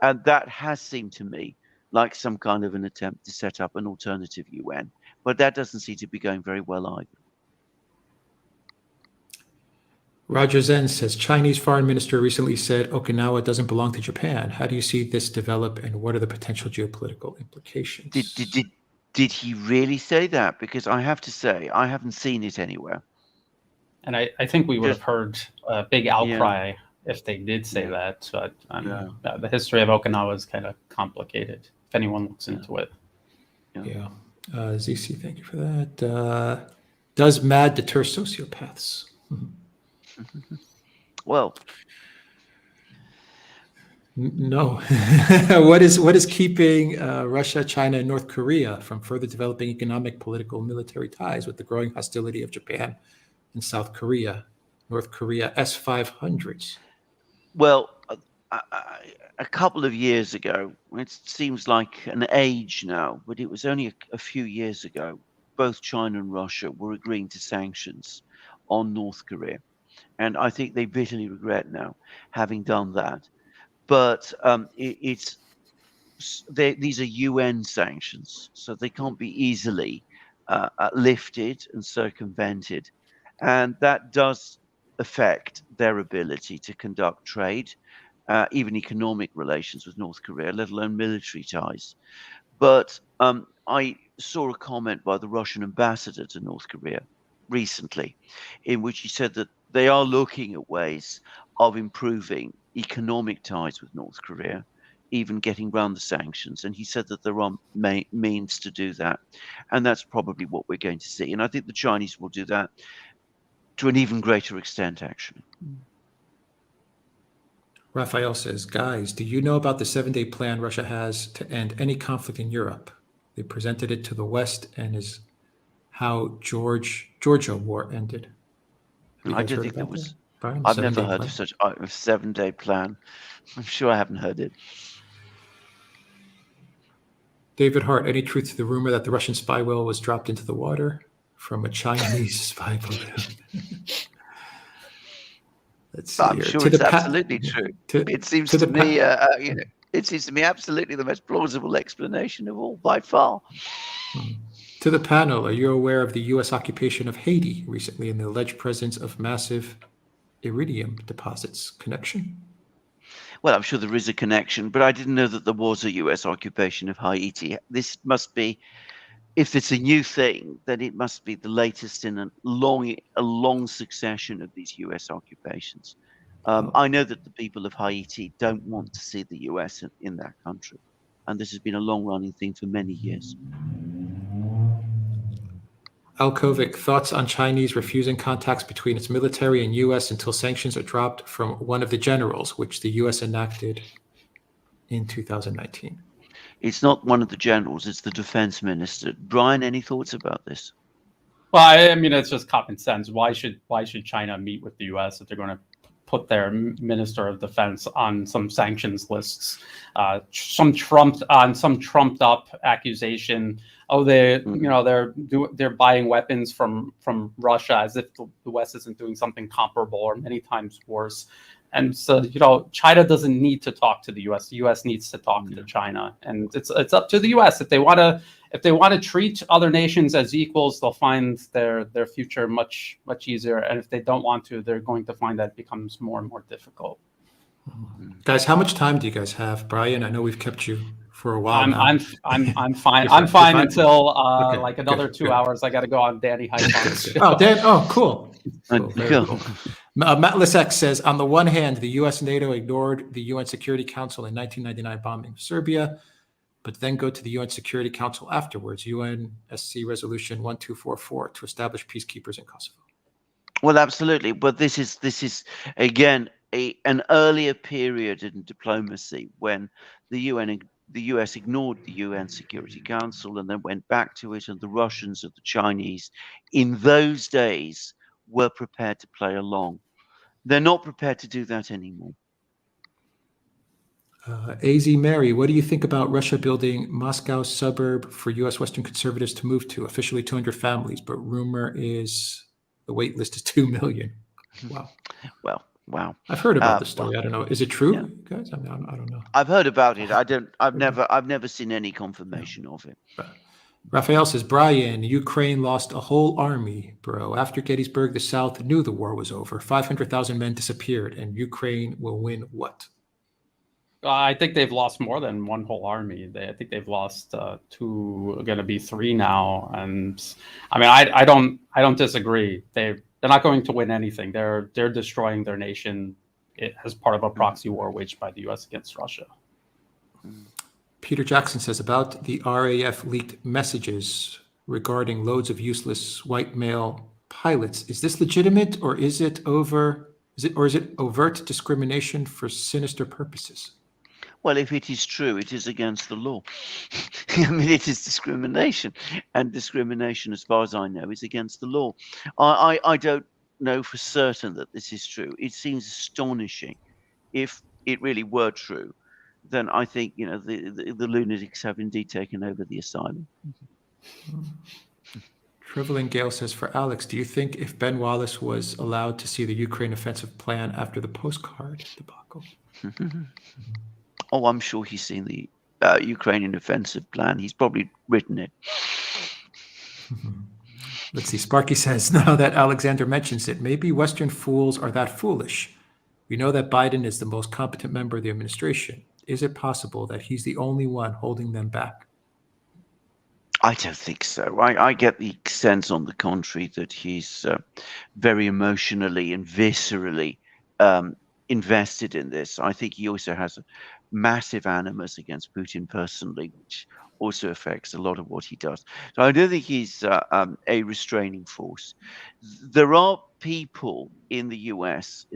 S2: And that has seemed to me like some kind of an attempt to set up an alternative UN. But that doesn't seem to be going very well either.
S1: Roger Zen says, Chinese foreign minister recently said Okinawa doesn't belong to Japan. How do you see this develop, and what are the potential geopolitical implications?
S2: Did he really say that? Because I have to say, I haven't seen it anywhere.
S3: And I think we would have heard a big outcry if they did say that. But the history of Okinawa is kind of complicated, if anyone looks into it.
S1: Yeah. ZC, thank you for that. Does MAD deter sociopaths?
S2: Well,
S1: no. What is keeping Russia, China, and North Korea from further developing economic, political, military ties with the growing hostility of Japan and South Korea, North Korea S-500s?
S2: Well, a couple of years ago, it seems like an age now, but it was only a few years ago, both China and Russia were agreeing to sanctions on North Korea. And I think they bitterly regret now having done that. But these are UN sanctions, so they can't be easily lifted and circumvented. And that does affect their ability to conduct trade, even economic relations with North Korea, let alone military ties. But I saw a comment by the Russian ambassador to North Korea recently, in which he said that they are looking at ways of improving economic ties with North Korea, even getting around the sanctions. And he said that there are means to do that. And that's probably what we're going to see. And I think the Chinese will do that to an even greater extent, actually.
S1: Raphael says, guys, do you know about the 7-day plan Russia has to end any conflict in Europe? They presented it to the West and is how Georgia war ended.
S2: I don't think it was.
S1: Brian,
S2: I've never heard
S1: plan?
S2: of such a 7-day plan. I'm sure I haven't heard it.
S1: David Hart, any truth to the rumor that the Russian spy whale was dropped into the water from a Chinese spy balloon? Let's see.
S2: I'm sure it's absolutely true. It seems to me, it seems to me absolutely the most plausible explanation of all by far.
S1: To the panel, are you aware of the U.S. occupation of Haiti recently and the alleged presence of massive iridium deposits? Connection?
S2: Well, I'm sure there is a connection, but I didn't know that there was a U.S. occupation of Haiti. This must be, if it's a new thing, then it must be the latest in a long succession of these U.S. occupations. I know that the people of Haiti don't want to see the U.S. in that country, and this has been a long-running thing for many years.
S1: Alkovic, thoughts on Chinese refusing contacts between its military and U.S. until sanctions are dropped from one of the generals, which the U.S. enacted in 2019?
S2: It's not one of the generals, it's the defense minister. Brian, any thoughts about this?
S3: Well, I mean, it's just common sense. Why should China meet with the U.S. if they're going to put their minister of defense on some sanctions lists, some trumped up accusation. Oh, they're buying weapons from Russia, as if the West isn't doing something comparable or many times worse. And so, China doesn't need to talk to the U.S. The U.S. needs to talk to China, and it's up to the U.S. If they want to treat other nations as equals, they'll find their future much easier. And if they don't want to, they're going to find that it becomes more and more difficult.
S1: Guys, how much time do you guys have, Brian? I know we've kept you for a while now.
S3: I'm fine. I'm fine until like another 2 hours. I got to go on Danny Hyfon's show.
S1: Oh, Dan. Oh, cool.
S2: Cool.
S1: Cool. Matt Lisek says, on the one hand, the U.S. NATO ignored the UN Security Council in 1999 bombing of Serbia, but then go to the UN Security Council afterwards, UNSC Resolution 1244, to establish peacekeepers in Kosovo.
S2: Well, absolutely. But this is again an earlier period in diplomacy when the US ignored the UN Security Council and then went back to it, and the Russians and the Chinese in those days were prepared to play along. They're not prepared to do that anymore.
S1: AZ Mary, what do you think about Russia building Moscow suburb for U.S. Western conservatives to move to? Officially 200 families, but rumor is the wait list is 2 million. Wow.
S2: Well, wow.
S1: I've heard about this story. I don't know. Is it true,
S2: Yeah.
S1: guys? I don't know.
S2: I've heard about it. I've never seen any confirmation of it.
S1: Raphael says, Brian, Ukraine lost a whole army, bro. After Gettysburg, the South knew the war was over. 500,000 men disappeared, and Ukraine will win what?
S3: I think they've lost more than one whole army. I think they've lost two, going to be three now. And I mean, I don't disagree. They're not going to win anything. They're destroying their nation as part of a proxy war waged by the U.S. against Russia.
S1: Peter Jackson says, about the RAF leaked messages regarding loads of useless white male pilots. Is this legitimate, or is it overt discrimination for sinister purposes?
S2: Well, if it is true, it is against the law. I mean, it is discrimination, and discrimination, as far as I know, is against the law. I don't know for certain that this is true. It seems astonishing. If it really were true, then I think the lunatics have indeed taken over the asylum.
S1: Shriveling Gale says, for Alex, do you think if Ben Wallace was allowed to see the Ukraine offensive plan after the postcard debacle?
S2: Oh, I'm sure he's seen the Ukrainian offensive plan. He's probably written it.
S1: Let's see. Sparky says, now that Alexander mentions it, maybe Western fools are that foolish. We know that Biden is the most competent member of the administration. Is it possible that he's the only one holding them back?
S2: I don't think so. I get the sense, on the contrary, that he's very emotionally and viscerally invested in this. I think he also has a massive animus against Putin personally, which also affects a lot of what he does. So I don't think he's a restraining force. There are people in the US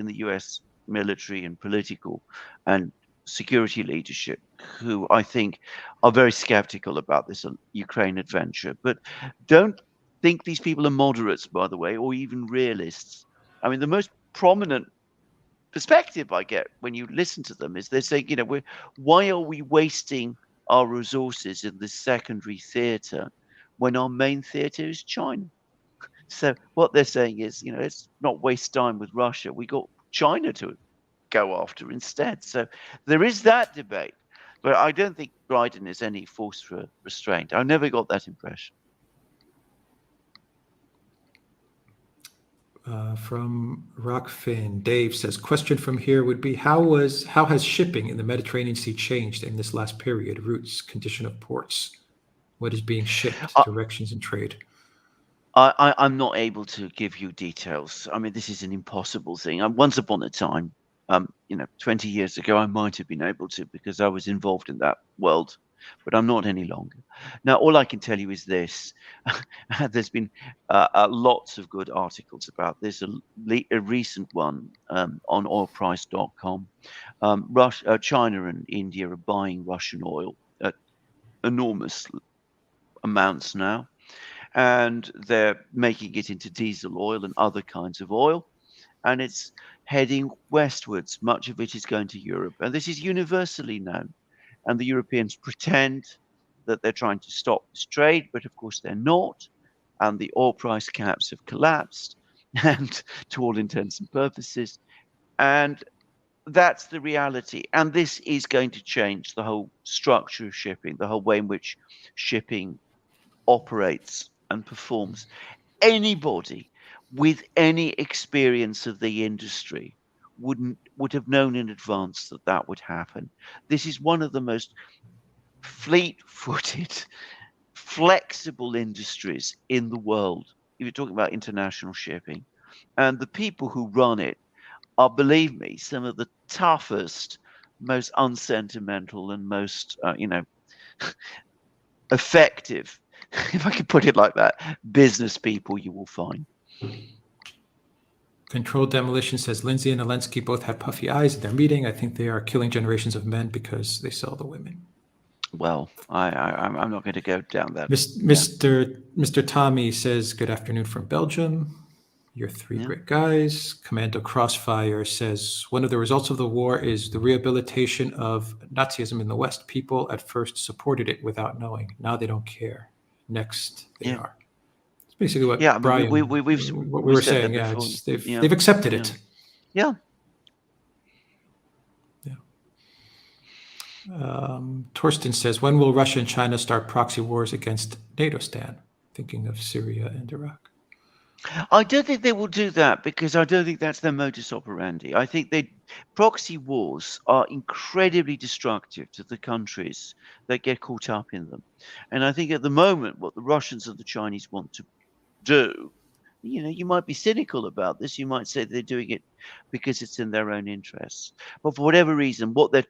S2: military and political and security leadership who I think are very skeptical about this Ukraine adventure, but don't think these people are moderates, by the way, or even realists. I mean, the most prominent perspective I get when you listen to them is they're saying, why are we wasting our resources in this secondary theater when our main theater is China? So what they're saying is, let's not waste time with Russia. We got China to go after instead. So there is that debate, but I don't think Biden is any force for restraint. I never got that impression.
S1: From Rockfin, Dave says, question from here would be, how has shipping in the Mediterranean Sea changed in this last period? Routes, condition of ports, what is being shipped, directions and trade?
S2: I'm not able to give you details. I mean, this is an impossible thing. Once upon a time, 20 years ago, I might have been able to, because I was involved in that world, but I'm not any longer. Now, all I can tell you is this. There's been lots of good articles about this. A recent one on oilprice.com. China and India are buying Russian oil at enormous amounts now, and they're making it into diesel oil and other kinds of oil. and it's heading westwards. Much of it is going to Europe, and this is universally known. And the Europeans pretend that they're trying to stop this trade, but of course they're not. And the oil price caps have collapsed, and to all intents and purposes. And that's the reality. And this is going to change the whole structure of shipping, the whole way in which shipping operates and performs. Anybody with any experience of the industry would have known in advance that that would happen. This is one of the most fleet-footed, flexible industries in the world. If you're talking about international shipping, and the people who run it are, believe me, some of the toughest, most unsentimental, and most, effective, if I could put it like that, business people you will find.
S1: Controlled Demolition says Lindsay and Zelensky both have puffy eyes at their meeting. I think they are killing generations of men because they sell the women.
S2: Well, I'm not going to go down that.
S1: Mr. Tommy says, good afternoon from Belgium. You're three great guys. Commando Crossfire says, one of the results of the war is the rehabilitation of Nazism in the West. People at first supported it without knowing. Now they don't care. Next, they are. It's basically what Brian,
S2: we
S1: were saying. Yeah, they've accepted it.
S2: Yeah.
S1: Torsten says, when will Russia and China start proxy wars against NATO stan? Thinking of Syria and Iraq.
S2: I don't think they will do that, because I don't think that's their modus operandi. I think proxy wars are incredibly destructive to the countries that get caught up in them. And I think at the moment, what the Russians and the Chinese want to do, you might be cynical about this. You might say they're doing it because it's in their own interests. But for whatever reason, what they're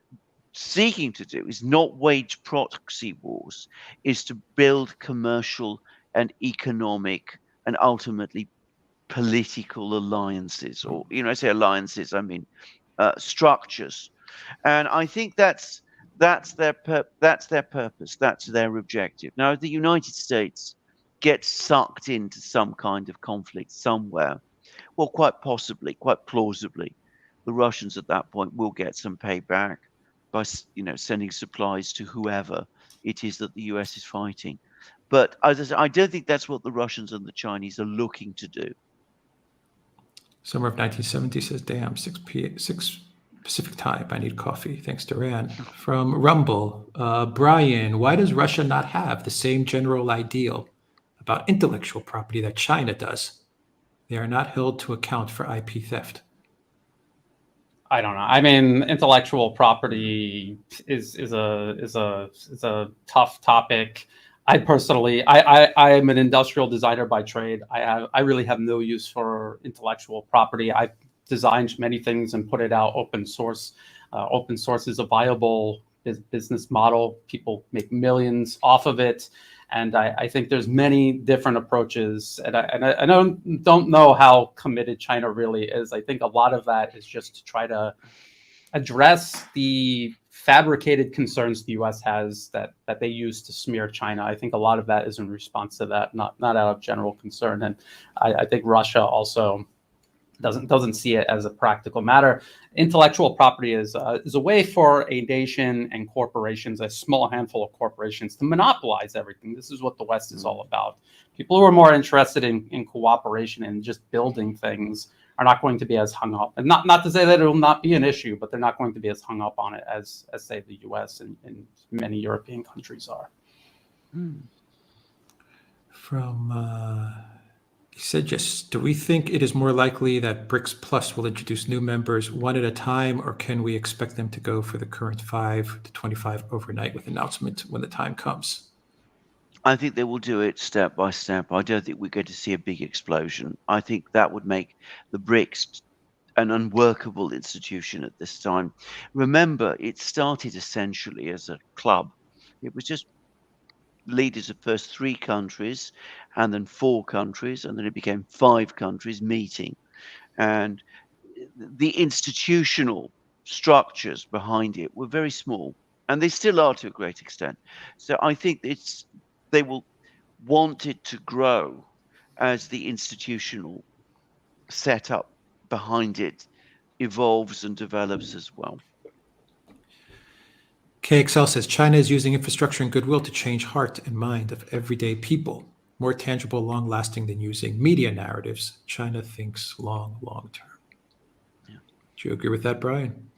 S2: seeking to do is not wage proxy wars, is to build commercial and economic and ultimately political alliances, or I say alliances, I mean structures, and I think that's their purpose, that's their objective. Now, if the United States gets sucked into some kind of conflict somewhere, well, quite possibly, quite plausibly, the Russians at that point will get some payback by sending supplies to whoever it is that the US is fighting. But as I said, I don't think that's what the Russians and the Chinese are looking to do.
S1: Summer of 1970 says, damn, 6 Pacific time. I need coffee. Thanks, Duran. From Rumble, Brian, why does Russia not have the same general ideal about intellectual property that China does? They are not held to account for IP theft.
S3: I don't know. I mean, intellectual property is a tough topic. I personally, I am an industrial designer by trade. I really have no use for intellectual property. I've designed many things and put it out open source. Open source is a viable business model. People make millions off of it. And I think there's many different approaches. And I don't know how committed China really is. I think a lot of that is just to try to address the fabricated concerns the U.S. has that they use to smear China. I think a lot of that is in response to that, not out of general concern. And I think Russia also doesn't see it as a practical matter. Intellectual property is a way for a nation and corporations, a small handful of corporations, to monopolize everything. This is what the West is all about. People who are more interested in cooperation and just building things are not going to be as hung up. And not to say that it will not be an issue, but they're not going to be as hung up on it as say, the U.S. and many European countries are.
S1: From... He said, yes, do we think it is more likely that BRICS Plus will introduce new members one at a time, or can we expect them to go for the current 5 to 25 overnight with announcement when the time comes?
S2: I think they will do it step by step. I don't think we're going to see a big explosion. I think that would make the BRICS an unworkable institution at this time. Remember, it started essentially as a club. It was just leaders of first 3 countries and then 4 countries, and then it became 5 countries meeting. And the institutional structures behind it were very small, and they still are to a great extent. So I think they will want it to grow as the institutional setup behind it evolves and develops as well.
S1: KXL says China is using infrastructure and goodwill to change heart and mind of everyday people. More tangible, long-lasting than using media narratives. China thinks long term.
S2: Yeah.
S1: Do you agree with that, Brian?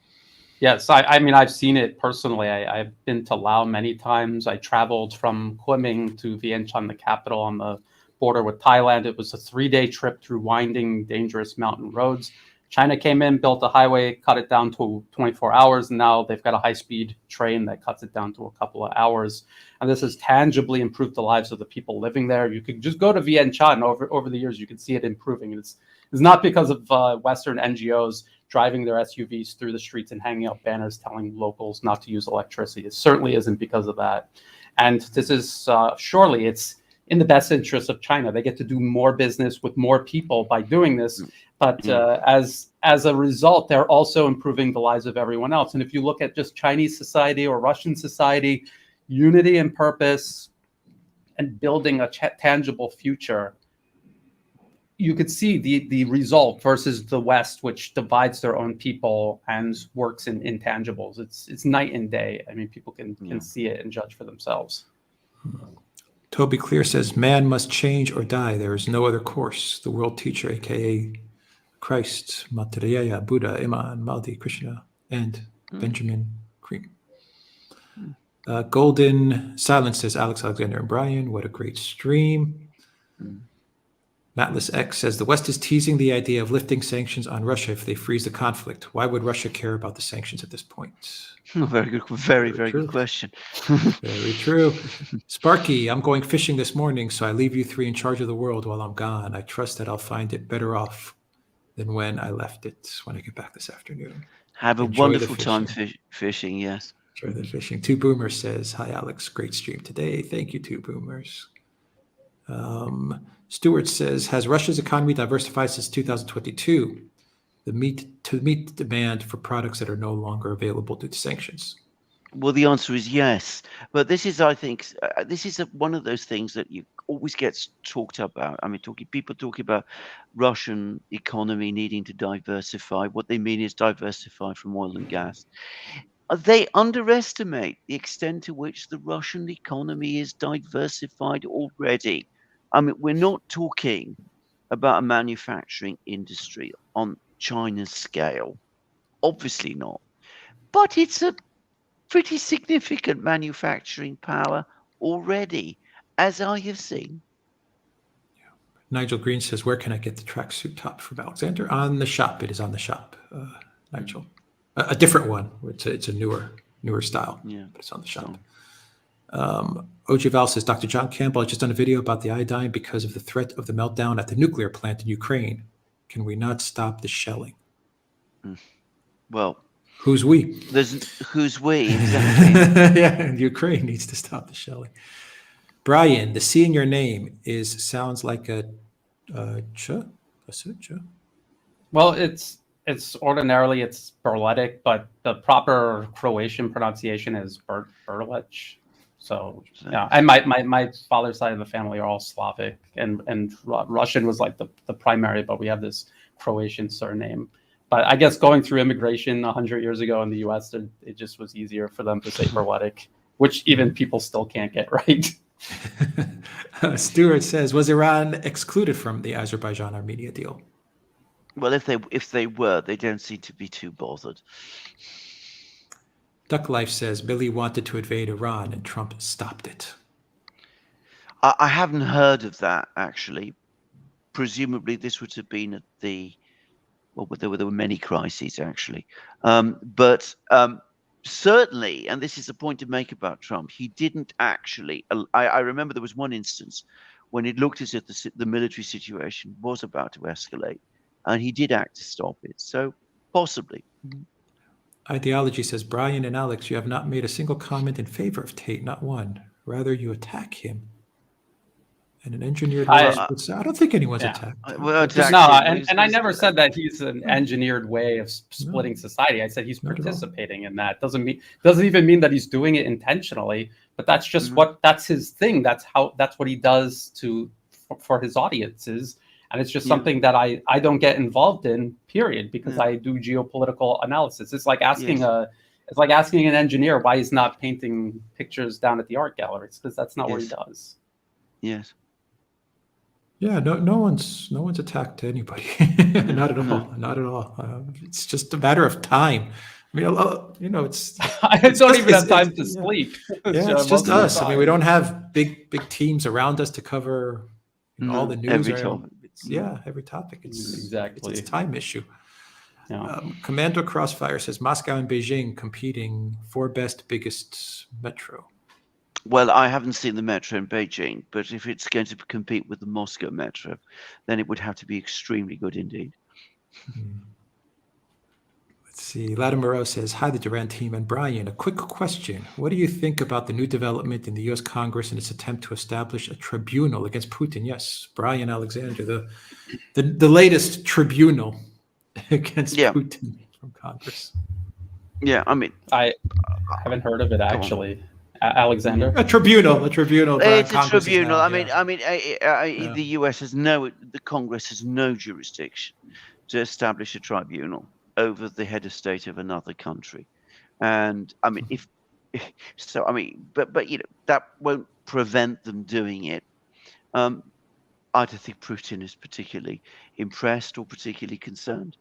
S3: Yes, I mean, I've seen it personally. I've been to Laos many times. I traveled from Kunming to Vientiane, the capital, on the border with Thailand. It was a 3-day trip through winding, dangerous mountain roads. China came in, built a highway, cut it down to 24 hours, and now they've got a high-speed train that cuts it down to a couple of hours. And this has tangibly improved the lives of the people living there. You could just go to Vientiane. Over the years, you can see it improving. It's not because of Western NGOs driving their SUVs through the streets and hanging up banners telling locals not to use electricity. It certainly isn't because of that. And this is surely it's in the best interest of China. They get to do more business with more people by doing this. But as a result, they're also improving the lives of everyone else. And if you look at just Chinese society or Russian society, unity and purpose and building a tangible future, you could see the result versus the West, which divides their own people and works in intangibles. It's night and day. I mean, people can see it and judge for themselves.
S1: Toby Clear says, man must change or die. There is no other course. The world teacher, a.k.a. Christ, Maitreya, Buddha, Iman, Maldi, Krishna, and Benjamin Cream. Golden Silence says, Alex, Alexander, and Brian, what a great stream. Matless X says, the West is teasing the idea of lifting sanctions on Russia if they freeze the conflict. Why would Russia care about the sanctions at this point?
S2: Very good, very good question.
S1: Very true. Sparky, I'm going fishing this morning, so I leave you three in charge of the world while I'm gone. I trust that I'll find it better off than when I left it when I get back this afternoon.
S2: Have a wonderful time fishing, yes.
S1: Enjoy the fishing. Two Boomers says, hi, Alex. Great stream today. Thank you, Two Boomers. Stewart says, has Russia's economy diversified since 2022 to meet the demand for products that are no longer available due to sanctions?
S2: Well, the answer is yes. But this is, I think, one of those things that you always gets talked about. I mean, people talking about Russian economy needing to diversify. What they mean is diversify from oil and gas. They underestimate the extent to which the Russian economy is diversified already. I mean, we're not talking about a manufacturing industry on China's scale. Obviously not. But it's a pretty significant manufacturing power already, as I have seen.
S1: Nigel Green says, where can I get the tracksuit top from Alexander? On the shop. It is on the shop, Nigel. A different one. It's a newer style.
S2: Yeah,
S1: but it's on the shop. OG Val says, Dr. John Campbell has just done a video about the iodine because of the threat of the meltdown at the nuclear plant in Ukraine. Can we not stop the shelling?
S2: Well,
S1: who's we?
S2: Who's we, exactly.
S1: Yeah, and Ukraine needs to stop the shelling. Brian, the C in your name sounds like a ch.
S3: Well, it's ordinarily it's Berletic, but the proper Croatian pronunciation is Berlech. So yeah, and my father's side of the family are all Slavic, and Russian was like the primary, but we have this Croatian surname. But I guess going through immigration 100 years ago in the U.S., it just was easier for them to say Berletic, which even people still can't get right.
S1: Stuart says, was Iran excluded from the Azerbaijan-Armenia deal?
S2: Well, if they were, they don't seem to be too bothered.
S1: Duck Life says, Billy wanted to invade Iran and Trump stopped it.
S2: I haven't heard of that, actually. Presumably, this would have been at there were many crises, actually. But certainly, and this is a point to make about Trump, he didn't actually. I remember there was one instance when it looked as if the military situation was about to escalate, and he did act to stop it. So possibly.
S1: Ideology says, Brian and Alex, you have not made a single comment in favor of Tate, not one. Rather, you attack him. And an engineered way. I don't think anyone's attacked.
S2: Well, exactly.
S3: No, and I never said that he's an engineered way of splitting society. I said he's participating in that. Doesn't even mean that he's doing it intentionally. But that's just that's his thing. That's what he does for his audiences. And it's just
S2: Yeah.
S3: something that I don't get involved in, period, because
S2: Yeah.
S3: I do geopolitical analysis. It's like asking
S2: Yes.
S3: it's like asking an engineer why he's not painting pictures down at the art gallery. It's because that's not what he
S2: Yes.
S3: does.
S2: Yes.
S1: Yeah, no one's attacked anybody. Not at all.
S2: No.
S1: Not at all. It's just a matter of time. I mean, it's
S3: I
S1: it's
S3: don't
S1: just-
S3: even have
S1: it's-
S3: time
S1: it's-
S3: to
S1: yeah.
S3: sleep.
S1: Yeah, it's
S3: most
S1: just
S3: of the
S1: us. I mean, we
S3: time.
S1: don't have big teams around us to cover all the news.
S2: Every
S1: or-
S2: topic.
S1: Yeah, every topic.
S3: Exactly.
S1: It's a time issue.
S3: Yeah.
S1: Commando Crossfire says Moscow and Beijing competing for best, biggest metro.
S2: Well, I haven't seen the metro in Beijing, but if it's going to compete with the Moscow metro, then it would have to be extremely good indeed.
S1: Let's see. Latimer says, hi, the Durant team. And Brian, a quick question. What do you think about the new development in the U.S. Congress and its attempt to establish a tribunal against Putin? Yes, Brian Alexander, the latest tribunal against
S2: Yeah.
S1: Putin from Congress.
S2: Yeah, I mean,
S3: I haven't heard of it
S2: on.
S3: actually. Alexander.
S1: A tribunal.
S2: it's a
S1: Congress is
S2: tribunal.
S1: now,
S2: I mean,
S1: Yeah.
S2: the U.S. the Congress has no jurisdiction to establish a tribunal over the head of state of another country, and I mean, but that won't prevent them doing it. I don't think Putin is particularly impressed or particularly concerned.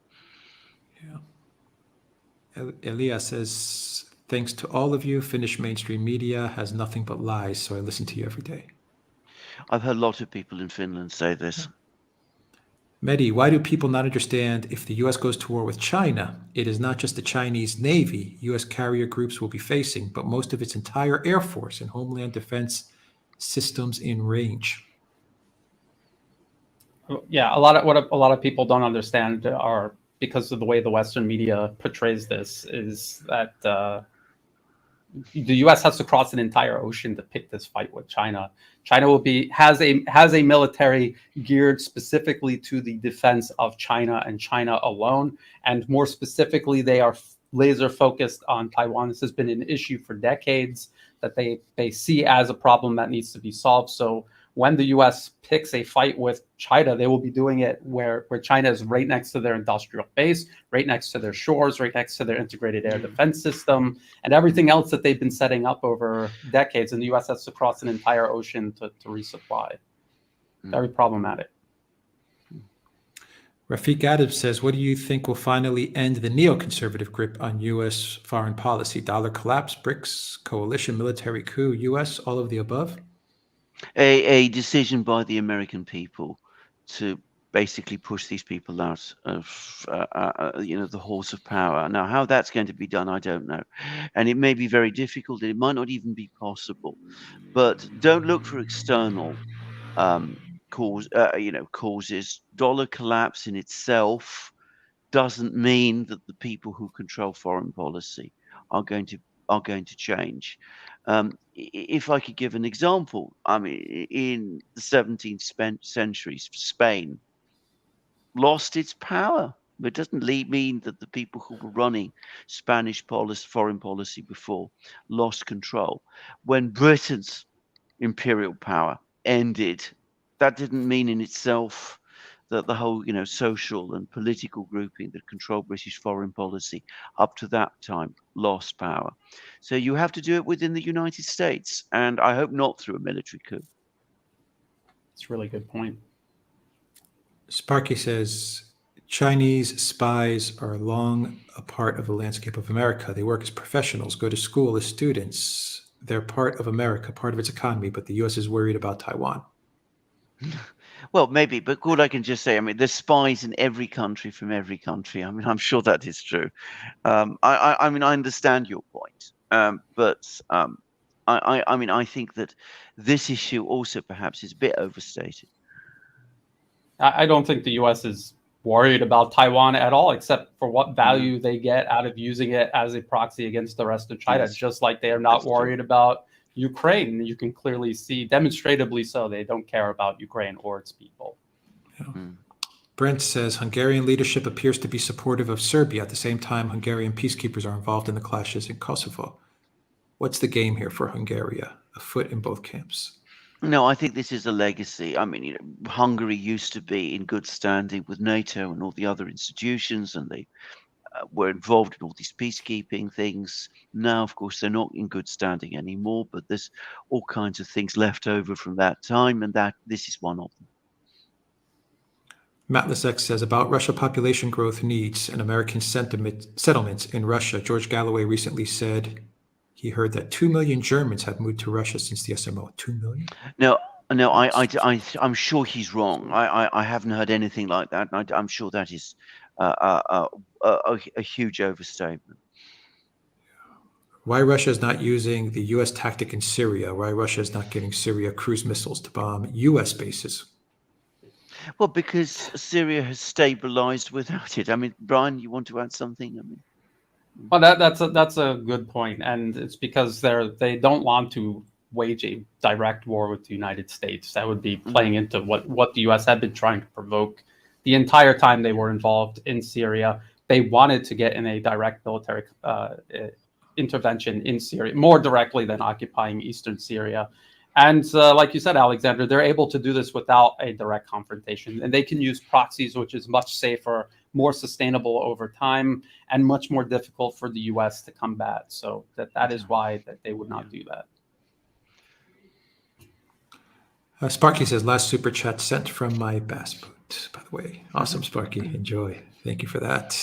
S1: Yeah. Elias says, thanks to all of you, Finnish mainstream media has nothing but lies, so I listen to you every day.
S2: I've heard a lot of people in Finland say this.
S1: Mehdi, why do people not understand if the U.S. goes to war with China, it is not just the Chinese Navy U.S. carrier groups will be facing, but most of its entire Air Force and Homeland Defense systems in range?
S3: Yeah, a lot of people don't understand are because of the way the Western media portrays this is that the U.S. has to cross an entire ocean to pick this fight with China. China has a military geared specifically to the defense of China and China alone, and more specifically, they are laser focused on Taiwan. This has been an issue for decades that they see as a problem that needs to be solved. So when the U.S. picks a fight with China, they will be doing it where China is right next to their industrial base, right next to their shores, right next to their integrated air defense system, and everything else that they've been setting up over decades. And the U.S. has to cross an entire ocean to resupply. Very problematic.
S1: Rafiq Adams says, what do you think will finally end the neoconservative grip on U.S. foreign policy? Dollar collapse, BRICS, coalition, military coup, U.S., all of the above?
S2: A decision by the American people to basically push these people out of the halls of power. Now, how that's going to be done, I don't know, and it may be very difficult. It might not even be possible. But don't look for external causes. Dollar collapse in itself doesn't mean that the people who control foreign policy are going to change. If I could give an example, I mean, in the 17th century, Spain lost its power. But it doesn't mean that the people who were running Spanish foreign policy before lost control. When Britain's imperial power ended, that didn't mean in itself that the whole, social and political grouping that controlled British foreign policy up to that time lost power. So you have to do it within the United States, and I hope not through a military coup.
S3: It's a really good point.
S1: Sparky says, Chinese spies are long a part of the landscape of America. They work as professionals, go to school as students. They're part of America, part of its economy, but the U.S. is worried about Taiwan.
S2: Well, maybe, but all I can just say, I mean, there's spies in every country from every country. I mean, I'm sure that is true. I mean, I understand your point, but I think that this issue also perhaps is a bit overstated.
S3: I don't think the U.S. is worried about Taiwan at all, except for what value they get out of using it as a proxy against the rest of China,
S2: Yes.
S3: just like they are not
S2: That's
S3: worried about Ukraine. You can clearly see, demonstratively so, they don't care about Ukraine or its people.
S1: Yeah. Brent says, Hungarian leadership appears to be supportive of Serbia. At the same time, Hungarian peacekeepers are involved in the clashes in Kosovo. What's the game here for Hungary? A foot in both camps.
S2: No, I think this is a legacy. I mean, Hungary used to be in good standing with NATO and all the other institutions, and they were involved in all these peacekeeping things. Now, of course, they're not in good standing anymore, but there's all kinds of things left over from that time, and that this is one of them.
S1: Matlas X says about Russia population growth needs and American settlements in Russia. George Galloway recently said he heard that 2 million Germans have moved to Russia since the SMO. 2 million?
S2: No, I'm sure he's wrong. I haven't heard anything like that. And I'm sure that is a huge overstatement.
S1: Why Russia is not using the U.S. tactic in Syria? Why Russia is not getting Syria cruise missiles to bomb U.S. bases?
S2: Well, because Syria has stabilized without it. I mean, Brian, you want to add something? I mean,
S3: Well, that's a good point, and it's because they don't want to wage a direct war with the United States. That would be playing into what the U.S. had been trying to provoke the entire time they were involved in Syria. They wanted to get in a direct military intervention in Syria, more directly than occupying eastern Syria. And like you said, Alexander, they're able to do this without a direct confrontation. And they can use proxies, which is much safer, more sustainable over time, and much more difficult for the U.S. to combat. So that is why that they would not do that.
S1: Sparky says, last super chat sent from my bass boat, by the way. Awesome, Sparky. Enjoy. Thank you for that.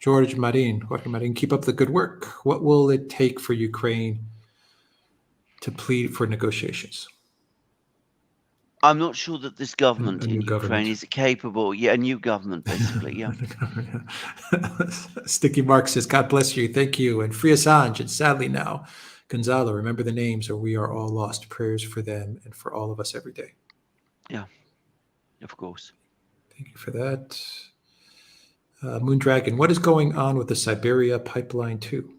S1: Jorge Marin, keep up the good work. What will it take for Ukraine to plead for negotiations?
S2: I'm not sure that this government in Ukraine
S1: government.
S2: is capable. Yeah, a new government, basically. Yeah.
S1: Sticky Mark says, God bless you. Thank you. And free Assange. And sadly now, Gonzalo, remember the names or we are all lost. Prayers for them and for all of us every day.
S2: Yeah, of course.
S1: Thank you for that. Moondragon, what is going on with the Siberia Pipeline 2?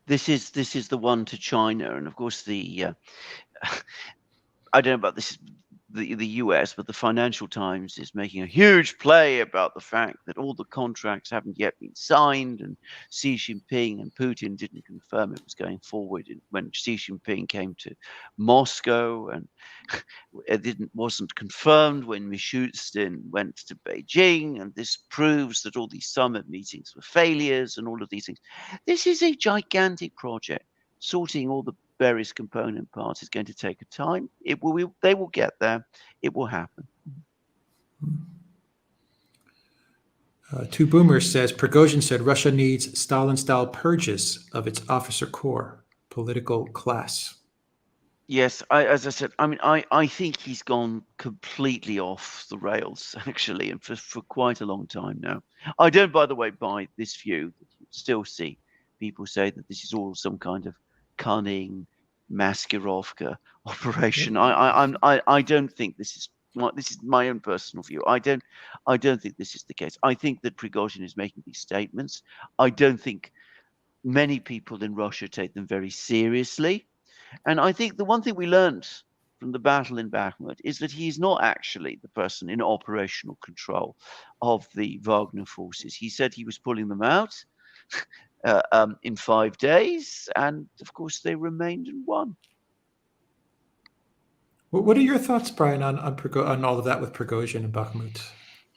S2: This is the one to China, and of course the I don't know about this the US, but the Financial Times is making a huge play about the fact that all the contracts haven't yet been signed, and Xi Jinping and Putin didn't confirm it was going forward when Xi Jinping came to Moscow, and it wasn't confirmed when Mishustin went to Beijing, and this proves that all these summit meetings were failures and all of these things. This is a gigantic project. Sorting all the various component parts is going to take a time. They will get there. It will happen.
S1: Two Boomers says, Prigozhin said Russia needs Stalin-style purges of its officer corps, political class.
S2: Yes, as I said, I mean, I think he's gone completely off the rails, actually, and for quite a long time now. I don't, by the way, buy this view. You still see people say that this is all some kind of cunning Maskirovka operation. I don't think this is my own personal view. I don't think this is the case. I think that Prigozhin is making these statements. I don't think many people in Russia take them very seriously. And I think the one thing we learned from the battle in Bakhmut is that he is not actually the person in operational control of the Wagner forces. He said he was pulling them out in 5 days, and of course they remained and won.
S1: What are your thoughts, Brian, on all of that with Prigozhin and Bakhmut?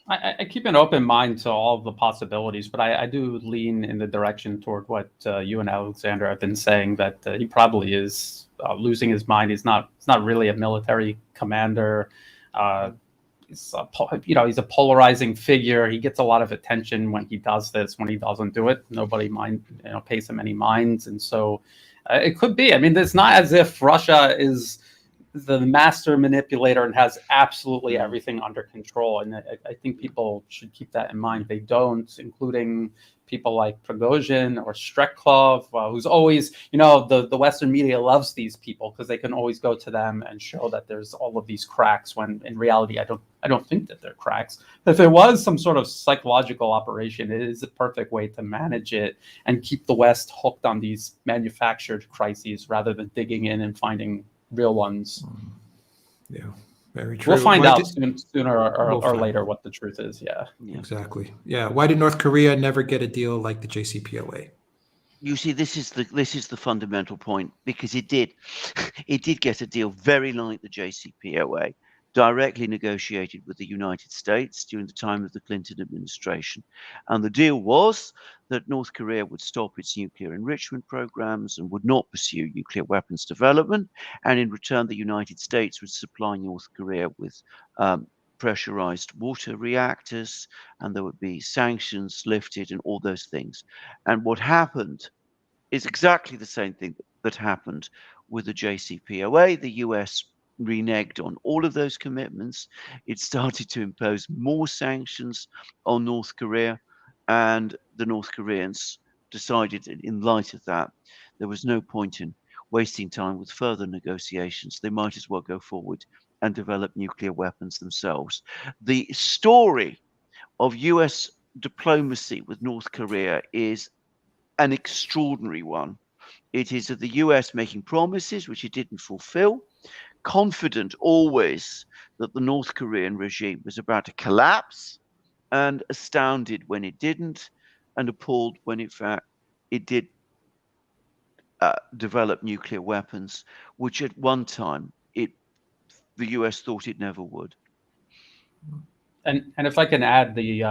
S3: I keep an open mind to all of the possibilities, but I do lean in the direction toward what you and Alexander have been saying, that he probably is losing his mind. He's not really a military commander. He's a polarizing figure. He gets a lot of attention when he does this. When he doesn't do it, nobody pays him any minds. And so it could be. I mean, it's not as if Russia is the master manipulator and has absolutely everything under control. And I think people should keep that in mind. They don't, including people like Prigozhin or Strekhlov, who's always, the Western media loves these people because they can always go to them and show that there's all of these cracks, when in reality, I don't think that they're cracks. If there was some sort of psychological operation, it is a perfect way to manage it and keep the West hooked on these manufactured crises rather than digging in and finding real ones.
S1: Yeah, very true.
S3: We'll find out sooner or later what the truth is. Yeah,
S1: exactly. Yeah. Why did North Korea never get a deal like the JCPOA?
S2: You see, this is the fundamental point, because it did get a deal very like the JCPOA, directly negotiated with the United States during the time of the Clinton administration. And the deal was that North Korea would stop its nuclear enrichment programs and would not pursue nuclear weapons development. And in return, the United States would supply North Korea with pressurized water reactors, and there would be sanctions lifted and all those things. And what happened is exactly the same thing that happened with the JCPOA. The US reneged on all of those commitments. It started to impose more sanctions on North Korea, and the North Koreans decided that in light of that, there was no point in wasting time with further negotiations. They might as well go forward and develop nuclear weapons themselves. The story of US diplomacy with North Korea is an extraordinary one. It is of the US making promises which it didn't fulfill, confident always that the North Korean regime was about to collapse, and astounded when it didn't, and appalled when in fact it did develop nuclear weapons, which at one time the US thought it never would.
S3: And if I can add the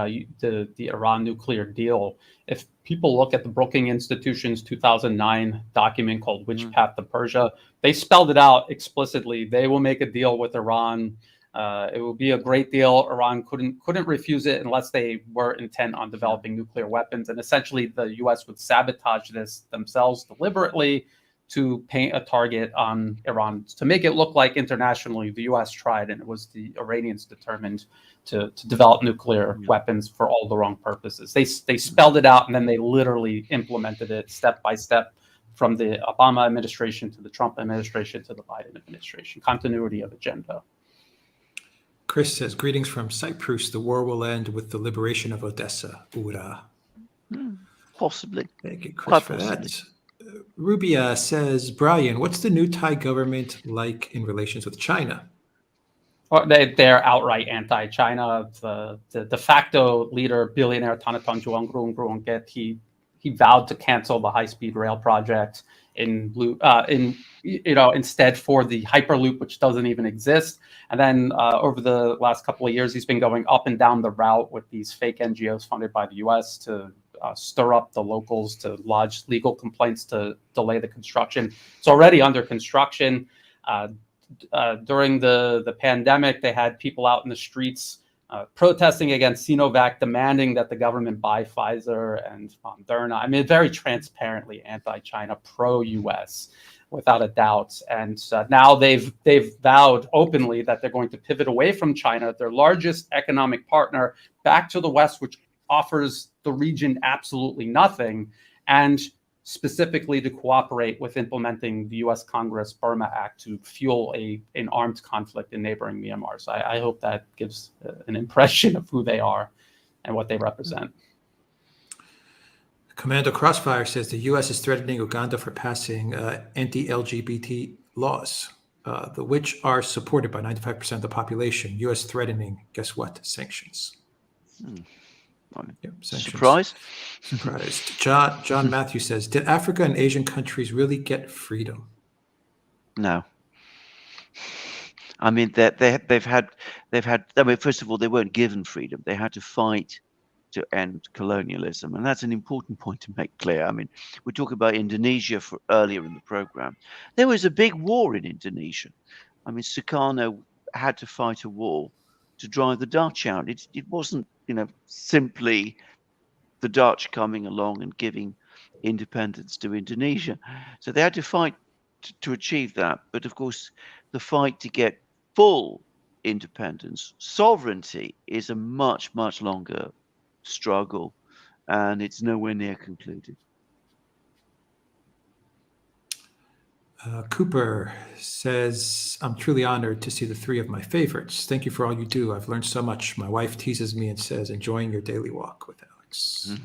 S3: Iran nuclear deal, if people look at the Brookings Institution's 2009 document called "Which Path to Persia," they spelled it out explicitly. They will make a deal with Iran. It will be a great deal. Iran couldn't refuse it unless they were intent on developing nuclear weapons. And essentially, the U.S. would sabotage this themselves deliberately to paint a target on Iran, to make it look like internationally the U.S. tried and it was the Iranians determined to develop nuclear weapons for all the wrong purposes. They spelled it out, and then they literally implemented it step by step, from the Obama administration to the Trump administration to the Biden administration. Continuity of agenda.
S1: Chris says, greetings from Cyprus. The war will end with the liberation of Odessa. Ura.
S2: Possibly.
S1: Thank you, Chris,
S2: Quite
S1: for
S2: possibly.
S1: that. Rubia says, Brian, what's the new Thai government like in relations with China?
S3: Well, they're outright anti-China. The de facto leader, billionaire Thanathorn Juangroongruangkhet, he vowed to cancel the high-speed rail project instead for the Hyperloop, which doesn't even exist. And then over the last couple of years, he's been going up and down the route with these fake NGOs funded by the U.S. to stir up the locals, to lodge legal complaints to delay the construction. It's already under construction. During the pandemic, they had people out in the streets protesting against Sinovac, demanding that the government buy Pfizer and Moderna. I mean, very transparently anti-China, pro-US, without a doubt. And now they've vowed openly that they're going to pivot away from China, their largest economic partner, back to the West, which offers the region absolutely nothing, and specifically to cooperate with implementing the U.S. Congress Burma Act to fuel an armed conflict in neighboring Myanmar. So I hope that gives an impression of who they are and what they represent.
S1: Commando Crossfire says the U.S. is threatening Uganda for passing anti-LGBT laws, which are supported by 95% of the population. U.S. threatening, guess what? Sanctions. Yep,
S2: Surprised?
S1: Surprised. John Matthew says, did Africa and Asian countries really get freedom?
S2: No. I mean, they've had. I mean, first of all, they weren't given freedom. They had to fight to end colonialism, and that's an important point to make clear. I mean, we talk about Indonesia earlier in the program. There was a big war in Indonesia. I mean, Sukarno had to fight a war to drive the Dutch out. It wasn't, simply the Dutch coming along and giving independence to Indonesia. So they had to fight to achieve that. But of course, the fight to get full independence, sovereignty, is a much, much longer struggle, and it's nowhere near concluded.
S1: Cooper says, I'm truly honored to see the three of my favorites. Thank you for all you do. I've learned so much. My wife teases me and says, enjoying your daily walk with Alex.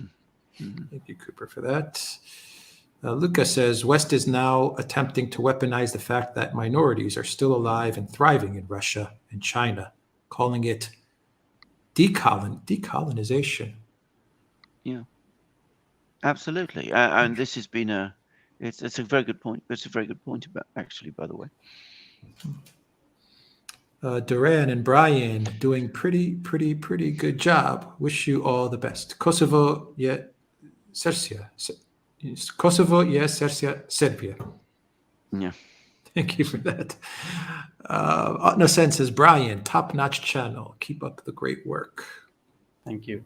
S1: Thank you, Cooper, for that. Lucas says, West is now attempting to weaponize the fact that minorities are still alive and thriving in Russia and China, calling it decolonization.
S2: Yeah. Absolutely, and this has been it's a very good point. It's a very good point about actually, by the way.
S1: Duran and Brian doing pretty good job. Wish you all the best. Kosovo, yeah, Serbia. Kosovo, yeah, Serbia.
S2: Yeah.
S1: Thank you for that. No sense says Brian, top-notch channel. Keep up the great work.
S3: Thank you.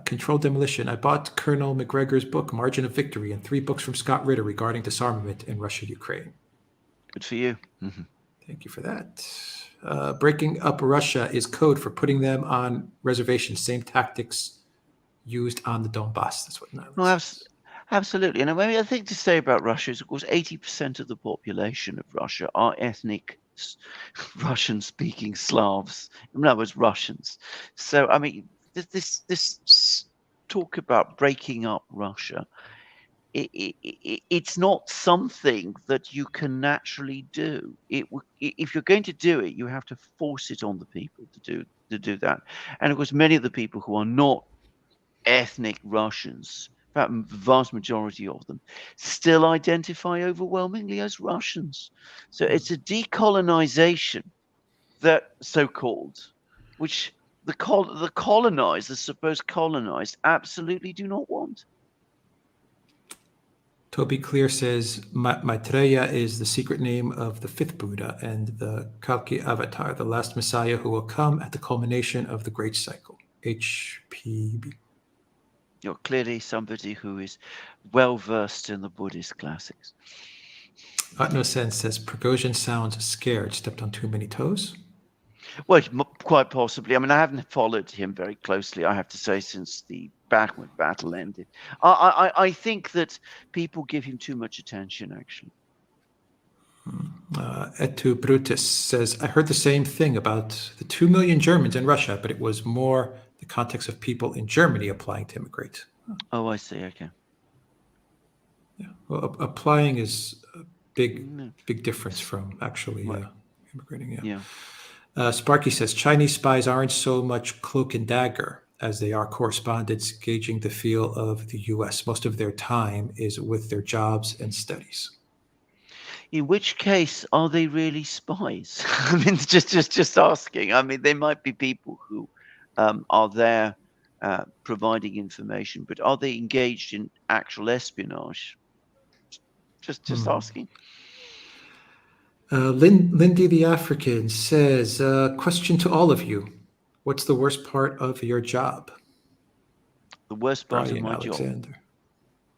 S1: Controlled Demolition. I bought Colonel McGregor's book, Margin of Victory, and 3 books from Scott Ritter regarding disarmament in Russia, Ukraine.
S2: Good for you. Mm-hmm.
S1: Thank you for that. Breaking up Russia is code for putting them on reservations. Same tactics used on the Donbass. That's what Nyland says.
S2: Absolutely. And I think to say about Russia is, of course, 80% of the population of Russia are ethnic Russian-speaking Slavs. In other words, Russians. So, I mean, this talk about breaking up Russia, it's not something that you can naturally do. If you're going to do it, you have to force it on the people to do that. And of course, many of the people who are not ethnic Russians, in fact, the vast majority of them, still identify overwhelmingly as Russians. So it's a decolonization, that so-called, which the colonized, the supposed colonized, absolutely do not want.
S1: Toby Clear says Maitreya is the secret name of the 5th Buddha and the Kalki avatar, the last Messiah who will come at the culmination of the great cycle. HPB.
S2: You're clearly somebody who is well versed in the Buddhist classics.
S1: No sense says Prigozhin sounds scared, stepped on too many toes.
S2: Well, quite possibly. I mean, I haven't followed him very closely, I have to say, since the Bakhmut battle ended. I think that people give him too much attention, actually.
S1: Etu Brutus says, I heard the same thing about the 2 million Germans in Russia, but it was more the context of people in Germany applying to immigrate.
S2: Oh, I see. Okay.
S1: Yeah. Well, applying is a big difference from actually immigrating.
S2: Yeah.
S1: Sparky says, Chinese spies aren't so much cloak and dagger as they are correspondents gauging the feel of the U.S. Most of their time is with their jobs and studies.
S2: In which case, are they really spies? I mean, just asking. I mean, they might be people who are there providing information, but are they engaged in actual espionage? Just asking.
S1: Lindy the African says, question to all of you. What's the worst part of your job?
S2: The worst part
S1: Brian
S2: of my
S1: Alexander.
S2: job?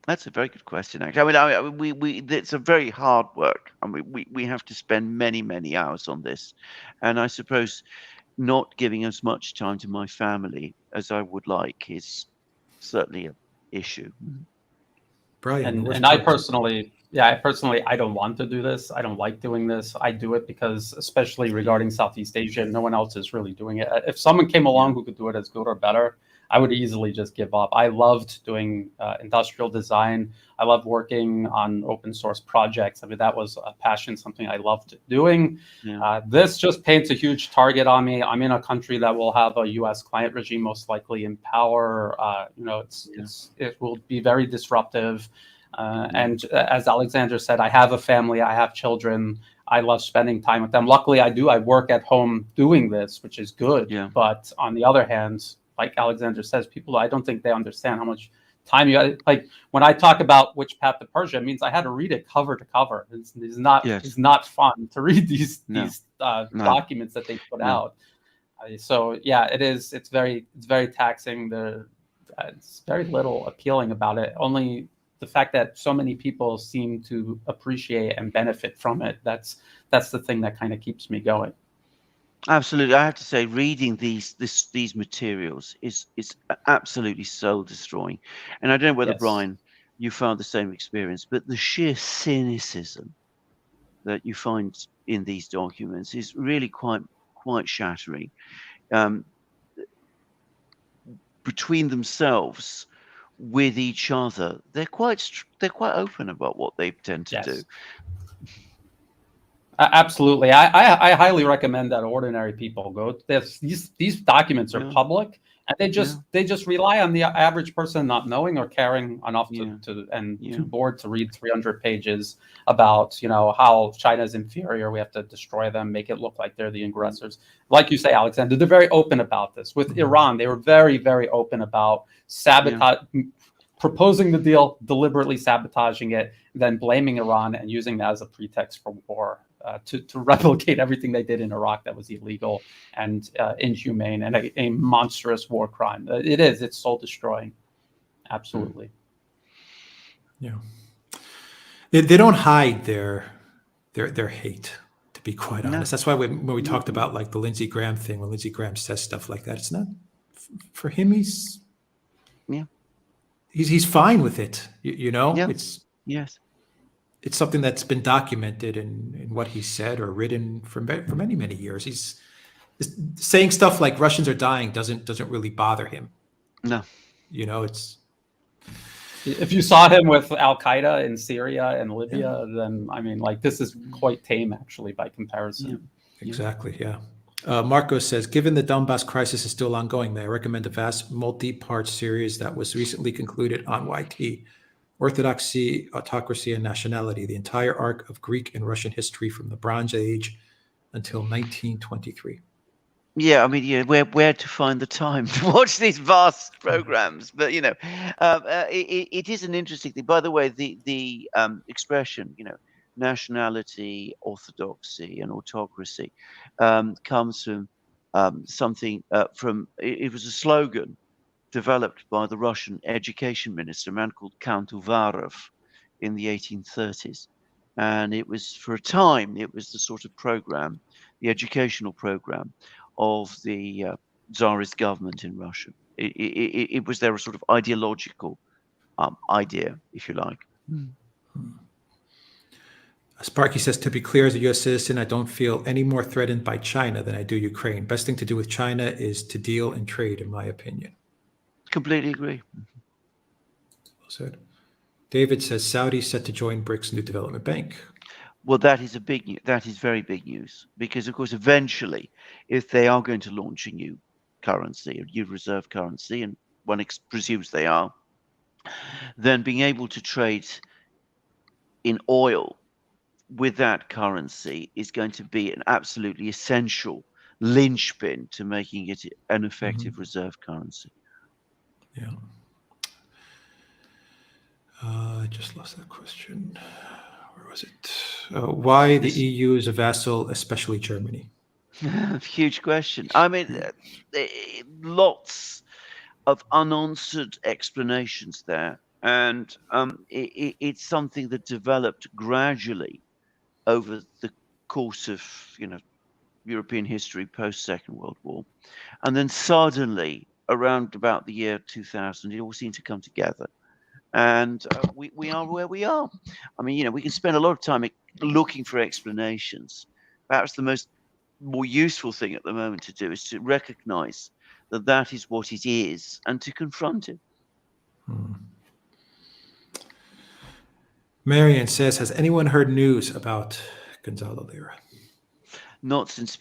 S2: That's a very good question, actually. I mean, we it's a very hard work. I mean, we have to spend many hours on this. And I suppose not giving as much time to my family as I would like is certainly an issue.
S1: Brian,
S3: And I personally, I don't want to do this. I don't like doing this. I do it because, especially regarding Southeast Asia, no one else is really doing it. If someone came along who could do it as good or better, I would easily just give up. I loved doing industrial design. I loved working on open source projects. I mean, that was a passion, something I loved doing.
S2: Yeah.
S3: This just paints a huge target on me. I'm in a country that will have a U.S. client regime most likely in power. It will be very disruptive. And as Alexander said, I have a family. I have children. I love spending time with them. Luckily, I do. I work at home doing this, which is good.
S2: Yeah.
S3: But on the other hand, like Alexander says, people, I don't think they understand how much time you like. When I talk about Which Path to Persia, it means I had to read it cover to cover. It's not fun to read these documents that they put out. So yeah, it is. It's very taxing. It's very little appealing about it. Only the fact that so many people seem to appreciate and benefit from it. That's the thing that kind of keeps me going.
S2: Absolutely, I have to say, reading these materials is absolutely soul destroying. And I don't know whether, Brian, you found the same experience, but the sheer cynicism that you find in these documents is really quite shattering. Between themselves, with each other, they're quite open about what they tend to do.
S3: Absolutely. I highly recommend that ordinary people go. These documents are public, And they just rely on the average person not knowing or caring enough too bored to read 300 pages about how China's inferior. We have to destroy them, make it look like they're the aggressors. Like you say, Alexander, they're very open about this. With Iran, they were very, very open about proposing the deal, deliberately sabotaging it, then blaming Iran and using that as a pretext for war. To replicate everything they did in Iraq that was illegal and inhumane and a monstrous war crime. It's soul destroying. Absolutely.
S1: Yeah. They don't hide their hate, to be quite honest. That's why when we talked about like the Lindsey Graham thing, when Lindsey Graham says stuff like that, it's not for him. He's fine with it. It's something that's been documented in what he said or written for many, many years. He's saying stuff like Russians are dying doesn't really bother him.
S2: No.
S1: It's.
S3: If you saw him with Al Qaeda in Syria and Libya, then this is quite tame actually by comparison.
S1: Yeah. Exactly. Yeah. Marco says, given the Donbass crisis is still ongoing, may I recommend a vast multi-part series that was recently concluded on YT. Orthodoxy, autocracy, and nationality, the entire arc of Greek and Russian history from the Bronze Age until 1923.
S2: Yeah, where to find the time to watch these vast programs? But it is an interesting thing. By the way, the expression, nationality, orthodoxy, and autocracy comes from something from. It was a slogan developed by the Russian education minister, a man called Count Uvarov, in the 1830s. And it was, for a time, it was the sort of program, the educational program of the Tsarist government in Russia. It was their sort of ideological idea, if you like.
S1: Sparky says, to be clear, as a U.S. citizen, I don't feel any more threatened by China than I do Ukraine. Best thing to do with China is to deal and trade, in my opinion.
S2: Completely agree.
S1: Well said. David says Saudi set to join BRICS New Development Bank.
S2: Well, that is very big news, because of course eventually, if they are going to launch a new currency, a new reserve currency, and one presumes they are, then being able to trade in oil with that currency is going to be an absolutely essential linchpin to making it an effective reserve currency.
S1: Yeah. I just lost that question. Where was it? Why the EU is a vassal, especially Germany?
S2: Huge question. Lots of unanswered explanations there. And it's something that developed gradually over the course of, European history post-Second World War. And then suddenly, around about the year 2000, it all seemed to come together. And we are where we are. We can spend a lot of time looking for explanations. Perhaps the more useful thing at the moment to do is to recognize that is what it is and to confront it.
S1: Marian says, has anyone heard news about Gonzalo Lira?
S2: Not since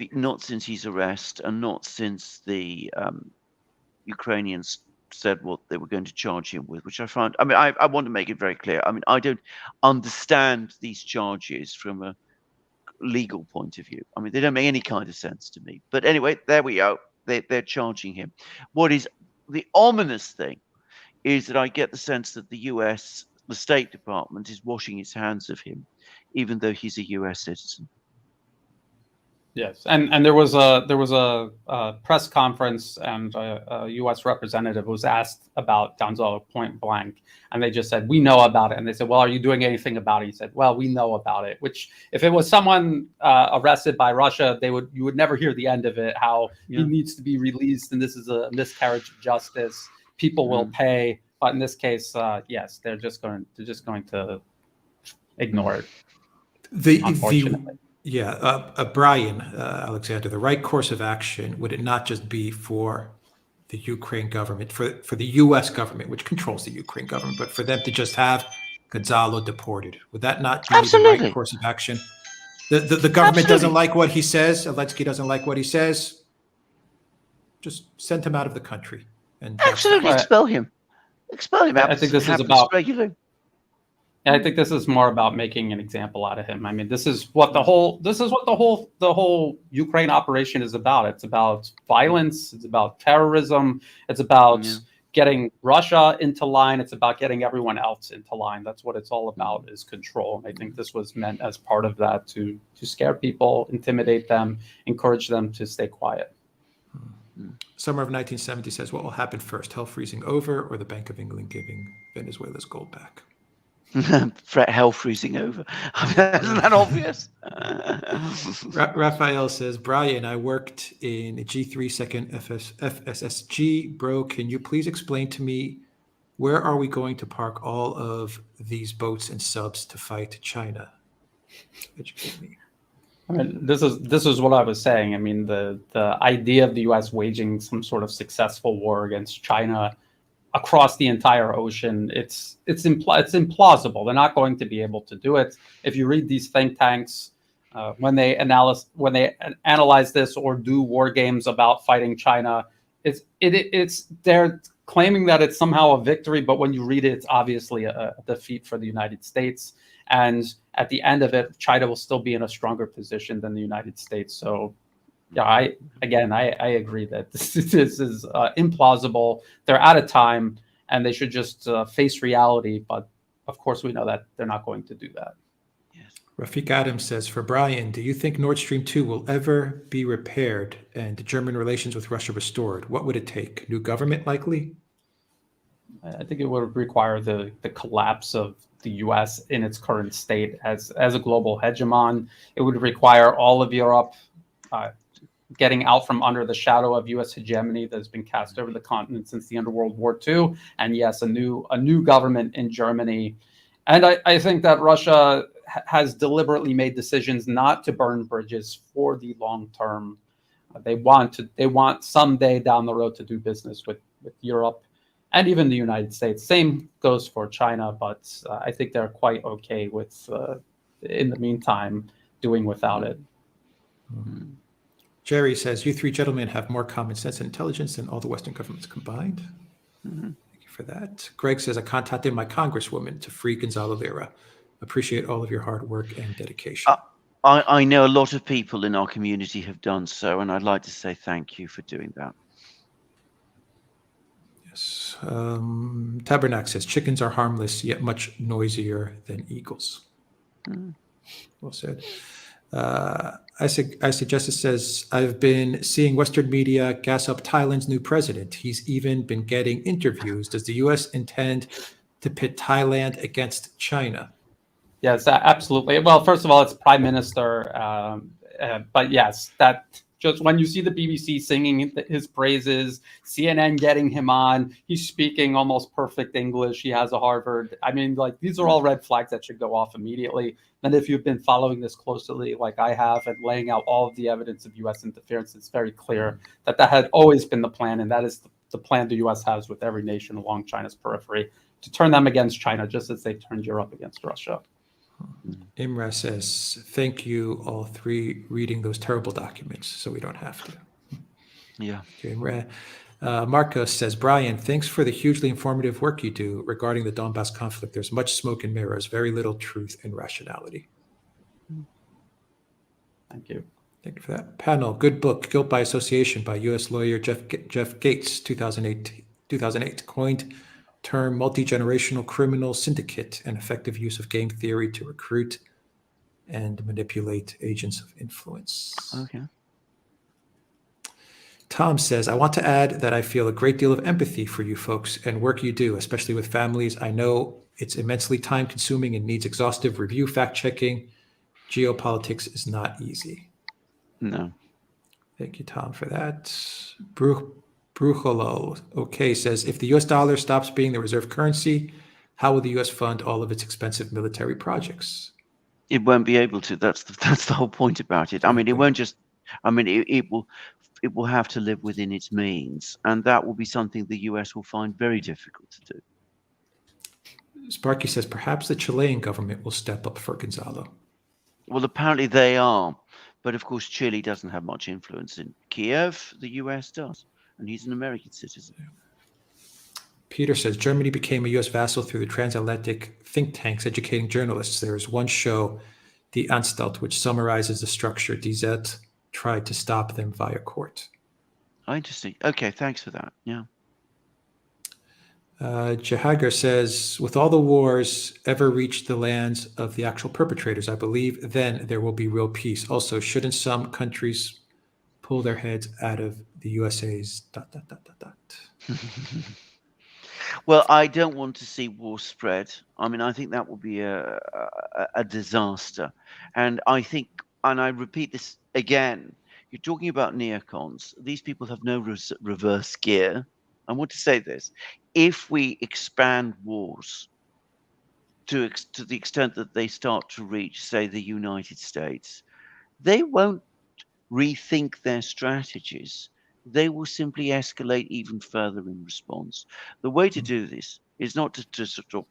S2: his arrest, and not since the Ukrainians said what they were going to charge him with, which I find, I want to make it very clear. I don't understand these charges from a legal point of view. They don't make any kind of sense to me. But anyway, there we are. They're charging him. What is the ominous thing is that I get the sense that the US, the State Department, is washing its hands of him, even though he's a US citizen.
S3: Yes, and there was a press conference, and a U.S. representative was asked about Gonzalo point blank, and they just said, "We know about it." And they said, "Well, are you doing anything about it?" He said, "Well, we know about it." Which, if it was someone arrested by Russia, you would never hear the end of it. How he needs to be released, and this is a miscarriage of justice. People will pay, but in this case, yes, they're just going to ignore it. Unfortunately.
S1: Brian, Alexander, the right course of action, would it not just be for the Ukraine government, for the U.S. government, which controls the Ukraine government, but for them to just have Gonzalo deported? Would that not be the right course of action? The government doesn't like what he says. Zelensky doesn't like what he says. Just send him out of the country. And that's
S2: Absolutely,
S3: Right.
S2: expel him. Expel him.
S3: I think this is
S2: Happens
S3: about-
S2: regularly.
S3: I think this is more about making an example out of him. I mean, this is what the whole Ukraine operation is about. It's about violence. It's about terrorism. It's about getting Russia into line. It's about getting everyone else into line. That's what it's all about, is control. And I think this was meant as part of that to scare people, intimidate them, encourage them to stay quiet.
S1: Summer of 1970 says, what will happen first? Hell freezing over or the Bank of England giving Venezuela's gold back?
S2: Hell freezing over. Isn't that obvious?
S1: Raphael says, Brian, I worked in G3 second FSSG. Bro, can you please explain to me, where are we going to park all of these boats and subs to fight China? Educate me.
S3: I mean, this is what I was saying. I mean, the idea of the U.S. waging some sort of successful war against China across the entire ocean, it's implausible. They're not going to be able to do it. If you read these think tanks, when they analyze this or do war games about fighting China, they're claiming that it's somehow a victory, but when you read it, it's obviously a defeat for the United States. And at the end of it, China will still be in a stronger position than the United States. So, yeah, I agree that this is implausible. They're out of time, and they should just face reality. But of course, we know that they're not going to do that.
S2: Yes.
S1: Rafik Adams says, for Brian, do you think Nord Stream 2 will ever be repaired and German relations with Russia restored? What would it take? New government, likely?
S3: I think it would require the collapse of the U.S. in its current state as a global hegemon. It would require all of Europe getting out from under the shadow of U.S. hegemony that has been cast over the continent since the end of World War II. And yes, a new government in Germany. And I think that Russia has deliberately made decisions not to burn bridges for the long term. They want someday down the road to do business with Europe and even the United States. Same goes for China, but I think they're quite okay with, in the meantime, doing without it.
S1: Mm-hmm. Jerry says, you three gentlemen have more common sense and intelligence than all the Western governments combined. Mm-hmm. Thank you for that. Greg says, I contacted my congresswoman to free Gonzalo Lira. Appreciate all of your hard work and dedication.
S2: I know a lot of people in our community have done so, and I'd like to say thank you for doing that.
S1: Yes. Tabernacle says, chickens are harmless, yet much noisier than eagles. Mm. Well said. I suggest it says, I've been seeing Western media gas up Thailand's new president. He's even been getting interviews. Does the U.S. intend to pit Thailand against China?
S3: Yes, absolutely. Well, first of all, it's Prime Minister. But yes, that just when you see the BBC singing his praises, CNN getting him on, he's speaking almost perfect English. He has a Harvard. I mean, like, these are all red flags that should go off immediately. And if you've been following this closely, like I have, and laying out all of the evidence of U.S. interference, it's very clear that had always been the plan. And that is the plan the U.S. has with every nation along China's periphery, to turn them against China, just as they turned Europe against Russia.
S1: Imra says, thank you all three reading those terrible documents so we don't have to.
S2: Yeah.
S1: Okay, Imra. Marcos says, Brian, thanks for the hugely informative work you do regarding the Donbass conflict. There's much smoke and mirrors, very little truth and rationality.
S3: Thank you.
S1: Thank you for that. Panel, good book, Guilt by Association by U.S. lawyer Jeff Gates, 2008, coined term multi-generational criminal syndicate and effective use of game theory to recruit and manipulate agents of influence.
S2: Okay.
S1: Tom says, I want to add that I feel a great deal of empathy for you folks and work you do, especially with families. I know it's immensely time consuming and needs exhaustive review, fact checking. Geopolitics is not easy.
S2: No.
S1: Thank you, Tom, for that. Brucholo, okay, says, if the US dollar stops being the reserve currency, how will the US fund all of its expensive military projects?
S2: It won't be able to. That's the whole point about it. I mean, it won't just, I mean, it will have to live within its means, and that will be something the US will find very difficult to do.
S1: Sparky says, perhaps the Chilean government will step up for Gonzalo.
S2: Well, apparently they are, but of course Chile doesn't have much influence in Kiev. The US does, and he's an American citizen.
S1: Peter says Germany became a U.S. vassal through the transatlantic think tanks educating journalists. There is one show, The Anstalt, which summarizes the structure. DZ tried to stop them via court.
S2: Oh, interesting. Okay, thanks for that. Yeah.
S1: Jahagar says, with all the wars ever reached the lands of the actual perpetrators, I believe then there will be real peace. Also, shouldn't some countries pull their heads out of the USA's ...
S2: Well, I don't want to see war spread. I mean, I think that would be a disaster. And I think, and I repeat this again, you're talking about neocons. These people have no reverse gear. I want to say this. If we expand wars to the extent that they start to reach, say, the United States, they won't rethink their strategies. They will simply escalate even further in response. The way to do this is not to sort of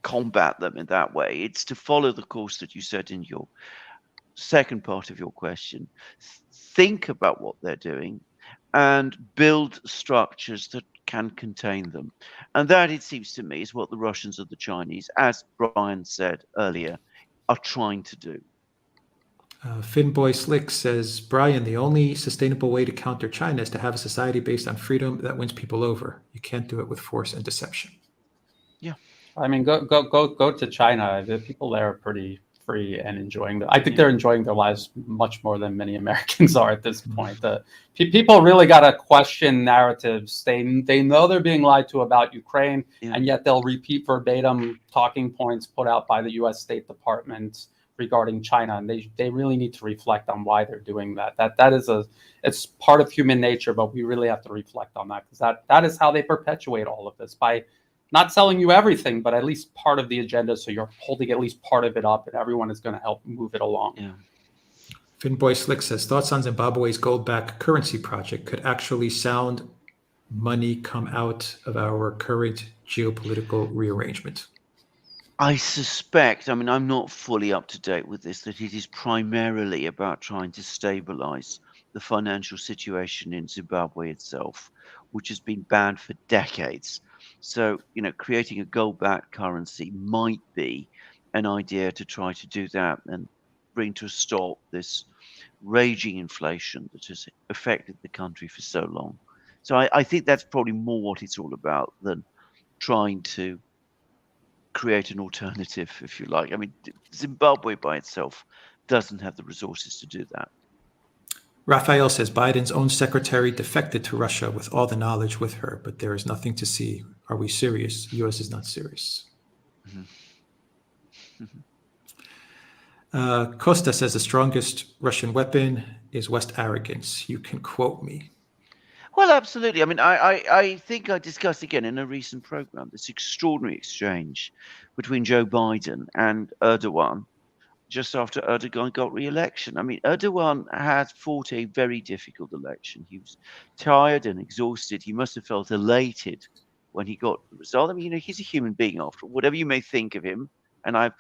S2: combat them in that way. It's to follow the course that you set in your second part of your question. Think about what they're doing and build structures that can contain them. And that, it seems to me, is what the Russians and the Chinese, as Brian said earlier, are trying to do.
S1: Finboy Slick says, Brian, the only sustainable way to counter China is to have a society based on freedom that wins people over. You can't do it with force and deception.
S2: Yeah.
S3: I mean, go to China. The people there are pretty free and enjoying I think they're enjoying their lives much more than many Americans are at this point. People really got to question narratives. They know they're being lied to about Ukraine, and yet they'll repeat verbatim talking points put out by the U.S. State Department regarding China, and they really need to reflect on why they're doing that. It's part of human nature, but we really have to reflect on that, because that is how they perpetuate all of this, by not selling you everything, but at least part of the agenda, so you're holding at least part of it up, and everyone is going to help move it along.
S2: Yeah.
S1: Finboy Slick says, thoughts on Zimbabwe's gold-backed currency project could actually sound money come out of our current geopolitical rearrangement.
S2: I suspect, I mean, I'm not fully up to date with this, that it is primarily about trying to stabilize the financial situation in Zimbabwe itself, which has been bad for decades. So, creating a gold-backed currency might be an idea to try to do that and bring to a stop this raging inflation that has affected the country for so long. So I think that's probably more what it's all about than trying to create an alternative, if you like. I mean, Zimbabwe by itself doesn't have the resources to do that.
S1: Raphael says Biden's own secretary defected to Russia with all the knowledge with her, but there is nothing to see. Are we serious? The U.S. is not serious.
S2: Mm-hmm.
S1: Costa says the strongest Russian weapon is West arrogance. You can quote me.
S2: Well, absolutely. I mean, I think I discussed again in a recent program this extraordinary exchange between Joe Biden and Erdogan just after Erdogan got re-election. I mean, Erdogan had fought a very difficult election. He was tired and exhausted. He must have felt elated when he got the result. I mean, he's a human being after all, whatever you may think of him. And I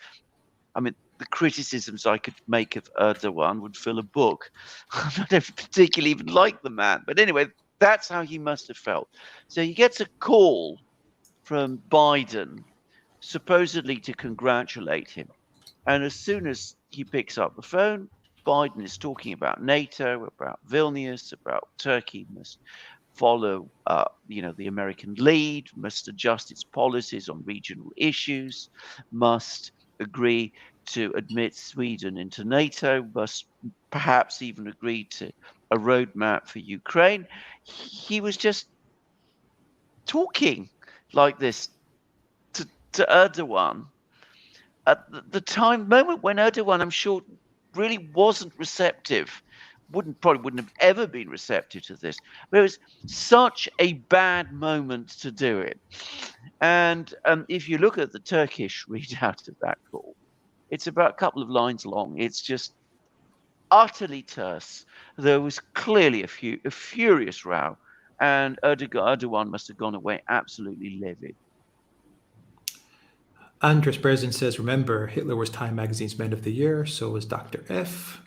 S2: mean, the criticisms I could make of Erdogan would fill a book. I don't particularly even like the man. But anyway, that's how he must have felt. So he gets a call from Biden, supposedly to congratulate him. And as soon as he picks up the phone, Biden is talking about NATO, about Vilnius, about Turkey must follow, the American lead, must adjust its policies on regional issues, must agree to admit Sweden into NATO, must perhaps even agree to a roadmap for Ukraine. He was just talking like this to Erdogan at the moment when Erdogan, I'm sure, really wasn't receptive, probably wouldn't have ever been receptive to this. But it was such a bad moment to do it. And if you look at the Turkish readout of that call, it's about a couple of lines long. It's just utterly terse. There was clearly a furious row, and Erdogan must have gone away absolutely livid.
S1: Andres Brezin says, remember, Hitler was Time Magazine's Man of the Year, so was Dr. F.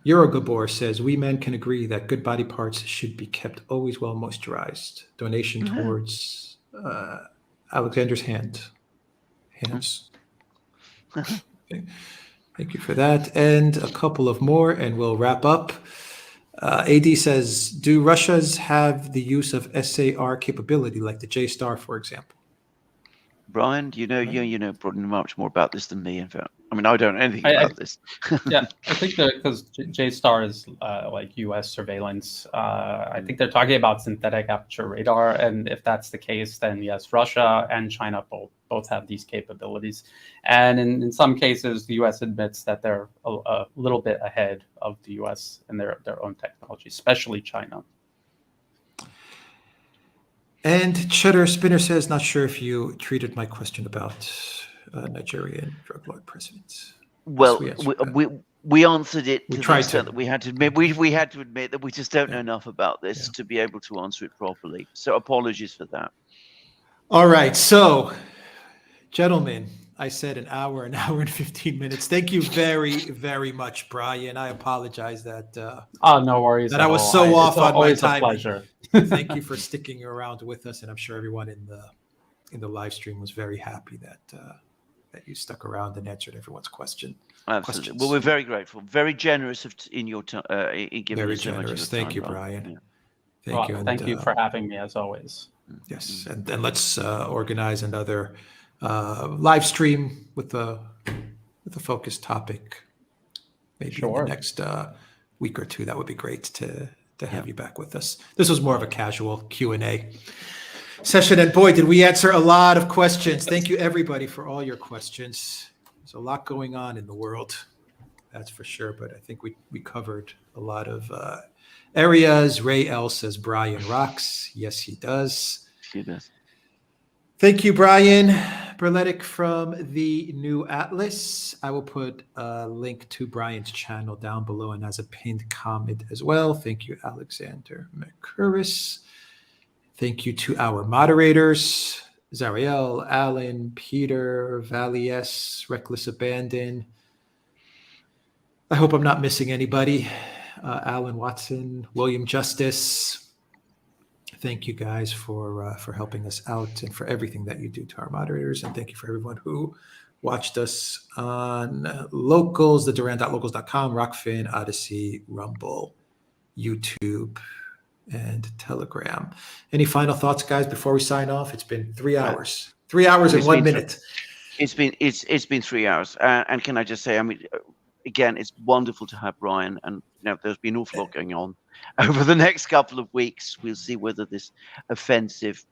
S1: Eurogabor says, we men can agree that good body parts should be kept always well moisturized. Donation towards Alexander's hands. Okay. Thank you for that. And a couple of more, and we'll wrap up. AD says, do Russias have the use of SAR capability, like the J-Star, for example?
S2: Brian, you know probably much more about this than me. In fact, I mean, I don't know anything about this.
S3: Yeah, I think that because J-Star is like U.S. surveillance, I think they're talking about synthetic aperture radar, and if that's the case, then yes, Russia and China both have these capabilities, and in some cases, the U.S. admits that they're a little bit ahead of the U.S. in their own technology, especially China.
S1: And Cheddar Spinner says, not sure if you treated my question about Nigerian drug lord presidents.
S2: Well,
S1: Yes,
S2: we answered it
S1: We
S2: to the
S1: tried
S2: extent
S1: to.
S2: that we had to admit. We had to admit that we just don't know
S1: Yeah.
S2: enough about this to be able to answer it properly. So apologies for that.
S1: All right. So, gentlemen, I said an hour and 15 minutes. Thank you very, very much, Brian. I apologize that
S3: No worries.
S1: that
S3: at
S1: I was
S3: all.
S1: so off
S3: it's
S1: on my
S3: always
S1: timing.
S3: a pleasure.
S1: Thank you for sticking around with us, and I'm sure everyone in the live stream was very happy that you stuck around and answered everyone's question.
S2: Absolutely.
S1: Questions.
S2: Well, we're very grateful, very generous in your time, in giving
S1: Very
S2: us so much of your
S1: generous. Thank
S2: time,
S1: you,
S2: Brian.
S1: Brian.
S2: Yeah.
S1: Thank you. And,
S3: thank you for having me, as always.
S1: Yes, and let's organize another live stream with a focused topic. Maybe in the next week or two. That would be great to have you back with us. This was more of a casual Q&A session, and boy, did we answer a lot of questions. Thank you, everybody, for all your questions. There's a lot going on in the world, that's for sure. But I think we covered a lot of areas. Ray L says Brian rocks. Yes, he does.
S2: She does.
S1: Thank you, Brian Berletic from the New Atlas. I will put a link to Brian's channel down below and as a pinned comment as well. Thank you, Alexander McCurris. Thank you to our moderators, Zariel, Alan, Peter, Valies, Reckless Abandon. I hope I'm not missing anybody. Alan Watson, William Justice. Thank you guys for helping us out and for everything that you do to our moderators. And thank you for everyone who watched us on Locals, the Duran.locals.com, Rockfin, Odysee, Rumble, YouTube, and Telegram. Any final thoughts, guys, before we sign off? It's been 3 hours. 3 hours and 1 minute.
S2: It's been 3 hours. And can I just say, I mean, again, it's wonderful to have Brian, and there's been an awful lot going on over the next couple of weeks. We'll see whether this offensive,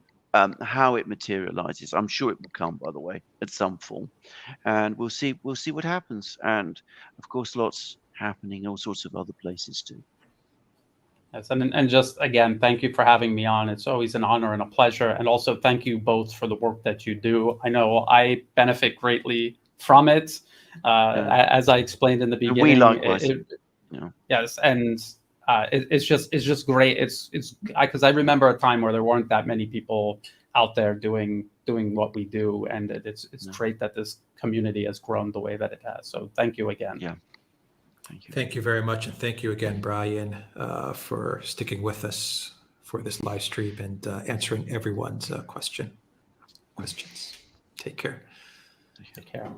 S2: how it materializes. I'm sure it will come, by the way, at some form, and we'll see what happens. And of course, lots happening in all sorts of other places too.
S3: Yes, and just again, thank you for having me on. It's always an honor and a pleasure. And also thank you both for the work that you do. I know I benefit greatly from it. As I explained in the beginning,
S2: we likewise.
S3: Yes, and it's just great. It's because I remember a time where there weren't that many people out there doing what we do, and it's great that this community has grown the way that it has. So thank you again.
S2: Yeah. Thank you.
S1: Thank you very much. And thank you again, Brian, for sticking with us for this live stream and answering everyone's questions. Take care.
S3: Take care.